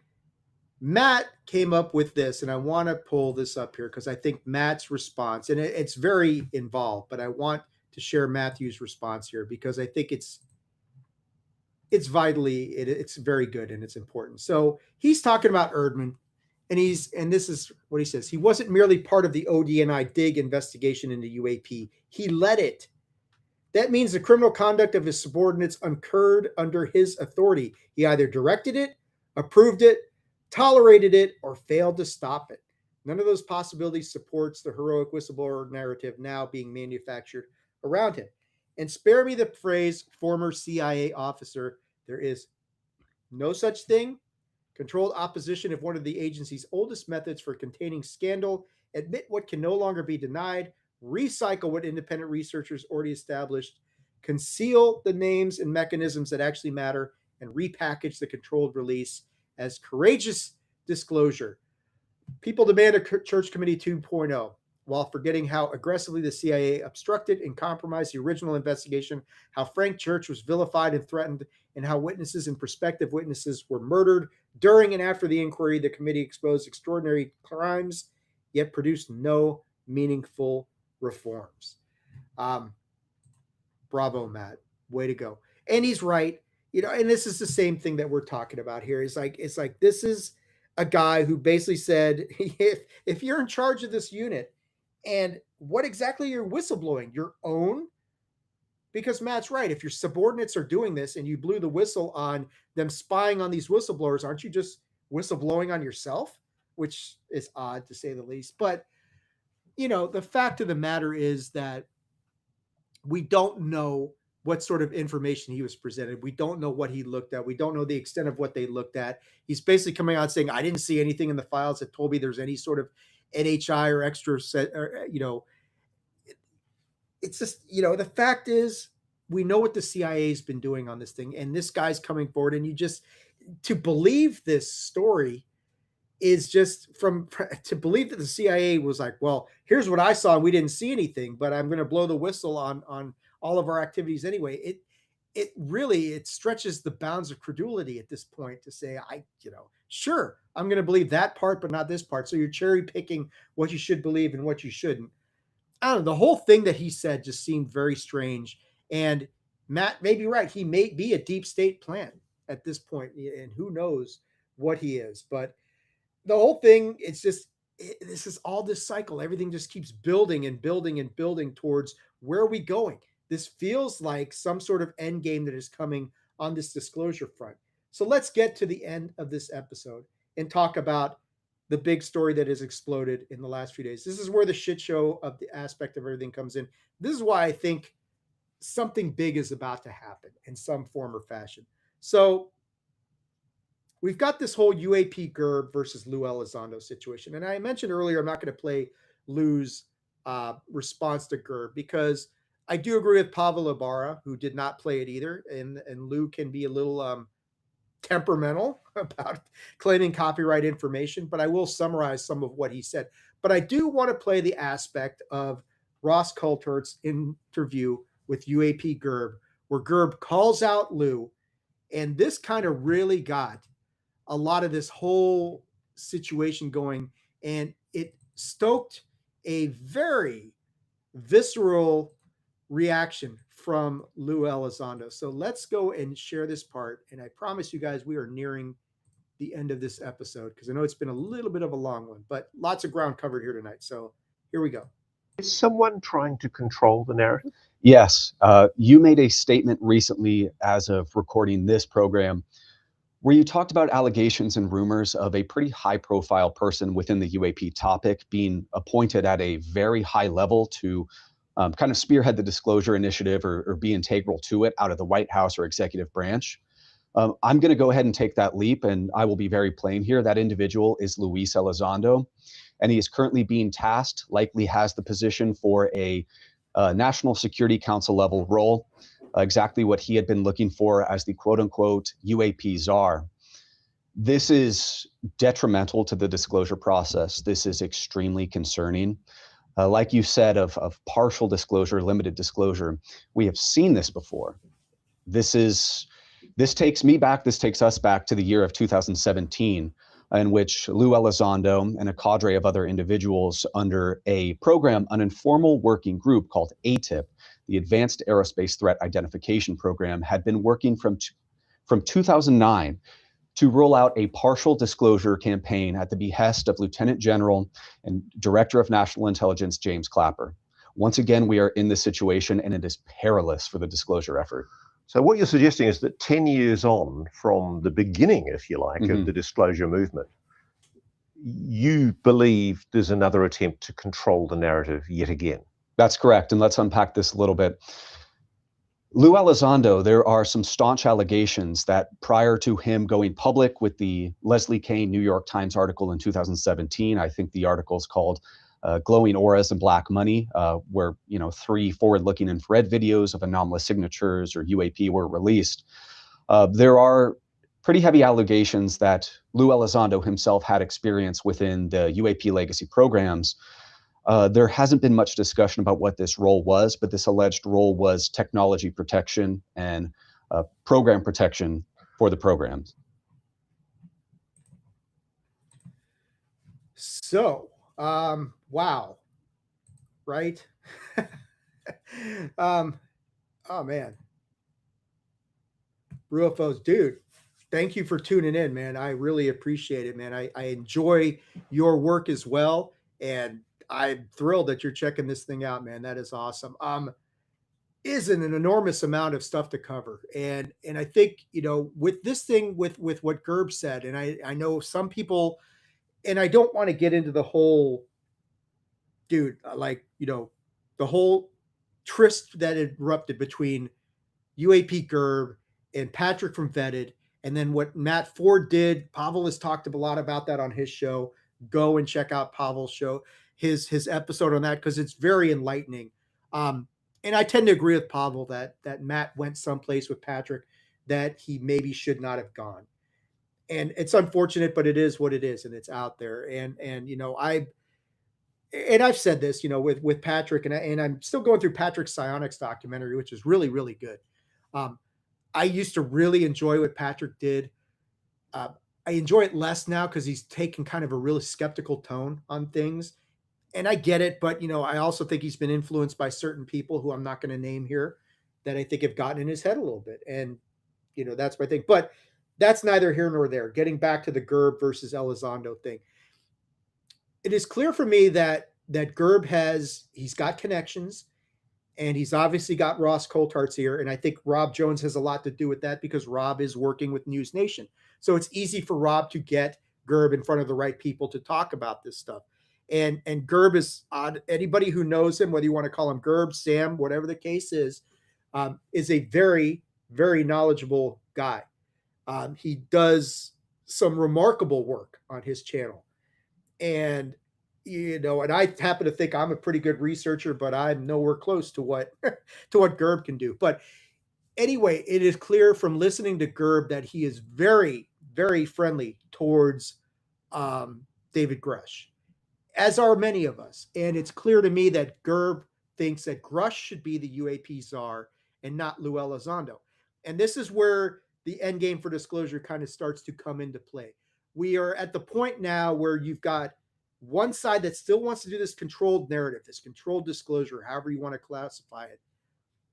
Matt came up with this, and I want to pull this up here because I think Matt's response, and it's very involved, but I want to share Matthew's response here because I think it's very good and it's important. So he's talking about Erdman, and this is what he says. He wasn't merely part of the ODNI dig investigation into UAP. He led it. That means the criminal conduct of his subordinates occurred under his authority. He either directed it, approved it, tolerated it, or failed to stop it. None of those possibilities supports the heroic whistleblower narrative now being manufactured around him. And spare me the phrase former CIA officer, there is no such thing. Controlled opposition of one of the agency's oldest methods for containing scandal, admit what can no longer be denied, recycle what independent researchers already established, conceal the names and mechanisms that actually matter, and repackage the controlled release as courageous disclosure. People demand a church committee 2.0 while forgetting how aggressively the CIA obstructed and compromised the original investigation, how Frank Church was vilified and threatened, and how witnesses and prospective witnesses were murdered during and after the inquiry. The committee exposed extraordinary crimes, yet produced no meaningful reforms. Bravo, Matt. Way to go. And he's right. You know, and this is the same thing that we're talking about here. It's like this is a guy who basically said, if you're in charge of this unit, and what exactly you're whistleblowing? Your own? Because Matt's right. If your subordinates are doing this and you blew the whistle on them spying on these whistleblowers, aren't you just whistleblowing on yourself? Which is odd to say the least. But, you know, the fact of the matter is that we don't know what sort of information he was presented. We don't know what he looked at. We don't know the extent of what they looked at. He's basically coming out saying, I didn't see anything in the files that told me there's any sort of NHI or extra set, or, you know, it's just, you know, the fact is we know what the CIA has been doing on this thing, and this guy's coming forward, and you just, to believe this story is just to believe that the CIA was like, well, here's what I saw and we didn't see anything, but I'm going to blow the whistle on all of our activities anyway. It really stretches the bounds of credulity at this point to say, sure, I'm going to believe that part, but not this part. So you're cherry picking what you should believe and what you shouldn't. I don't know. The whole thing that he said just seemed very strange. And Matt may be right. He may be a deep state plan at this point, and who knows what he is. But the whole thing, it's just, this is all this cycle. Everything just keeps building and building and building towards where are we going? This feels like some sort of end game that is coming on this disclosure front. So let's get to the end of this episode and talk about the big story that has exploded in the last few days. This is where the shit show of the aspect of everything comes in. This is why I think something big is about to happen in some form or fashion. So we've got this whole UAP GERB versus Lou Elizondo situation. And I mentioned earlier, I'm not going to play Lou's response to GERB because I do agree with Pavel Ibarra, who did not play it either. And Lou can be a little temperamental about claiming copyright information, but I will summarize some of what he said. But I do want to play the aspect of Ross Coulter's interview with UAP GERB, where GERB calls out Lou. And this kind of really got a lot of this whole situation going, and it stoked a very visceral reaction from Lou Elizondo. So let's go and share this part. And I promise you guys, we are nearing the end of this episode because I know it's been a little bit of a long one, but lots of ground covered here tonight. So here we go. Is someone trying to control the narrative? Yes. You made a statement recently as of recording this program where you talked about allegations and rumors of a pretty high profile person within the UAP topic being appointed at a very high level to kind of spearhead the disclosure initiative or be integral to it out of the White House or executive branch. I'm going to go ahead and take that leap, and I will be very plain here. That individual is Luis Elizondo, and he is currently being tasked, likely has the position for a National Security Council level role, exactly what he had been looking for as the quote unquote UAP czar. This is detrimental to the disclosure process. This is extremely concerning. Like you said, of partial disclosure, limited disclosure, we have seen this before. This takes us back to the year of 2017, in which Lou Elizondo and a cadre of other individuals under a program, an informal working group called ATIP, the Advanced Aerospace Threat Identification Program, had been working from 2009 to roll out a partial disclosure campaign at the behest of Lieutenant General and Director of National Intelligence, James Clapper. Once again, we are in this situation, and it is perilous for the disclosure effort. So what you're suggesting is that 10 years on from the beginning, if you like, of the disclosure movement, you believe there's another attempt to control the narrative yet again. That's correct, and let's unpack this a little bit. Lou Elizondo, there are some staunch allegations that prior to him going public with the Leslie Kean New York Times article in 2017, I think the article is called Glowing Auras and Black Money, where 3 forward-looking infrared videos of anomalous signatures or UAP were released. There are pretty heavy allegations that Lou Elizondo himself had experience within the UAP legacy programs. There hasn't been much discussion about what this role was, but this alleged role was technology protection and program protection for the programs. So, wow, right? Oh man, Ruofos, dude, thank you for tuning in, man. I really appreciate it, man. I enjoy your work as well, and I'm thrilled that you're checking this thing out, man. That is awesome. Isn't an enormous amount of stuff to cover, and I think, you know, with this thing, with what Gerb said, and I know some people, and I don't want to get into the whole, dude, like, you know, the whole tryst that erupted between UAP Gerb and Patrick from Vetted, and then what Matt Ford did. Pavel has talked a lot about that on his show. Go and check out Pavel's show, his episode on that, because it's very enlightening. And I tend to agree with Pavel that Matt went someplace with Patrick that he maybe should not have gone. And it's unfortunate, but it is what it is, and it's out there. And you know, I've said this, you know, with Patrick, and I'm still going through Patrick Psionics documentary, which is really, really good. I used to really enjoy what Patrick did. I enjoy it less now because he's taken kind of a really skeptical tone on things. And I get it, but, you know, I also think he's been influenced by certain people who I'm not going to name here that I think have gotten in his head a little bit. And, you know, that's my thing. But that's neither here nor there. Getting back to the Gerb versus Elizondo thing. It is clear for me that Gerb he's got connections, and he's obviously got Ross Coulthart's ear. And I think Rob Jones has a lot to do with that because Rob is working with News Nation. So it's easy for Rob to get Gerb in front of the right people to talk about this stuff. And Gerb is odd. Anybody who knows him, whether you want to call him Gerb, Sam, whatever the case is a very, very knowledgeable guy. He does some remarkable work on his channel. And, you know, and I happen to think I'm a pretty good researcher, but I'm nowhere close to what Gerb can do. But anyway, it is clear from listening to Gerb that he is very, very friendly towards David Grush, as are many of us. And it's clear to me that Gerb thinks that Grush should be the UAP czar and not Lou Elizondo. And this is where the end game for disclosure kind of starts to come into play. We are at the point now where you've got one side that still wants to do this controlled narrative, this controlled disclosure, however you want to classify it.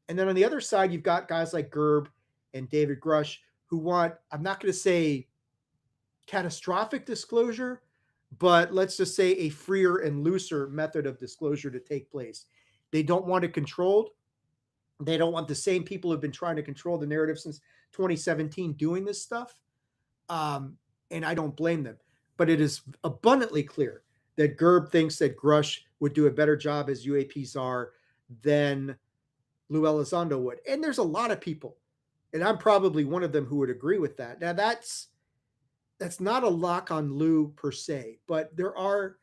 And then on the other side, you've got guys like Gerb and David Grush who want, I'm not going to say catastrophic disclosure, but let's just say a freer and looser method of disclosure to take place. They don't want it controlled. They don't want the same people who've been trying to control the narrative since 2017 doing this stuff. And I don't blame them. But it is abundantly clear that Gerb thinks that Grush would do a better job as UAP czar than Lou Elizondo would. And there's a lot of people, and I'm probably one of them, who would agree with that. Now, that's not a lock on Lou per se, but there are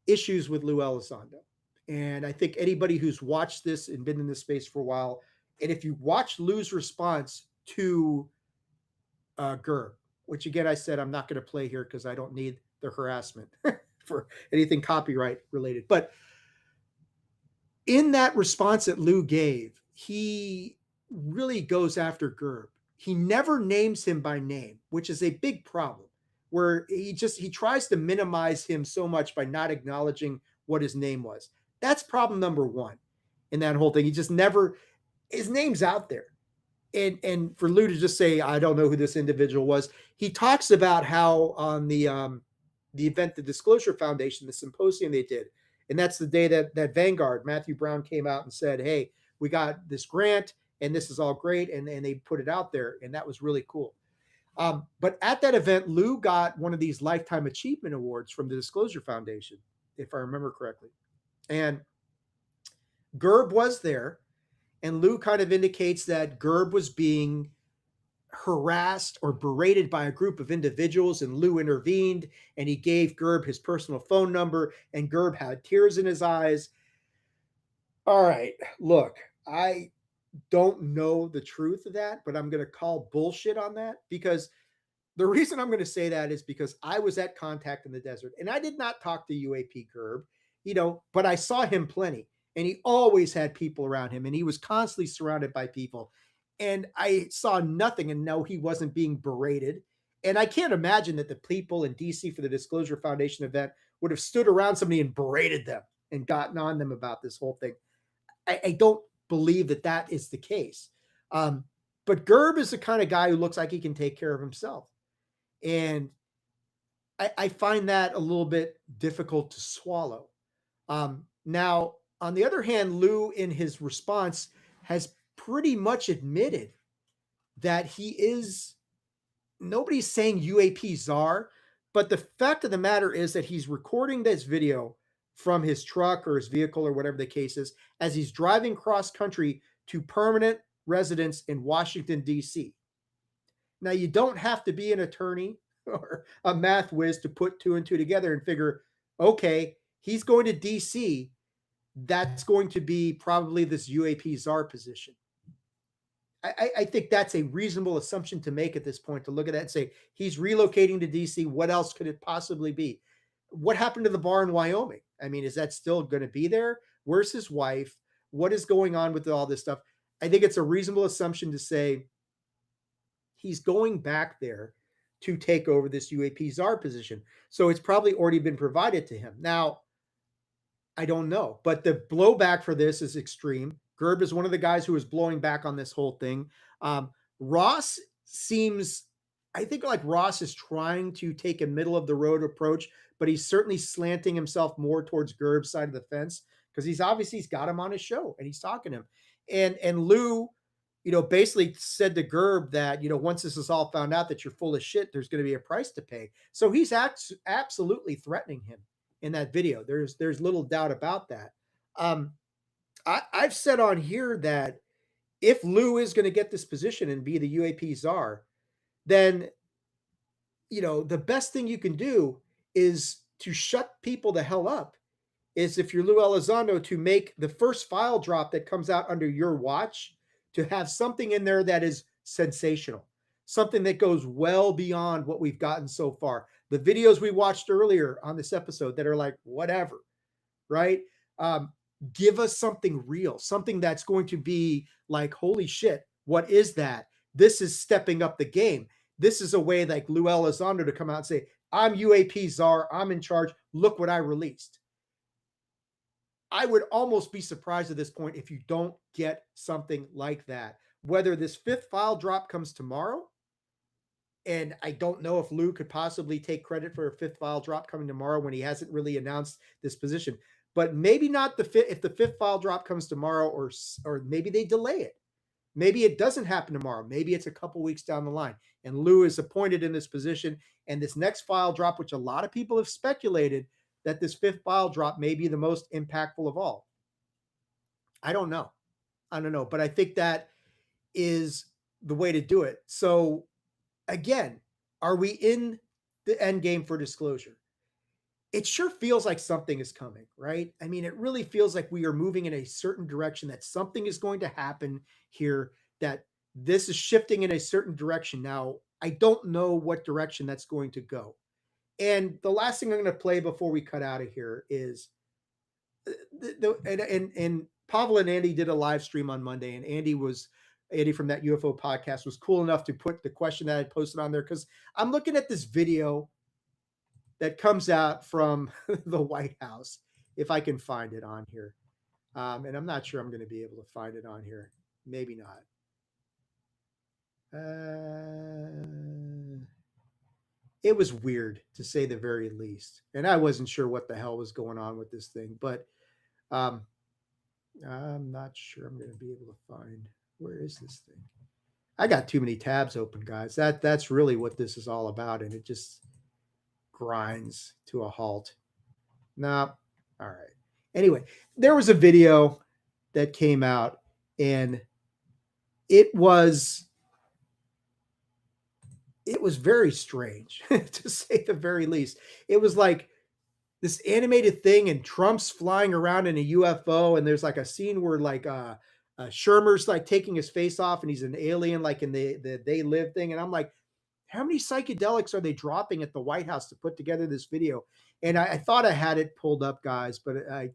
issues with Lou Elizondo. And I think anybody who's watched this and been in this space for a while, and if you watch Lou's response to Gerb, which again, I said I'm not going to play here because I don't need the harassment for anything copyright related. But in that response that Lou gave, he really goes after Gerb. He never names him by name, which is a big problem, where he tries to minimize him so much by not acknowledging what his name was. That's problem number one in that whole thing. He just never, his name's out there. And for Lou to just say, I don't know who this individual was. He talks about how on the event, the Disclosure Foundation, the symposium they did, and that's the day that Vanguard, Matthew Brown, came out and said, hey, we got this grant and this is all great. And they put it out there, and that was really cool. But at that event, Lou got one of these Lifetime Achievement Awards from the Disclosure Foundation, if I remember correctly. And Gerb was there, and Lou kind of indicates that Gerb was being harassed or berated by a group of individuals, and Lou intervened, and he gave Gerb his personal phone number, and Gerb had tears in his eyes. All right, look, I don't know the truth of that, but I'm going to call bullshit on that, because The reason I'm going to say that is because I was at Contact in the Desert, and I did not talk to UAP Gerb, but I saw him plenty, and he always had people around him, and he was constantly surrounded by people. And I saw nothing, and no, he wasn't being berated. And I can't imagine that the people in DC for the Disclosure Foundation event would have stood around somebody and berated them and gotten on them about this whole thing. I don't believe that that is the case. But Gerb is the kind of guy who looks like he can take care of himself. And I find that a little bit difficult to swallow. Now, on the other hand, Lou, in his response, has pretty much admitted that he is, nobody's saying UAP czar, but the fact of the matter is that he's recording this video from his truck or his vehicle or whatever the case is, as he's driving cross country to permanent residence in Washington, D.C. Now, you don't have to be an attorney or a math whiz to put two and two together and figure, okay, he's going to D.C. That's going to be probably this UAP czar position. I think that's a reasonable assumption to make at this point, to look at that and say, he's relocating to D.C. What else could it possibly be? What happened to the bar in Wyoming? I mean, is that still going to be there? Where's his wife? What is going on with all this stuff? I think it's a reasonable assumption to say he's going back there to take over this UAP czar position. So it's probably already been provided to him. Now, I don't know, but the blowback for this is extreme. Gerb is one of the guys who is blowing back on this whole thing. Ross seems, I think like Ross is trying to take a middle of the road approach, but he's certainly slanting himself more towards Gerb's side of the fence because he's got him on his show and he's talking to him. And Lou, basically said to Gerb that, once this is all found out that you're full of shit, there's going to be a price to pay. So he's absolutely threatening him in that video. There's little doubt about that. I've said on here that if Lou is going to get this position and be the UAP czar, then, the best thing you can do is to shut people the hell up. Is if you're Lou Elizondo, to make the first file drop that comes out under your watch, to have something in there that is sensational, something that goes well beyond what we've gotten so far. The videos we watched earlier on this episode that are like, whatever, right? Give us something real, something that's going to be like, holy shit, what is that? This is stepping up the game. This is a way like Lou Elizondo to come out and say, I'm UAP czar, I'm in charge, look what I released. I would almost be surprised at this point if you don't get something like that. Whether this fifth file drop comes tomorrow, and I don't know if Lou could possibly take credit for a fifth file drop coming tomorrow when he hasn't really announced this position. But maybe not if the fifth file drop comes tomorrow, or maybe they delay it. Maybe it doesn't happen tomorrow. Maybe it's a couple weeks down the line. And Lou is appointed in this position. And this next file drop, which a lot of people have speculated that this fifth file drop may be the most impactful of all. I don't know. But I think that is the way to do it. So again, are we in the end game for disclosure? It sure feels like something is coming, right? I mean, it really feels like we are moving in a certain direction, that something is going to happen here, that this is shifting in a certain direction. Now, I don't know what direction that's going to go. And the last thing I'm going to play before we cut out of here is and Pavel and Andy did a live stream on Monday, and Andy from that UFO podcast was cool enough to put the question that I posted on there, because I'm looking at this video that comes out from the White House, if I can find it on here. And I'm not sure I'm going to be able to find it on here. Maybe not. It was weird, to say the very least. And I wasn't sure what the hell was going on with this thing. But I'm not sure I'm going to be able to find. Where is this thing? I got too many tabs open, guys. That's really what this is all about. And it just grinds to a halt. Nah. All right. Anyway, there was a video that came out, and it was very strange, to say the very least. It was like this animated thing, and Trump's flying around in a UFO, and there's like a scene where like Shermer's like taking his face off, and he's an alien, like in the They Live thing. And I'm like, how many psychedelics are they dropping at the White House to put together this video? And I thought I had it pulled up, guys, but I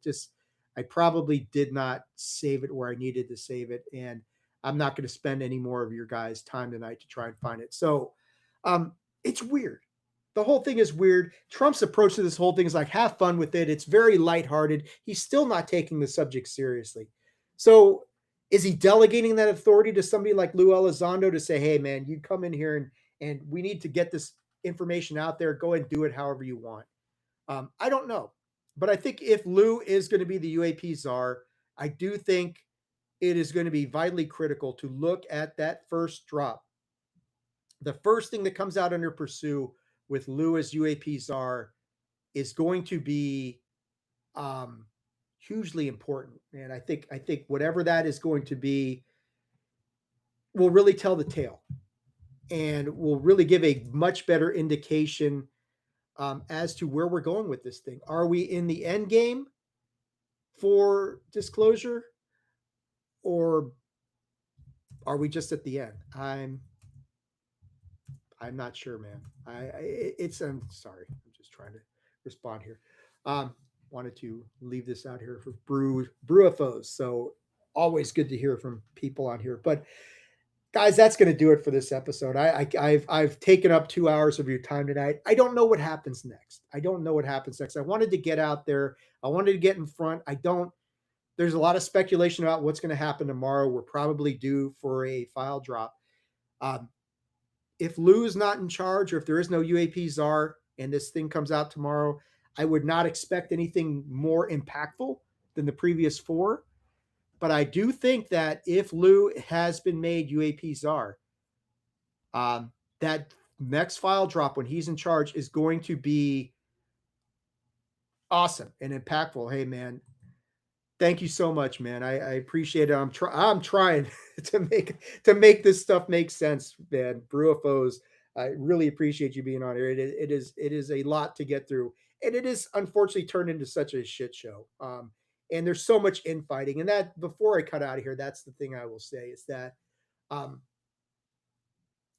probably did not save it where I needed to save it. And I'm not going to spend any more of your guys' time tonight to try and find it. So it's weird. The whole thing is weird. Trump's approach to this whole thing is like, have fun with it. It's very lighthearted. He's still not taking the subject seriously. So is he delegating that authority to somebody like Lou Elizondo to say, hey, man, you come in here and we need to get this information out there. Go and do it however you want. I don't know. But I think if Lou is going to be the UAP czar, I do think it is going to be vitally critical to look at that first drop. The first thing that comes out under pursuit with Lou as UAP czar is going to be hugely important. And I think whatever that is going to be will really tell the tale and will really give a much better indication as to where we're going with this thing. Are we in the end game for disclosure, or are we just at the end? I'm not sure, man. I'm sorry. I'm just trying to respond here. Wanted to leave this out here for Brewafos. So always good to hear from people on here. But guys, that's going to do it for this episode. I've taken up 2 hours of your time tonight. I don't know what happens next. I wanted to get out there. I wanted to get in front. There's a lot of speculation about what's going to happen tomorrow. We're probably due for a file drop. If Lou is not in charge, or if there is no UAP czar and this thing comes out tomorrow, I would not expect anything more impactful than the previous 4. But I do think that if Lou has been made UAP czar, that next file drop when he's in charge is going to be awesome and impactful. Hey, man, thank you so much, man. I appreciate it. I'm trying to make this stuff make sense, man. Brewafos, I really appreciate you being on here. It is a lot to get through, and it is unfortunately turned into such a shit show. And there's so much infighting. And that, before I cut out of here, that's the thing I will say is that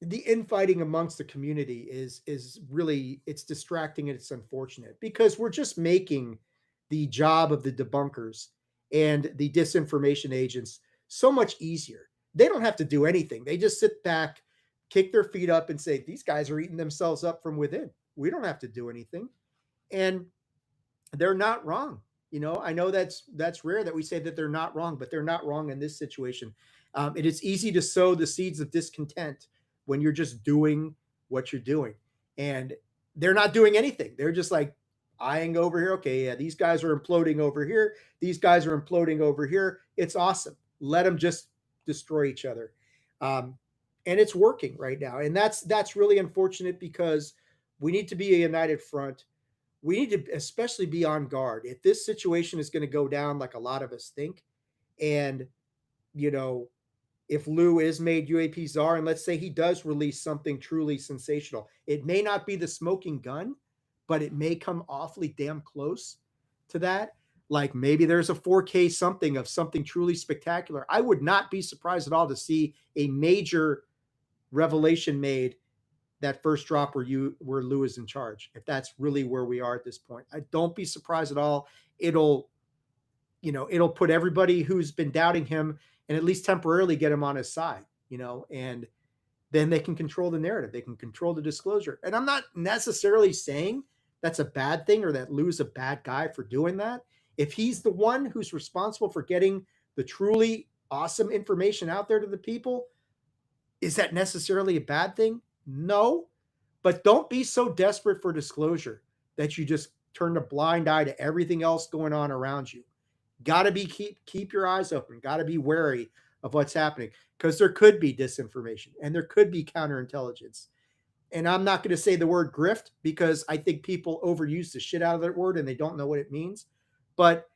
the infighting amongst the community is really, it's distracting and it's unfortunate, because we're just making the job of the debunkers and the disinformation agents so much easier. They don't have to do anything. They just sit back, kick their feet up and say, these guys are eating themselves up from within. We don't have to do anything. And they're not wrong. I know that's rare that we say that they're not wrong, but they're not wrong in this situation. It is easy to sow the seeds of discontent when you're just doing what you're doing. And they're not doing anything. They're just like eyeing over here. Okay, yeah, these guys are imploding over here. These guys are imploding over here. It's awesome. Let them just destroy each other. And it's working right now. And that's really unfortunate, because we need to be a united front. We need to especially be on guard. If this situation is going to go down like a lot of us think, and, if Lou is made UAP czar, and let's say he does release something truly sensational, it may not be the smoking gun, but it may come awfully damn close to that. Like maybe there's a 4K something of something truly spectacular. I would not be surprised at all to see a major revelation made that first drop where Lou is in charge, if that's really where we are at this point. I don't be surprised at all. It'll put everybody who's been doubting him, and at least temporarily get him on his side, and then they can control the narrative. They can control the disclosure. And I'm not necessarily saying that's a bad thing or that Lou's a bad guy for doing that. If he's the one who's responsible for getting the truly awesome information out there to the people, is that necessarily a bad thing? No, but don't be so desperate for disclosure that you just turn a blind eye to everything else going on around you. Got to be keep your eyes open. Got to be wary of what's happening, because there could be disinformation and there could be counterintelligence. And I'm not going to say the word grift, because I think people overuse the shit out of that word and they don't know what it means. But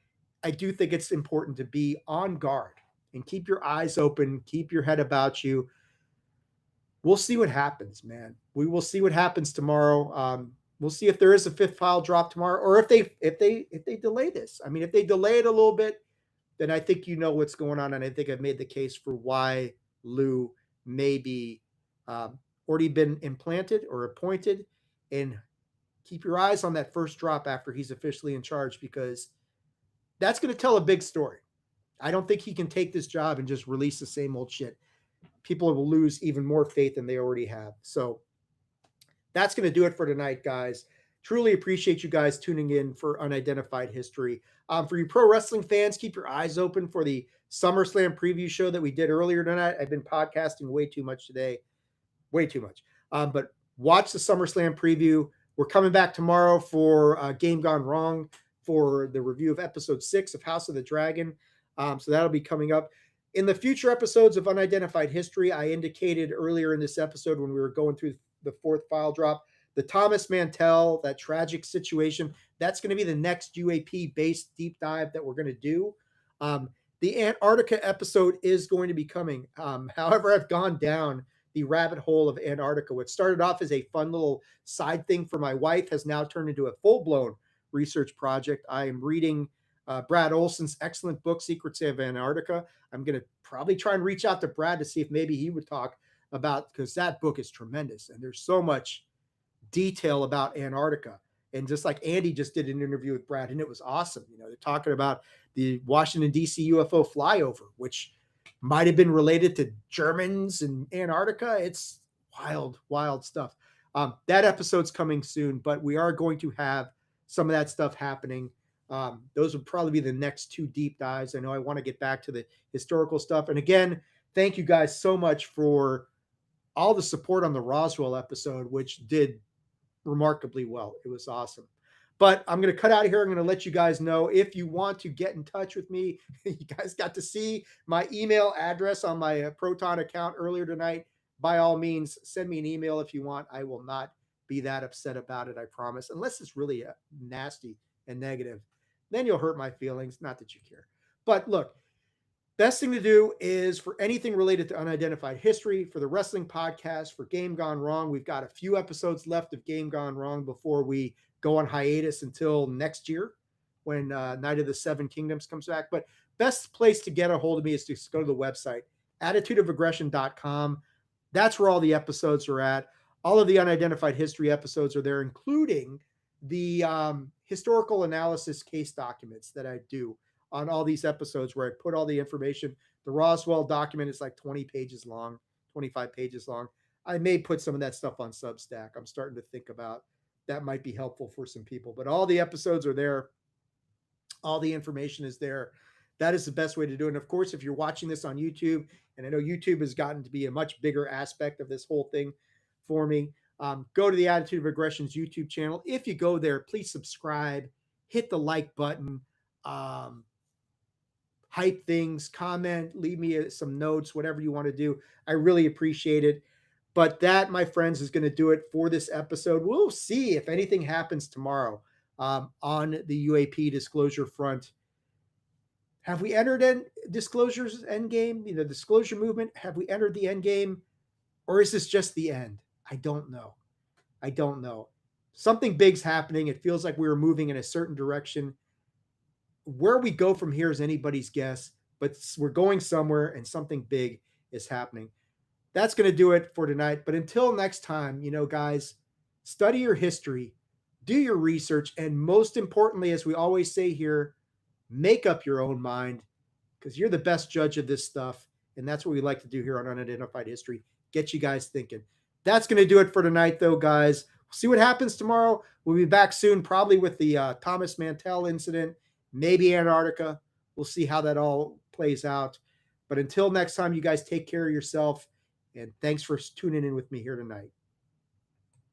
I do think it's important to be on guard and keep your eyes open, keep your head about you. We'll see what happens, man. We will see what happens tomorrow. We'll see if there is a 5th file drop tomorrow, or if they delay this. I mean, if they delay it a little bit, then I think what's going on, and I think I've made the case for why Lou may be already been implanted or appointed, and keep your eyes on that first drop after he's officially in charge, because that's going to tell a big story. I don't think he can take this job and just release the same old shit. People will lose even more faith than they already have. So that's going to do it for tonight, guys. Truly appreciate you guys tuning in for Unidentified History. For you pro wrestling fans, keep your eyes open for the SummerSlam preview show that we did earlier tonight. I've been podcasting way too much today. Way too much. But watch the SummerSlam preview. We're coming back tomorrow for Game Gone Wrong for the review of episode 6 of House of the Dragon. So that'll be coming up. In the future episodes of Unidentified History, I indicated earlier in this episode when we were going through the 4th file drop, the Thomas Mantell, that tragic situation, that's going to be the next UAP-based deep dive that we're going to do. The Antarctica episode is going to be coming. However, I've gone down the rabbit hole of Antarctica. What started off as a fun little side thing for my wife has now turned into a full-blown research project. I am reading Brad Olson's excellent book, Secrets of Antarctica. I'm going to probably try and reach out to Brad to see if maybe he would talk about, because that book is tremendous and there's so much detail about Antarctica. And just like Andy just did an interview with Brad, and it was awesome. You know, they're talking about the Washington, D.C. UFO flyover, which might have been related to Germans in Antarctica. It's wild, wild stuff. That episode's coming soon, but we are going to have some of that stuff happening. Those would probably be the next 2 deep dives. I know I want to get back to the historical stuff. And again, thank you guys so much for all the support on the Roswell episode, which did remarkably well. It was awesome. But I'm going to cut out of here. I'm going to let you guys know if you want to get in touch with me. You guys got to see my email address on my Proton account earlier tonight. By all means, send me an email if you want. I will not be that upset about it, I promise, unless it's really nasty and negative. Then you'll hurt my feelings. Not that you care. But look, best thing to do is for anything related to Unidentified History, for the wrestling podcast, for Game Gone Wrong. We've got a few episodes left of Game Gone Wrong before we go on hiatus until next year when Night of the Seven Kingdoms comes back. But best place to get a hold of me is to go to the website, attitudeofaggression.com. That's where all the episodes are at. All of the Unidentified History episodes are there, including the historical analysis case documents that I do on all these episodes, where I put all the information. The Roswell document is like 20 pages long, 25 pages long. I may put some of that stuff on Substack. I'm starting to think about that might be helpful for some people, but all the episodes are there. All the information is there. That is the best way to do it. And of course, if you're watching this on YouTube, and I know YouTube has gotten to be a much bigger aspect of this whole thing for me, go to the Attitude of Aggression's YouTube channel. If you go there, please subscribe, hit the like button, hype things, comment, leave me some notes, whatever you want to do. I really appreciate it. But that, my friends, is going to do it for this episode. We'll see if anything happens tomorrow on the UAP disclosure front. Have we entered disclosures endgame? You know, disclosure movement. Have we entered the endgame, or is this just the end? I don't know. I don't know. Something big's happening. It feels like we were moving in a certain direction. Where we go from here is anybody's guess, but we're going somewhere, and something big is happening. That's going to do it for tonight. But until next time, you know, guys, study your history, do your research, and most importantly, as we always say here, make up your own mind, because you're the best judge of this stuff. And that's what we like to do here on Unidentified History. Get you guys thinking. That's going to do it for tonight, though, guys. We'll see what happens tomorrow. We'll be back soon, probably with the Thomas Mantell incident, maybe Antarctica. We'll see how that all plays out. But until next time, you guys take care of yourself. And thanks for tuning in with me here tonight.